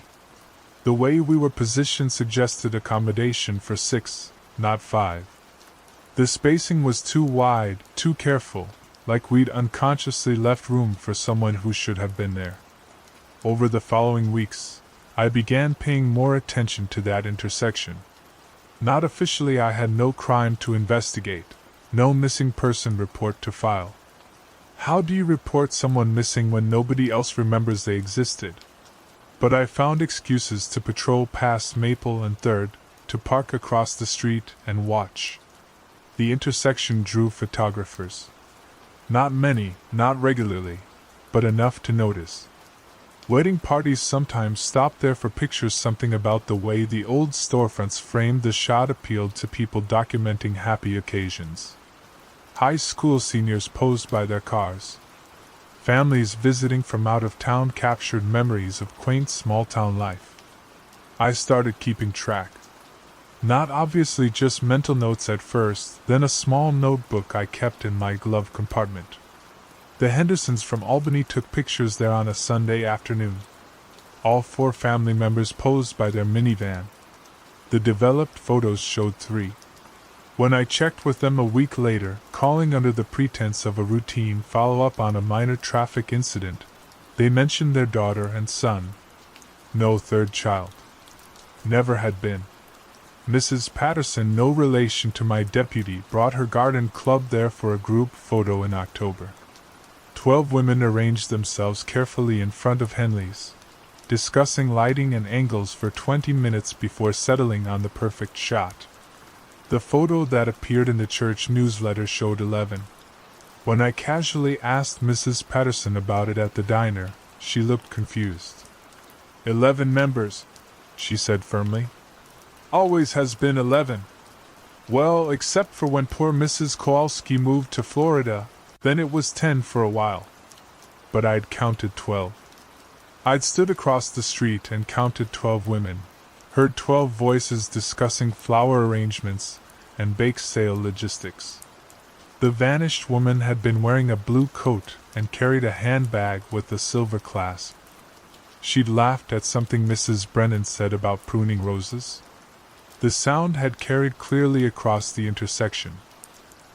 [SPEAKER 1] The way we were positioned suggested accommodation for 6, not 5. The spacing was too wide, too careful, like we'd unconsciously left room for someone who should have been there. Over the following weeks, I began paying more attention to that intersection. Not officially, I had no crime to investigate, no missing person report to file. How do you report someone missing when nobody else remembers they existed? But I found excuses to patrol past Maple and 3rd, to park across the street and watch. The intersection drew photographers. Not many, not regularly, but enough to notice. Wedding parties sometimes stopped there for pictures. Something about the way the old storefronts framed the shot appealed to people documenting happy occasions. High school seniors posed by their cars. Families visiting from out of town captured memories of quaint small-town life. I started keeping track. Not obviously just mental notes at first, then a small notebook I kept in my glove compartment. The Hendersons from Albany took pictures there on a Sunday afternoon. All 4 family members posed by their minivan. The developed photos showed 3. When I checked with them a week later, calling under the pretense of a routine follow-up on a minor traffic incident, they mentioned their daughter and son. No 3rd child. Never had been. Mrs. Patterson, no relation to my deputy, brought her garden club there for a group photo in October. 12 women arranged themselves carefully in front of Henley's, discussing lighting and angles for 20 minutes before settling on the perfect shot. The photo that appeared in the church newsletter showed 11. When I casually asked Mrs. Patterson about it at the diner, she looked confused. 11 members, she said firmly. Always has been 11. Well, except for when poor Mrs. Kowalski moved to Florida, then it was 10 for a while. But I'd counted 12. I'd stood across the street and counted 12 women, heard 12 voices discussing flower arrangements and bake sale logistics. The vanished woman had been wearing a blue coat and carried a handbag with a silver clasp. She'd laughed at something Mrs. Brennan said about pruning roses. The sound had carried clearly across the intersection.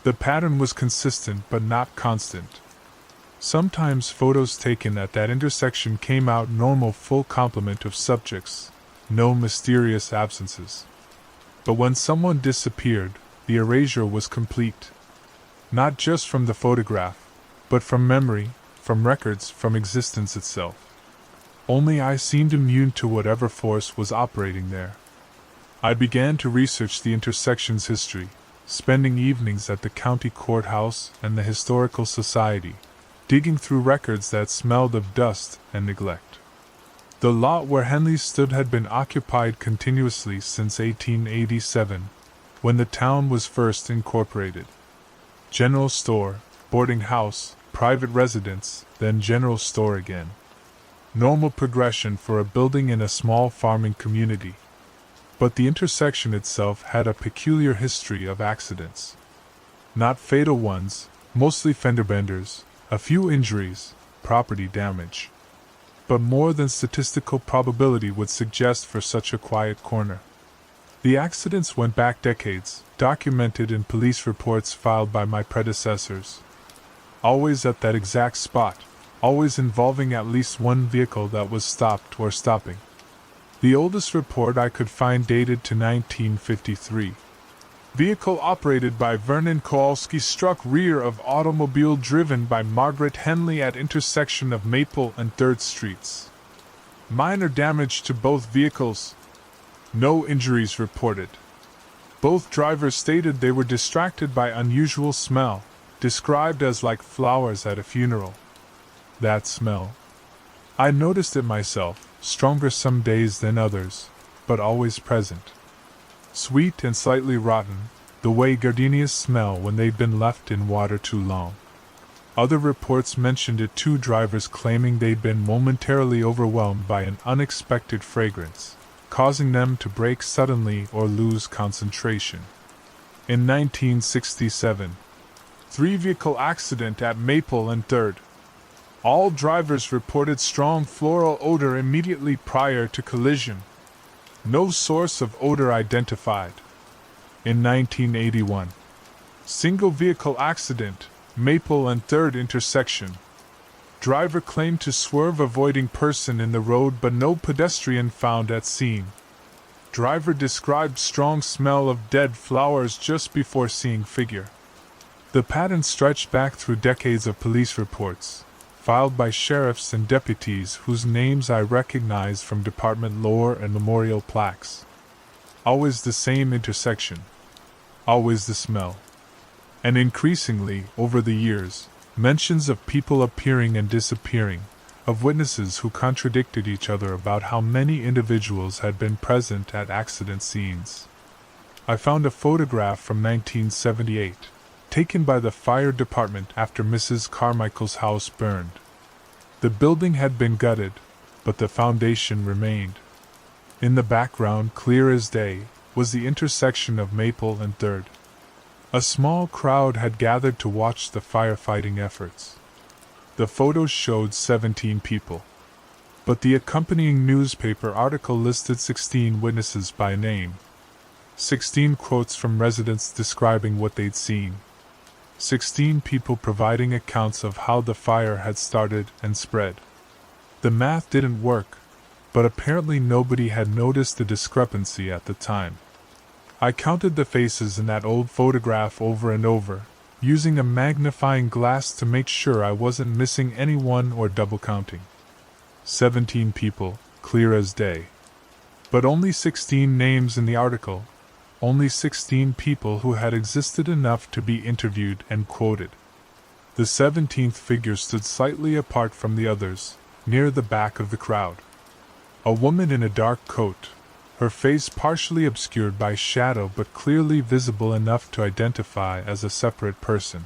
[SPEAKER 1] The pattern was consistent but not constant. Sometimes photos taken at that intersection came out normal, full complement of subjects, no mysterious absences. But when someone disappeared, the erasure was complete. Not just from the photograph, but from memory, from records, from existence itself. Only I seemed immune to whatever force was operating there. I began to research the intersection's history, spending evenings at the county courthouse and the historical society, digging through records that smelled of dust and neglect. The lot where Henley stood had been occupied continuously since 1887, when the town was first incorporated. General store, boarding house, private residence, then general store again. Normal progression for a building in a small farming community. But the intersection itself had a peculiar history of accidents. Not fatal ones, mostly fender benders, a few injuries, property damage. But more than statistical probability would suggest for such a quiet corner. The accidents went back decades, documented in police reports filed by my predecessors. Always at that exact spot, always involving at least one vehicle that was stopped or stopping. The oldest report I could find dated to 1953. Vehicle operated by Vernon Kowalski struck rear of automobile driven by Margaret Henley at intersection of Maple and 3rd Streets. Minor damage to both vehicles. No injuries reported. Both drivers stated they were distracted by unusual smell, described as like flowers at a funeral. That smell. I noticed it myself, stronger some days than others, but always present. Sweet and slightly rotten, the way gardenias smell when they've been left in water too long. Other reports mentioned it too, drivers claiming they'd been momentarily overwhelmed by an unexpected fragrance, causing them to brake suddenly or lose concentration. In 1967, 3-vehicle accident at Maple and 3rd. All drivers reported strong floral odor immediately prior to collision. No source of odor identified. In 1981, single-vehicle accident, Maple and 3rd intersection. Driver claimed to swerve avoiding person in the road but no pedestrian found at scene. Driver described strong smell of dead flowers just before seeing figure. The pattern stretched back through decades of police reports, filed by sheriffs and deputies whose names I recognized from department lore and memorial plaques. Always the same intersection. Always the smell. And increasingly, over the years, mentions of people appearing and disappearing, of witnesses who contradicted each other about how many individuals had been present at accident scenes. I found a photograph from 1978. Taken by the fire department after Mrs. Carmichael's house burned. The building had been gutted, but the foundation remained. In the background, clear as day, was the intersection of Maple and 3rd. A small crowd had gathered to watch the firefighting efforts. The photos showed 17 people. But the accompanying newspaper article listed 16 witnesses by name. 16 quotes from residents describing what they'd seen. 16 people providing accounts of how the fire had started and spread. The math didn't work, but apparently nobody had noticed the discrepancy at the time. I counted the faces in that old photograph over and over, using a magnifying glass to make sure I wasn't missing anyone or double counting. 17 people, clear as day. But only 16 names in the article. Only 16 people who had existed enough to be interviewed and quoted. The 17th figure stood slightly apart from the others, near the back of the crowd. A woman in a dark coat, her face partially obscured by shadow but clearly visible enough to identify as a separate person.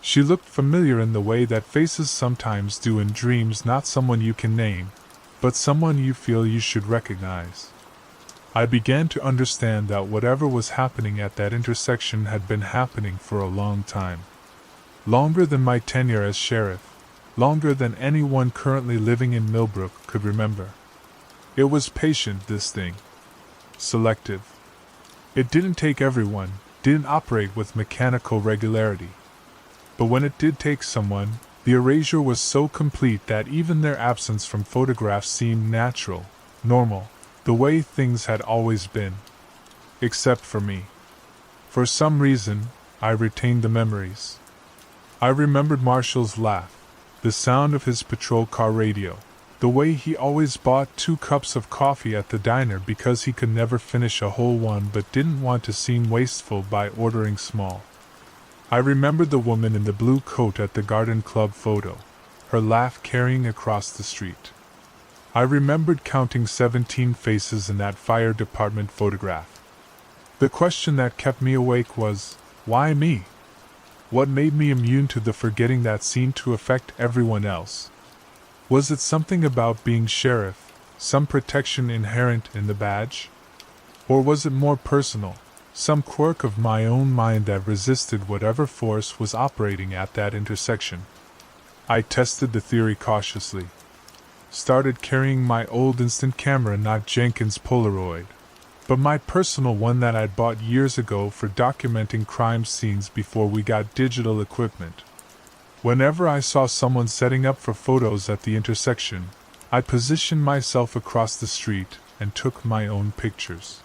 [SPEAKER 1] She looked familiar in the way that faces sometimes do in dreams, not someone you can name, but someone you feel you should recognize. I began to understand that whatever was happening at that intersection had been happening for a long time. Longer than my tenure as sheriff, longer than anyone currently living in Millbrook could remember. It was patient, this thing. Selective. It didn't take everyone, didn't operate with mechanical regularity. But when it did take someone, the erasure was so complete that even their absence from photographs seemed natural, normal. The way things had always been. Except for me. For some reason, I retained the memories. I remembered Marshall's laugh, the sound of his patrol car radio, The way he always bought 2 cups of coffee at the diner because he could never finish a whole one but didn't want to seem wasteful by ordering small. I remembered the woman in the blue coat at the garden club photo, her laugh carrying across the street. I remembered counting 17 faces in that fire department photograph. The question that kept me awake was, why me? What made me immune to the forgetting that seemed to affect everyone else? Was it something about being sheriff, some protection inherent in the badge? Or was it more personal, some quirk of my own mind that resisted whatever force was operating at that intersection? I tested the theory cautiously. Started carrying my old instant camera, not Jenkins' Polaroid, but my personal one that I'd bought years ago for documenting crime scenes before we got digital equipment. Whenever I saw someone setting up for photos at the intersection, I positioned myself across the street and took my own pictures.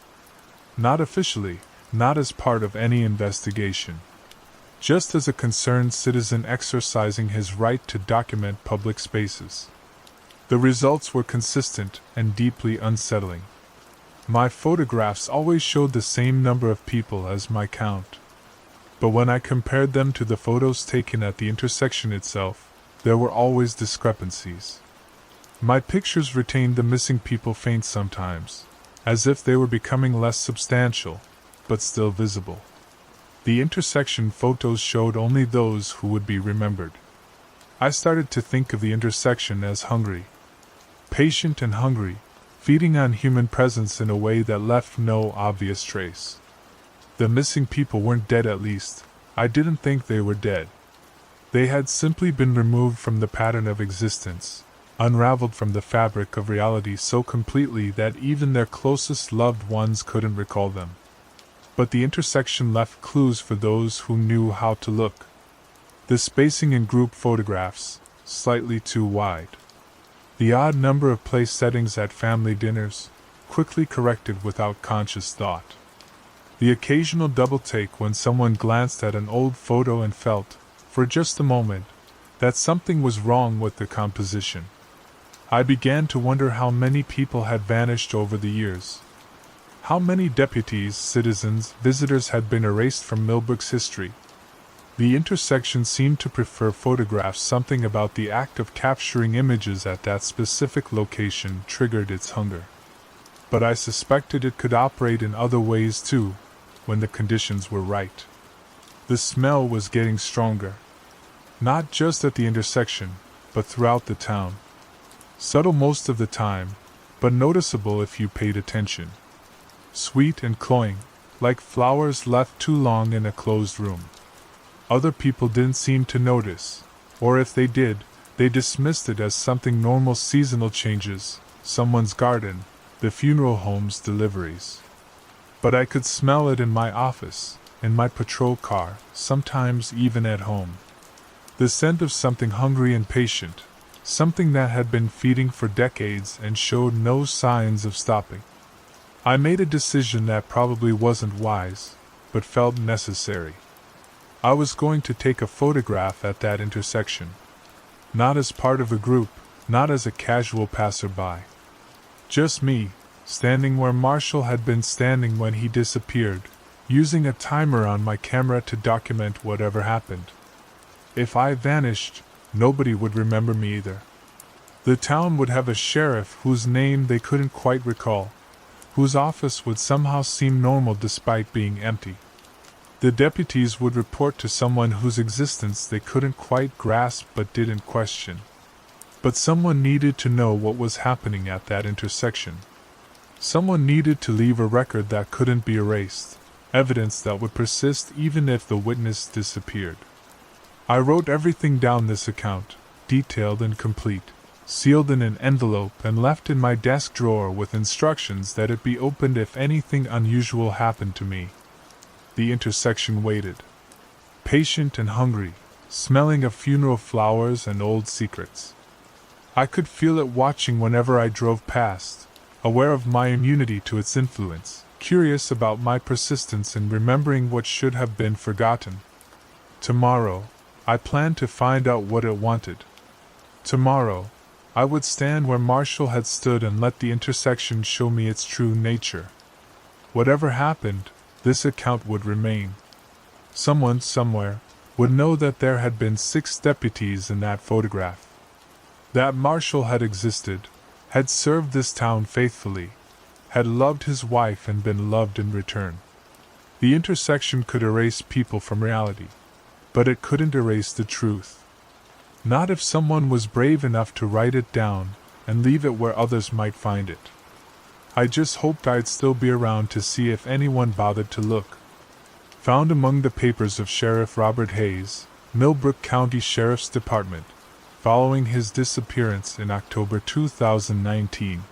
[SPEAKER 1] Not officially, not as part of any investigation. Just as a concerned citizen exercising his right to document public spaces. The results were consistent and deeply unsettling. My photographs always showed the same number of people as my count. But when I compared them to the photos taken at the intersection itself, there were always discrepancies. My pictures retained the missing people faint sometimes, as if they were becoming less substantial, but still visible. The intersection photos showed only those who would be remembered. I started to think of the intersection as hungry. Patient and hungry, feeding on human presence in a way that left no obvious trace. The missing people weren't dead, at least. I didn't think they were dead. They had simply been removed from the pattern of existence, unraveled from the fabric of reality so completely that even their closest loved ones couldn't recall them. But the intersection left clues for those who knew how to look. The spacing in group photographs, slightly too wide. The odd number of place settings at family dinners, quickly corrected without conscious thought. The occasional double take when someone glanced at an old photo and felt, for just a moment, that something was wrong with the composition. I began to wonder how many people had vanished over the years. How many deputies, citizens, visitors had been erased from Millbrook's history. The intersection seemed to prefer photographs. Something about the act of capturing images at that specific location triggered its hunger. But I suspected it could operate in other ways too, when the conditions were right. The smell was getting stronger. Not just at the intersection, but throughout the town. Subtle most of the time, but noticeable if you paid attention. Sweet and cloying, like flowers left too long in a closed room. Other people didn't seem to notice, or if they did, they dismissed it as something normal. Seasonal changes, someone's garden, the funeral home's deliveries. But I could smell it in my office, in my patrol car, sometimes even at home. The scent of something hungry and patient, something that had been feeding for decades and showed no signs of stopping. I made a decision that probably wasn't wise, but felt necessary. I was going to take a photograph at that intersection. Not as part of a group, not as a casual passerby. Just me, standing where Marshall had been standing when he disappeared, using a timer on my camera to document whatever happened. If I vanished, nobody would remember me either. The town would have a sheriff whose name they couldn't quite recall, whose office would somehow seem normal despite being empty. The deputies would report to someone whose existence they couldn't quite grasp but didn't question. But someone needed to know what was happening at that intersection. Someone needed to leave a record that couldn't be erased, evidence that would persist even if the witness disappeared. I wrote everything down. This account, detailed and complete, sealed in an envelope and left in my desk drawer with instructions that it be opened if anything unusual happened to me. The intersection waited. Patient and hungry, smelling of funeral flowers and old secrets. I could feel it watching whenever I drove past, aware of my immunity to its influence, curious about my persistence in remembering what should have been forgotten. Tomorrow, I planned to find out what it wanted. Tomorrow, I would stand where Marshall had stood and let the intersection show me its true nature. Whatever happened, this account would remain. Someone, somewhere, would know that there had been 6 deputies in that photograph. That Marshall had existed, had served this town faithfully, had loved his wife and been loved in return. The intersection could erase people from reality, but it couldn't erase the truth. Not if someone was brave enough to write it down and leave it where others might find it. I just hoped I'd still be around to see if anyone bothered to look. Found among the papers of Sheriff Robert Hayes, Millbrook County Sheriff's Department, following his disappearance in October 2019.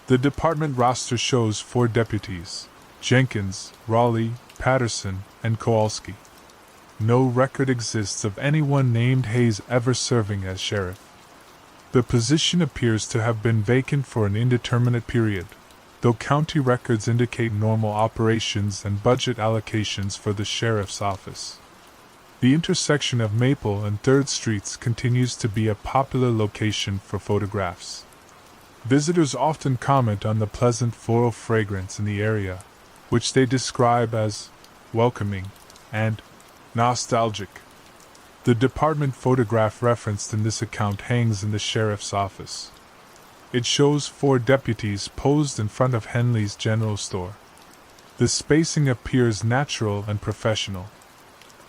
[SPEAKER 1] The department roster shows 4 deputies: Jenkins, Raleigh, Patterson, and Kowalski. No record exists of anyone named Hayes ever serving as sheriff. The position appears to have been vacant for an indeterminate period, though county records indicate normal operations and budget allocations for the sheriff's office. The intersection of Maple and 3rd Streets continues to be a popular location for photographs. Visitors often comment on the pleasant floral fragrance in the area, which they describe as welcoming and nostalgic. The department photograph referenced in this account hangs in the sheriff's office. It shows 4 deputies posed in front of Henley's general store. The spacing appears natural and professional.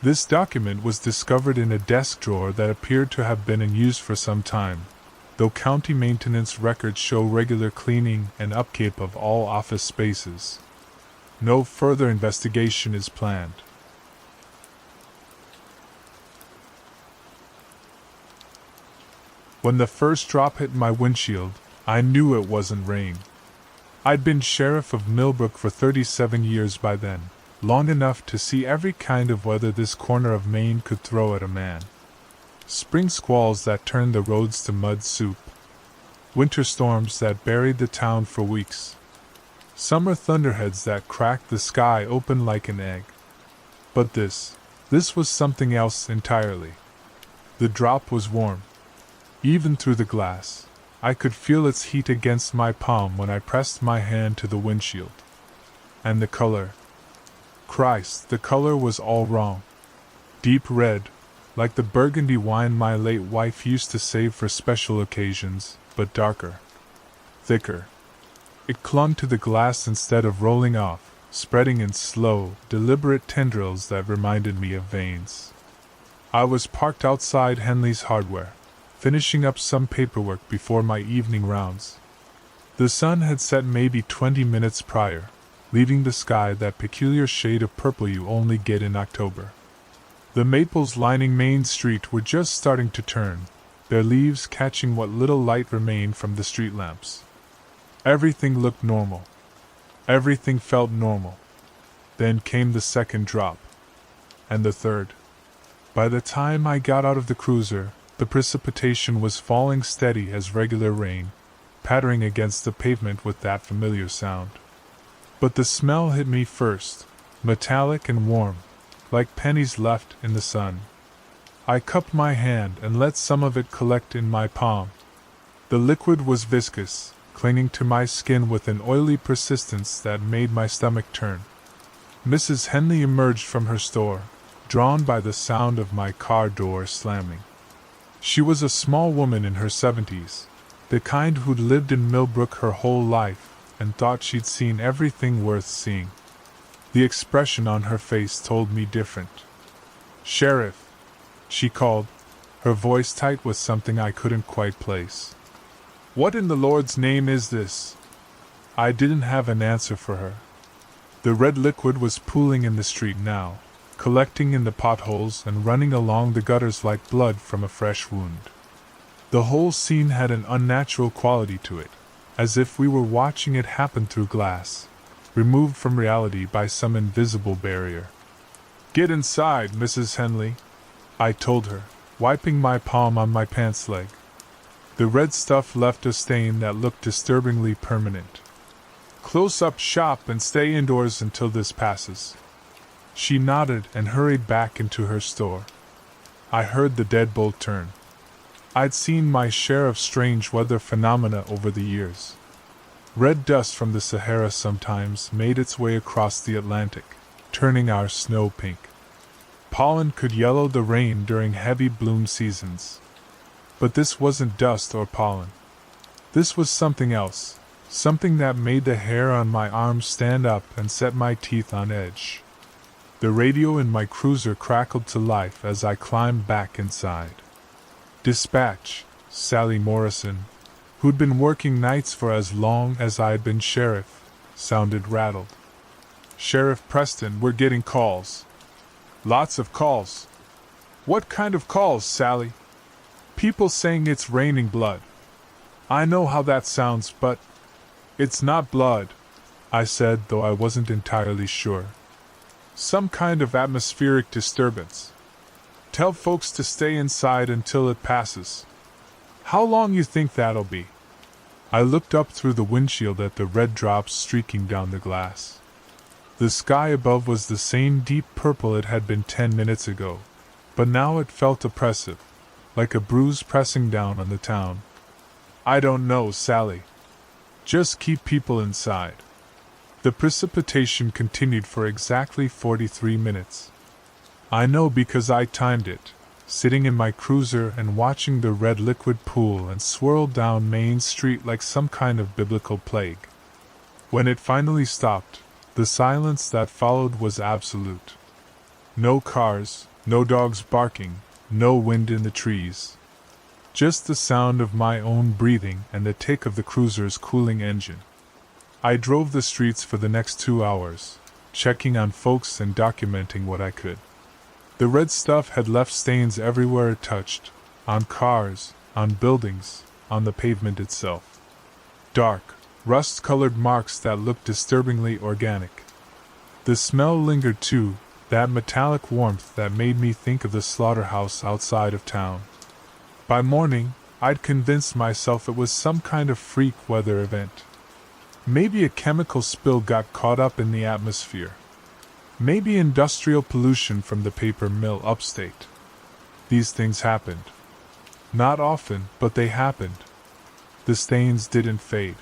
[SPEAKER 1] This document was discovered in a desk drawer that appeared to have been in use for some time, though county maintenance records show regular cleaning and upkeep of all office spaces. No further investigation is planned. When the first drop hit my windshield, I knew it wasn't rain. I'd been sheriff of Millbrook for 37 years by then, long enough to see every kind of weather this corner of Maine could throw at a man. Spring squalls that turned the roads to mud soup. Winter storms that buried the town for weeks. Summer thunderheads that cracked the sky open like an egg. But this was something else entirely. The drop was warm. Even through the glass, I could feel its heat against my palm when I pressed my hand to the windshield. And the color. Christ, the color was all wrong. Deep red, like the burgundy wine my late wife used to save for special occasions, but darker. Thicker. It clung to the glass instead of rolling off, spreading in slow, deliberate tendrils that reminded me of veins. I was parked outside Henley's Hardware, finishing up some paperwork before my evening rounds. The sun had set maybe 20 minutes prior, leaving the sky that peculiar shade of purple you only get in October. The maples lining Main Street were just starting to turn, their leaves catching what little light remained from the street lamps. Everything looked normal. Everything felt normal. Then came the second drop. And the third. By the time I got out of the cruiser, the precipitation was falling steady as regular rain, pattering against the pavement with that familiar sound. But the smell hit me first, metallic and warm, like pennies left in the sun. I cupped my hand and let some of it collect in my palm. The liquid was viscous, clinging to my skin with an oily persistence that made my stomach turn. Mrs. Henley emerged from her store, drawn by the sound of my car door slamming. She was a small woman in her 70s, the kind who'd lived in Millbrook her whole life and thought she'd seen everything worth seeing. The expression on her face told me different. "Sheriff," she called, her voice tight with something I couldn't quite place. "What in the Lord's name is this?" I didn't have an answer for her. The red liquid was pooling in the street now, collecting in the potholes and running along the gutters like blood from a fresh wound. The whole scene had an unnatural quality to it, as if we were watching it happen through glass, removed from reality by some invisible barrier. "Get inside, Mrs. Henley," I told her, wiping my palm on my pants leg. The red stuff left a stain that looked disturbingly permanent. "Close up shop and stay indoors until this passes." She nodded and hurried back into her store. I heard the deadbolt turn. I'd seen my share of strange weather phenomena over the years. Red dust from the Sahara sometimes made its way across the Atlantic, turning our snow pink. Pollen could yellow the rain during heavy bloom seasons. But this wasn't dust or pollen. This was something else, something that made the hair on my arms stand up and set my teeth on edge. The radio in my cruiser crackled to life as I climbed back inside. Dispatch, Sally Morrison, who'd been working nights for as long as I'd been sheriff, sounded rattled. Sheriff Preston, we're getting calls. Lots of calls. What kind of calls, Sally? People saying it's raining blood. I know how that sounds, but it's not blood, I said, though I wasn't entirely sure. Some kind of atmospheric disturbance. Tell folks to stay inside until it passes. How long you think that'll be? I looked up through the windshield at the red drops streaking down the glass. The sky above was the same deep purple it had been 10 minutes ago, but now it felt oppressive, like a bruise pressing down on the town. I don't know, Sally. Just keep people inside. The precipitation continued for exactly 43 minutes. I know because I timed it, sitting in my cruiser and watching the red liquid pool and swirl down Main Street like some kind of biblical plague. When it finally stopped, the silence that followed was absolute. No cars, no dogs barking, no wind in the trees. Just the sound of my own breathing and the tick of the cruiser's cooling engine. I drove the streets for the next 2 hours, checking on folks and documenting what I could. The red stuff had left stains everywhere it touched, on cars, on buildings, on the pavement itself. Dark, rust-colored marks that looked disturbingly organic. The smell lingered too, that metallic warmth that made me think of the slaughterhouse outside of town. By morning, I'd convinced myself it was some kind of freak weather event. Maybe a chemical spill got caught up in the atmosphere. Maybe industrial pollution from the paper mill upstate. These things happened. Not often, but they happened. The stains didn't fade.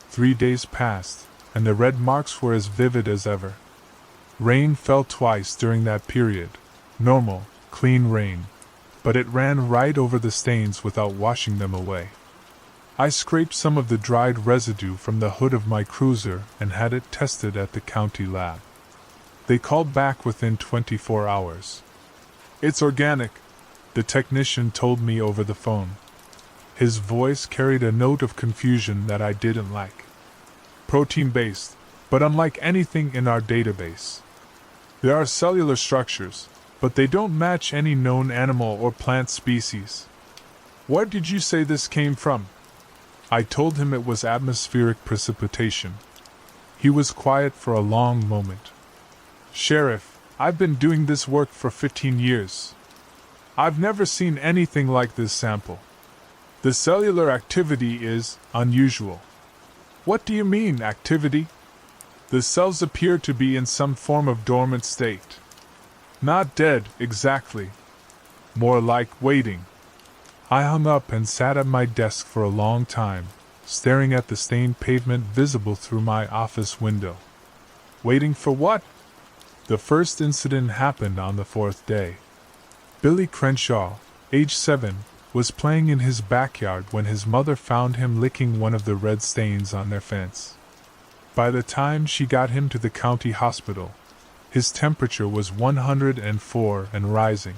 [SPEAKER 1] 3 days passed, and the red marks were as vivid as ever. Rain fell twice during that period. Normal, clean rain. But it ran right over the stains without washing them away. I scraped some of the dried residue from the hood of my cruiser and had it tested at the county lab. They called back within 24 hours. It's organic, the technician told me over the phone. His voice carried a note of confusion that I didn't like. Protein-based, but unlike anything in our database. There are cellular structures, but they don't match any known animal or plant species. Where did you say this came from? I told him it was atmospheric precipitation. He was quiet for a long moment. Sheriff, I've been doing this work for 15 years. I've never seen anything like this sample. The cellular activity is unusual. What do you mean, activity? The cells appear to be in some form of dormant state. Not dead, exactly. More like waiting. I hung up and sat at my desk for a long time, staring at the stained pavement visible through my office window. Waiting for what? The first incident happened on the 4th day. Billy Crenshaw, age 7, was playing in his backyard when his mother found him licking one of the red stains on their fence. By the time she got him to the county hospital, his temperature was 104 and rising.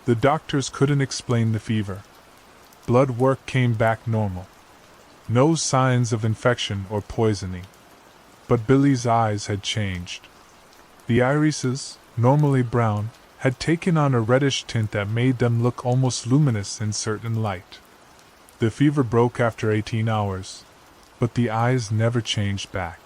[SPEAKER 1] The doctors couldn't explain the fever. Blood work came back normal. No signs of infection or poisoning. But Billy's eyes had changed. The irises, normally brown, had taken on a reddish tint that made them look almost luminous in certain light. The fever broke after 18 hours, but the eyes never changed back.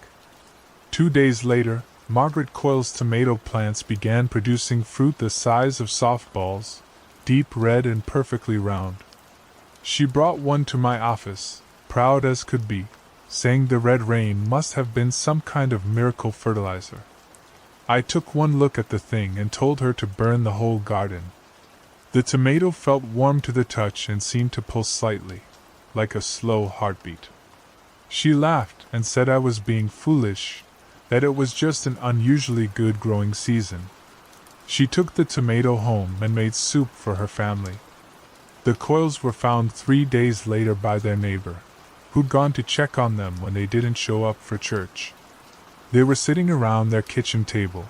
[SPEAKER 1] 2 days later, Margaret Coyle's tomato plants began producing fruit the size of softballs, deep red and perfectly round. She brought one to my office, proud as could be, saying the red rain must have been some kind of miracle fertilizer. I took one look at the thing and told her to burn the whole garden. The tomato felt warm to the touch and seemed to pulse slightly, like a slow heartbeat. She laughed and said I was being foolish, that it was just an unusually good growing season. She took the tomato home and made soup for her family. The coils were found 3 days later by their neighbor, who'd gone to check on them when they didn't show up for church. They were sitting around their kitchen table,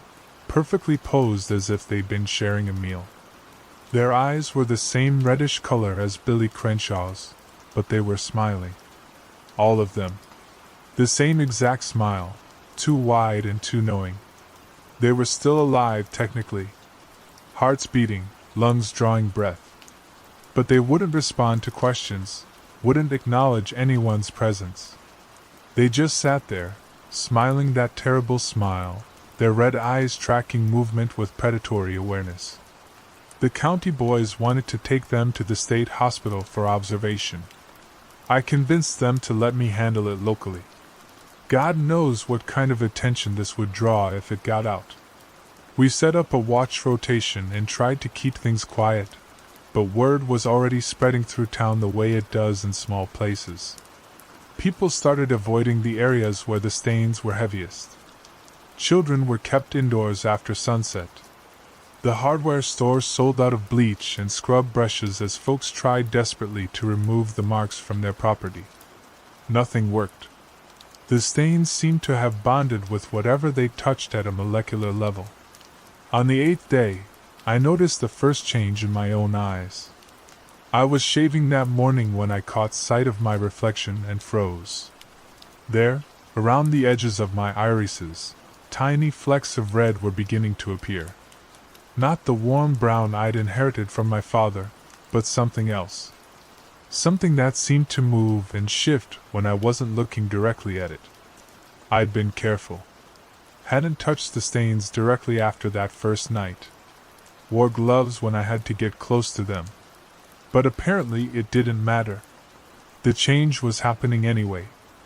[SPEAKER 1] perfectly posed as if they'd been sharing a meal. Their eyes were the same reddish color as Billy Crenshaw's, but they were smiling. All of them. The same exact smile, too wide and too knowing. They were still alive technically. Hearts beating, lungs drawing breath. But they wouldn't respond to questions, wouldn't acknowledge anyone's presence. They just sat there, smiling that terrible smile, their red eyes tracking movement with predatory awareness. The county boys wanted to take them to the state hospital for observation. I convinced them to let me handle it locally. God knows what kind of attention this would draw if it got out. We set up a watch rotation and tried to keep things quiet, but word was already spreading through town the way it does in small places. People started avoiding the areas where the stains were heaviest. Children were kept indoors after sunset. The hardware stores sold out of bleach and scrub brushes as folks tried desperately to remove the marks from their property. Nothing worked. The stains seemed to have bonded with whatever they touched at a molecular level. On the 8th day, I noticed the first change in my own eyes. I was shaving that morning when I caught sight of my reflection and froze. There, around the edges of my irises, tiny flecks of red were beginning to appear. Not the warm brown I'd inherited from my father, but something else. Something that seemed to move and shift when I wasn't looking directly at it. I'd been careful. Hadn't touched the stains directly after that first night. Wore gloves when I had to get close to them. But apparently it didn't matter. The change was happening anyway,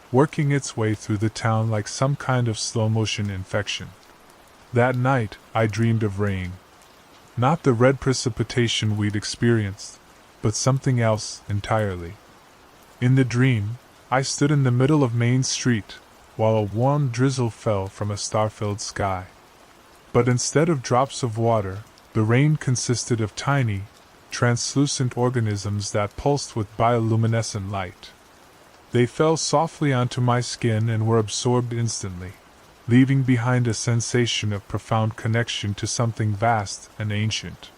[SPEAKER 1] working its way through the town like some kind of slow-motion infection. That night, I dreamed of rain. Not the red precipitation we'd experienced, but something else entirely. In the dream, I stood in the middle of Main Street, while a warm drizzle fell from a star-filled sky. But instead of drops of water, the rain consisted of tiny, translucent organisms that pulsed with bioluminescent light. They fell softly onto my skin and were absorbed instantly, leaving behind a sensation of profound connection to something vast and ancient.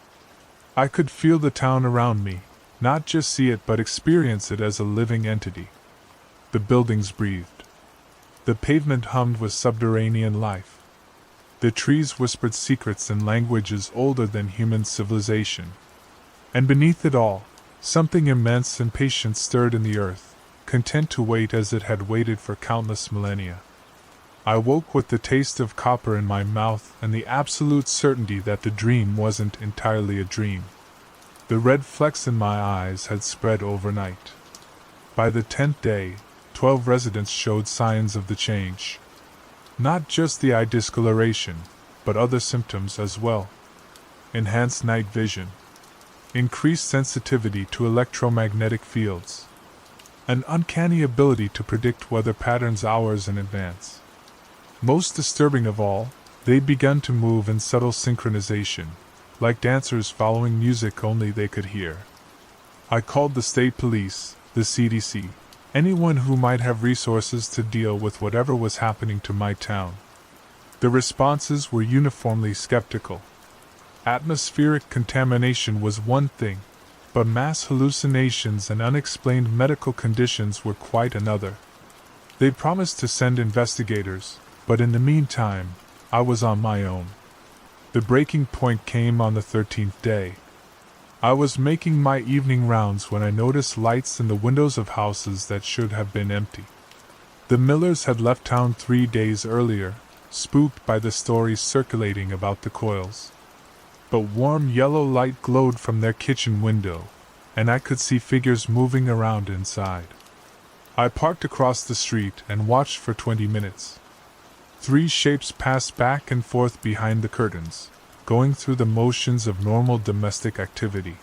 [SPEAKER 1] I could feel the town around me, not just see it but experience it as a living entity. The buildings breathed. The pavement hummed with subterranean life. The trees whispered secrets in languages older than human civilization. And beneath it all, something immense and patient stirred in the earth, content to wait as it had waited for countless millennia. I woke with the taste of copper in my mouth and the absolute certainty that the dream wasn't entirely a dream. The red flecks in my eyes had spread overnight. By the 10th day, 12 residents showed signs of the change. Not just the eye discoloration, but other symptoms as well. Enhanced night vision. Increased sensitivity to electromagnetic fields. An uncanny ability to predict weather patterns hours in advance. Most disturbing of all, they'd begun to move in subtle synchronization, like dancers following music only they could hear. I called the state police, the CDC, anyone who might have resources to deal with whatever was happening to my town. The responses were uniformly skeptical. Atmospheric contamination was one thing, but mass hallucinations and unexplained medical conditions were quite another. They promised to send investigators, but in the meantime, I was on my own. The breaking point came on the 13th day. I was making my evening rounds when I noticed lights in the windows of houses that should have been empty. The Millers had left town 3 days earlier, spooked by the stories circulating about the coils. But warm yellow light glowed from their kitchen window, and I could see figures moving around inside. I parked across the street and watched for 20 minutes. 3 shapes passed back and forth behind the curtains, going through the motions of normal domestic activity.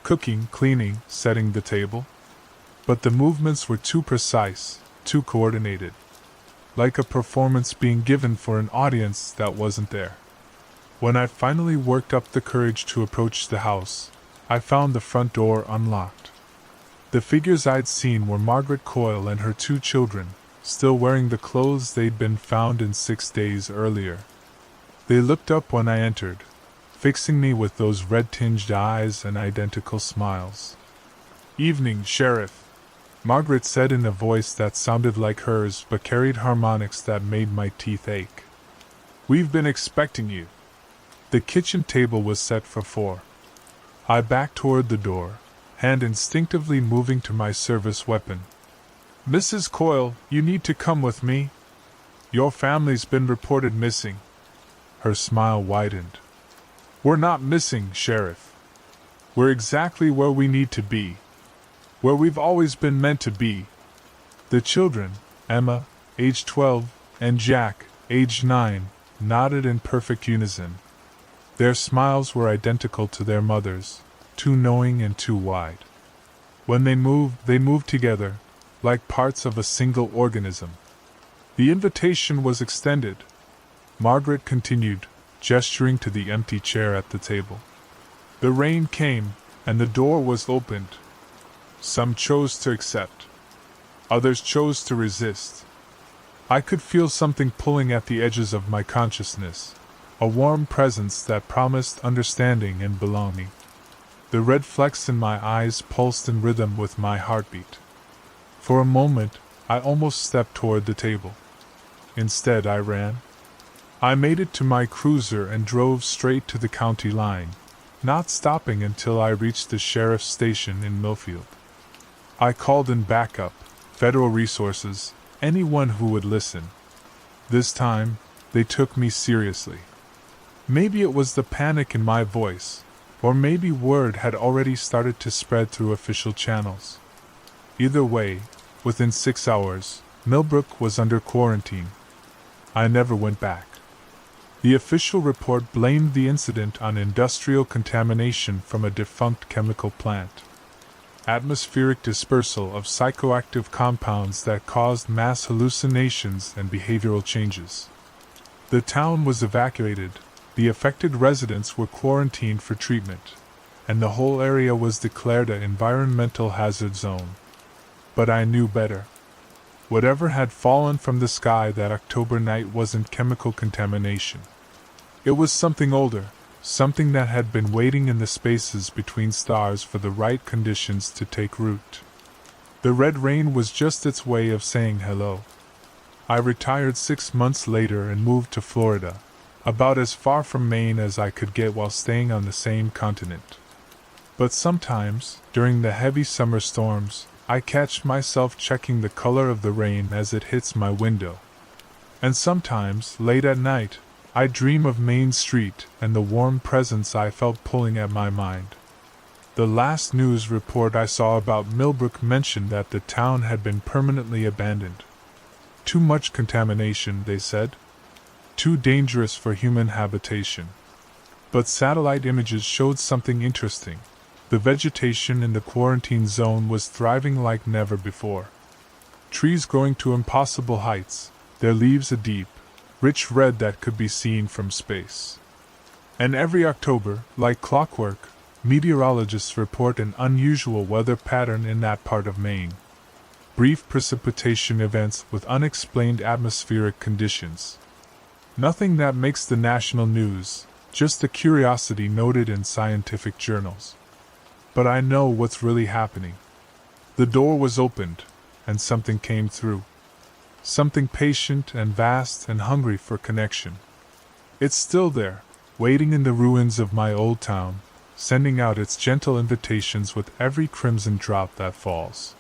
[SPEAKER 1] cooking, cleaning, setting the table. But the movements were too precise, too coordinated. Like a performance being given for an audience that wasn't there. When I finally worked up the courage to approach the house, I found the front door unlocked. The figures I'd seen were Margaret Coyle and her 2 children, still wearing the clothes they'd been found in 6 days earlier. They looked up when I entered, fixing me with those red-tinged eyes and identical smiles. "Evening, Sheriff," Margaret said in a voice that sounded like hers but carried harmonics that made my teeth ache. "We've been expecting you." The kitchen table was set for 4. I backed toward the door, hand instinctively moving to my service weapon. "Mrs. Coyle, you need to come with me. Your family's been reported missing." Her smile widened. "We're not missing, Sheriff. We're exactly where we need to be. Where we've always been meant to be." The children, Emma, age 12, and Jack, age 9, nodded in perfect unison. Their smiles were identical to their mother's, too knowing and too wide. When they moved together, like parts of a single organism. The invitation was extended, Margaret continued, gesturing to the empty chair at the table. The rain came, and the door was opened. Some chose to accept. Others chose to resist. I could feel something pulling at the edges of my consciousness, a warm presence that promised understanding and belonging. The red flecks in my eyes pulsed in rhythm with my heartbeat. For a moment, I almost stepped toward the table. Instead, I ran. I made it to my cruiser and drove straight to the county line, not stopping until I reached the sheriff's station in Millfield. I called in backup, federal resources, anyone who would listen. This time, they took me seriously. Maybe it was the panic in my voice, or maybe word had already started to spread through official channels. Either way, within 6 hours, Millbrook was under quarantine. I never went back. The official report blamed the incident on industrial contamination from a defunct chemical plant. Atmospheric dispersal of psychoactive compounds that caused mass hallucinations and behavioral changes. The town was evacuated, the affected residents were quarantined for treatment, and the whole area was declared an environmental hazard zone. But I knew better. Whatever had fallen from the sky that October night wasn't chemical contamination. It was something older, something that had been waiting in the spaces between stars for the right conditions to take root. The red rain was just its way of saying hello. I retired 6 months later and moved to Florida, about as far from Maine as I could get while staying on the same continent. But sometimes, during the heavy summer storms, I catch myself checking the color of the rain as it hits my window. And sometimes, late at night, I dream of Main Street and the warm presence I felt pulling at my mind. The last news report I saw about Millbrook mentioned that the town had been permanently abandoned. Too much contamination, they said. Too dangerous for human habitation. But satellite images showed something interesting. The vegetation in the quarantine zone was thriving like never before. Trees growing to impossible heights, their leaves a deep, rich red that could be seen from space. And every October, like clockwork, meteorologists report an unusual weather pattern in that part of Maine. Brief precipitation events with unexplained atmospheric conditions. Nothing that makes the national news, just a curiosity noted in scientific journals. But I know what's really happening. The door was opened, and something came through. Something patient and vast and hungry for connection. It's still there, waiting in the ruins of my old town, sending out its gentle invitations with every crimson drop that falls.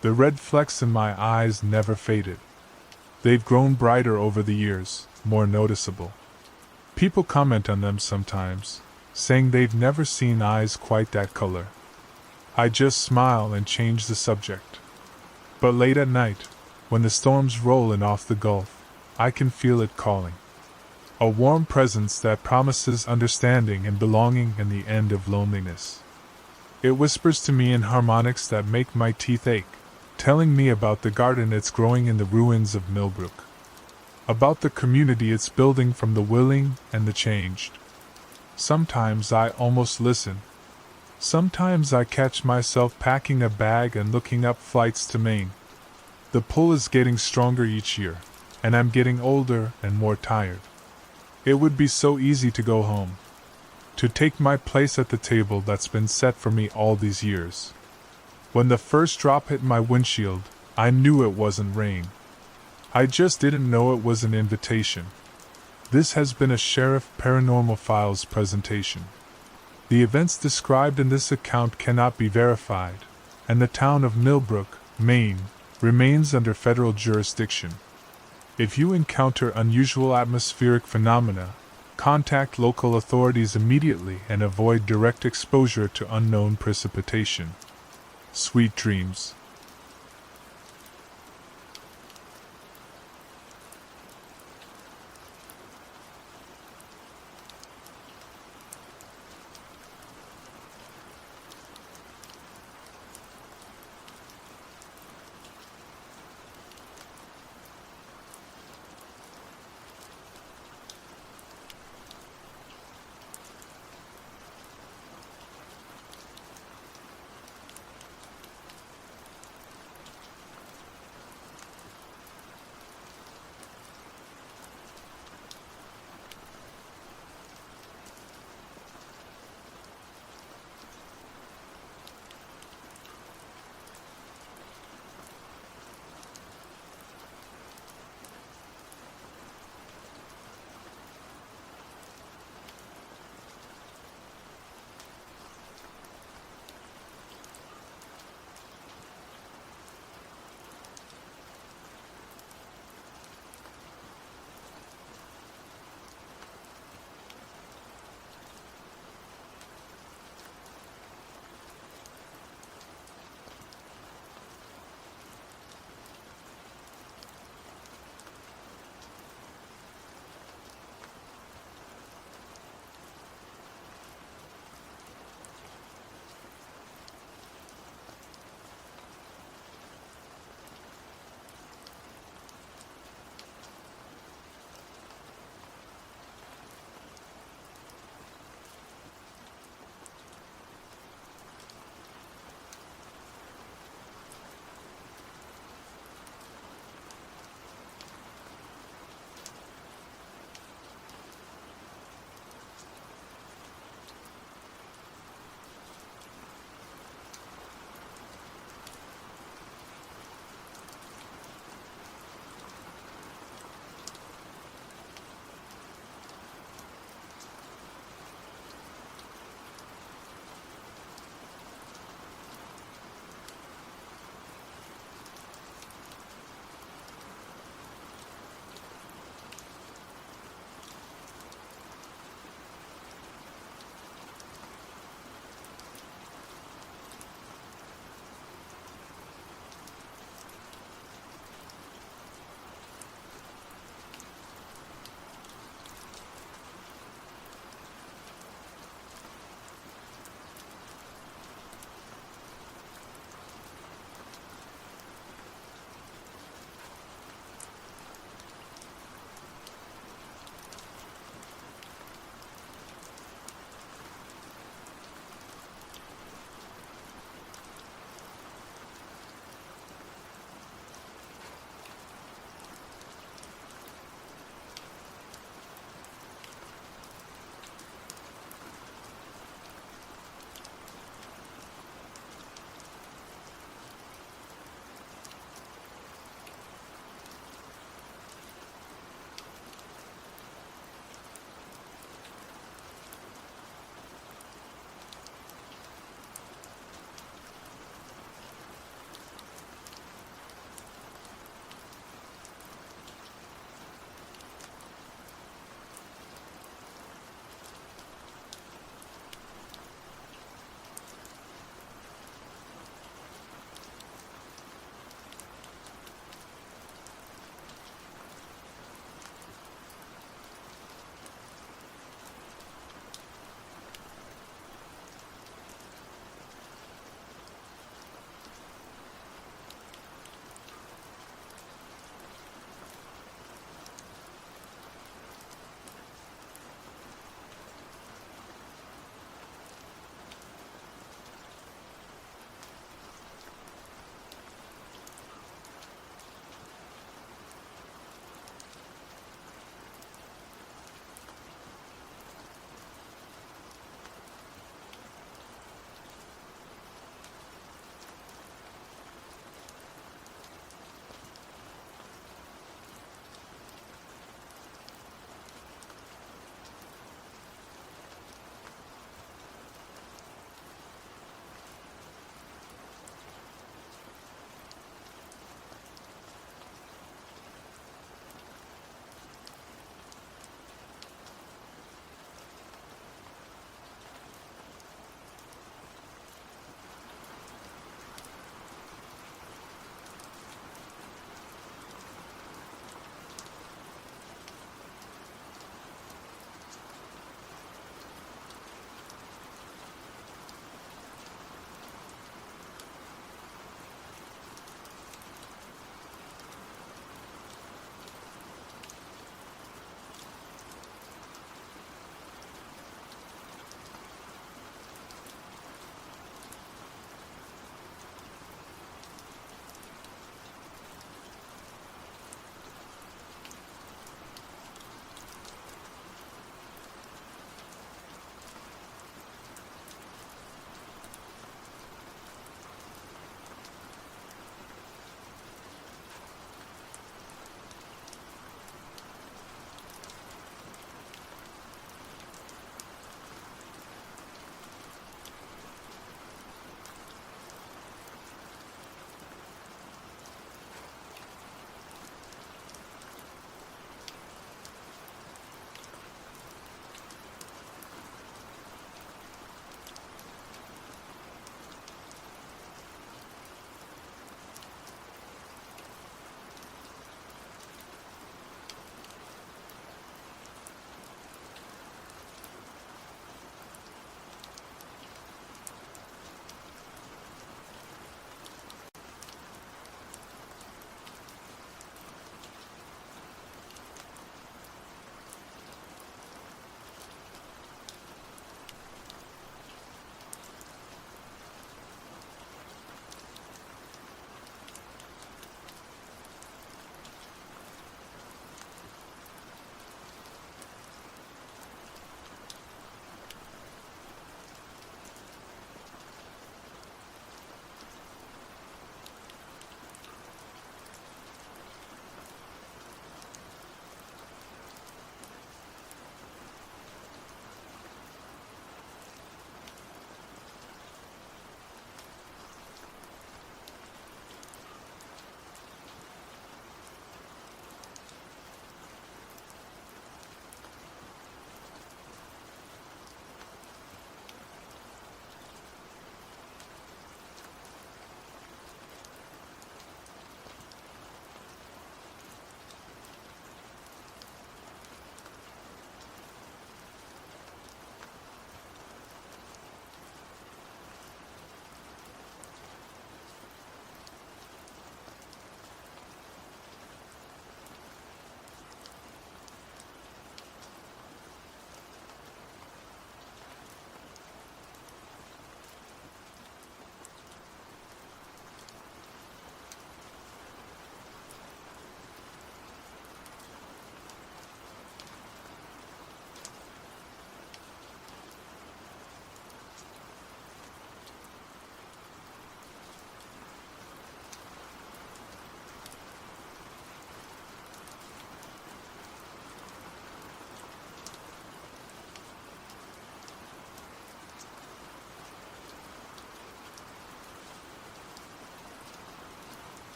[SPEAKER 1] The red flecks in my eyes never faded. They've grown brighter over the years, more noticeable. People comment on them sometimes, saying they've never seen eyes quite that color. I just smile and change the subject. But late at night, when the storms roll in off the Gulf, I can feel it calling. A warm presence that promises understanding and belonging and the end of loneliness. It whispers to me in harmonics that make my teeth ache, telling me about the garden it's growing in the ruins of Millbrook, about the community it's building from the willing and the changed. Sometimes I almost listen. Sometimes I catch myself packing a bag and looking up flights to Maine. The pull is getting stronger each year, and I'm getting older and more tired. It would be so easy to go home, to take my place at the table that's been set for me all these years. When the first drop hit my windshield, I knew it wasn't rain. I just didn't know it was an invitation. This has been a Sheriff Paranormal Files presentation. The events described in this account cannot be verified, and the town of Millbrook, Maine, remains under federal jurisdiction. If you encounter unusual atmospheric phenomena, contact local authorities immediately and avoid direct exposure to unknown precipitation. Sweet dreams.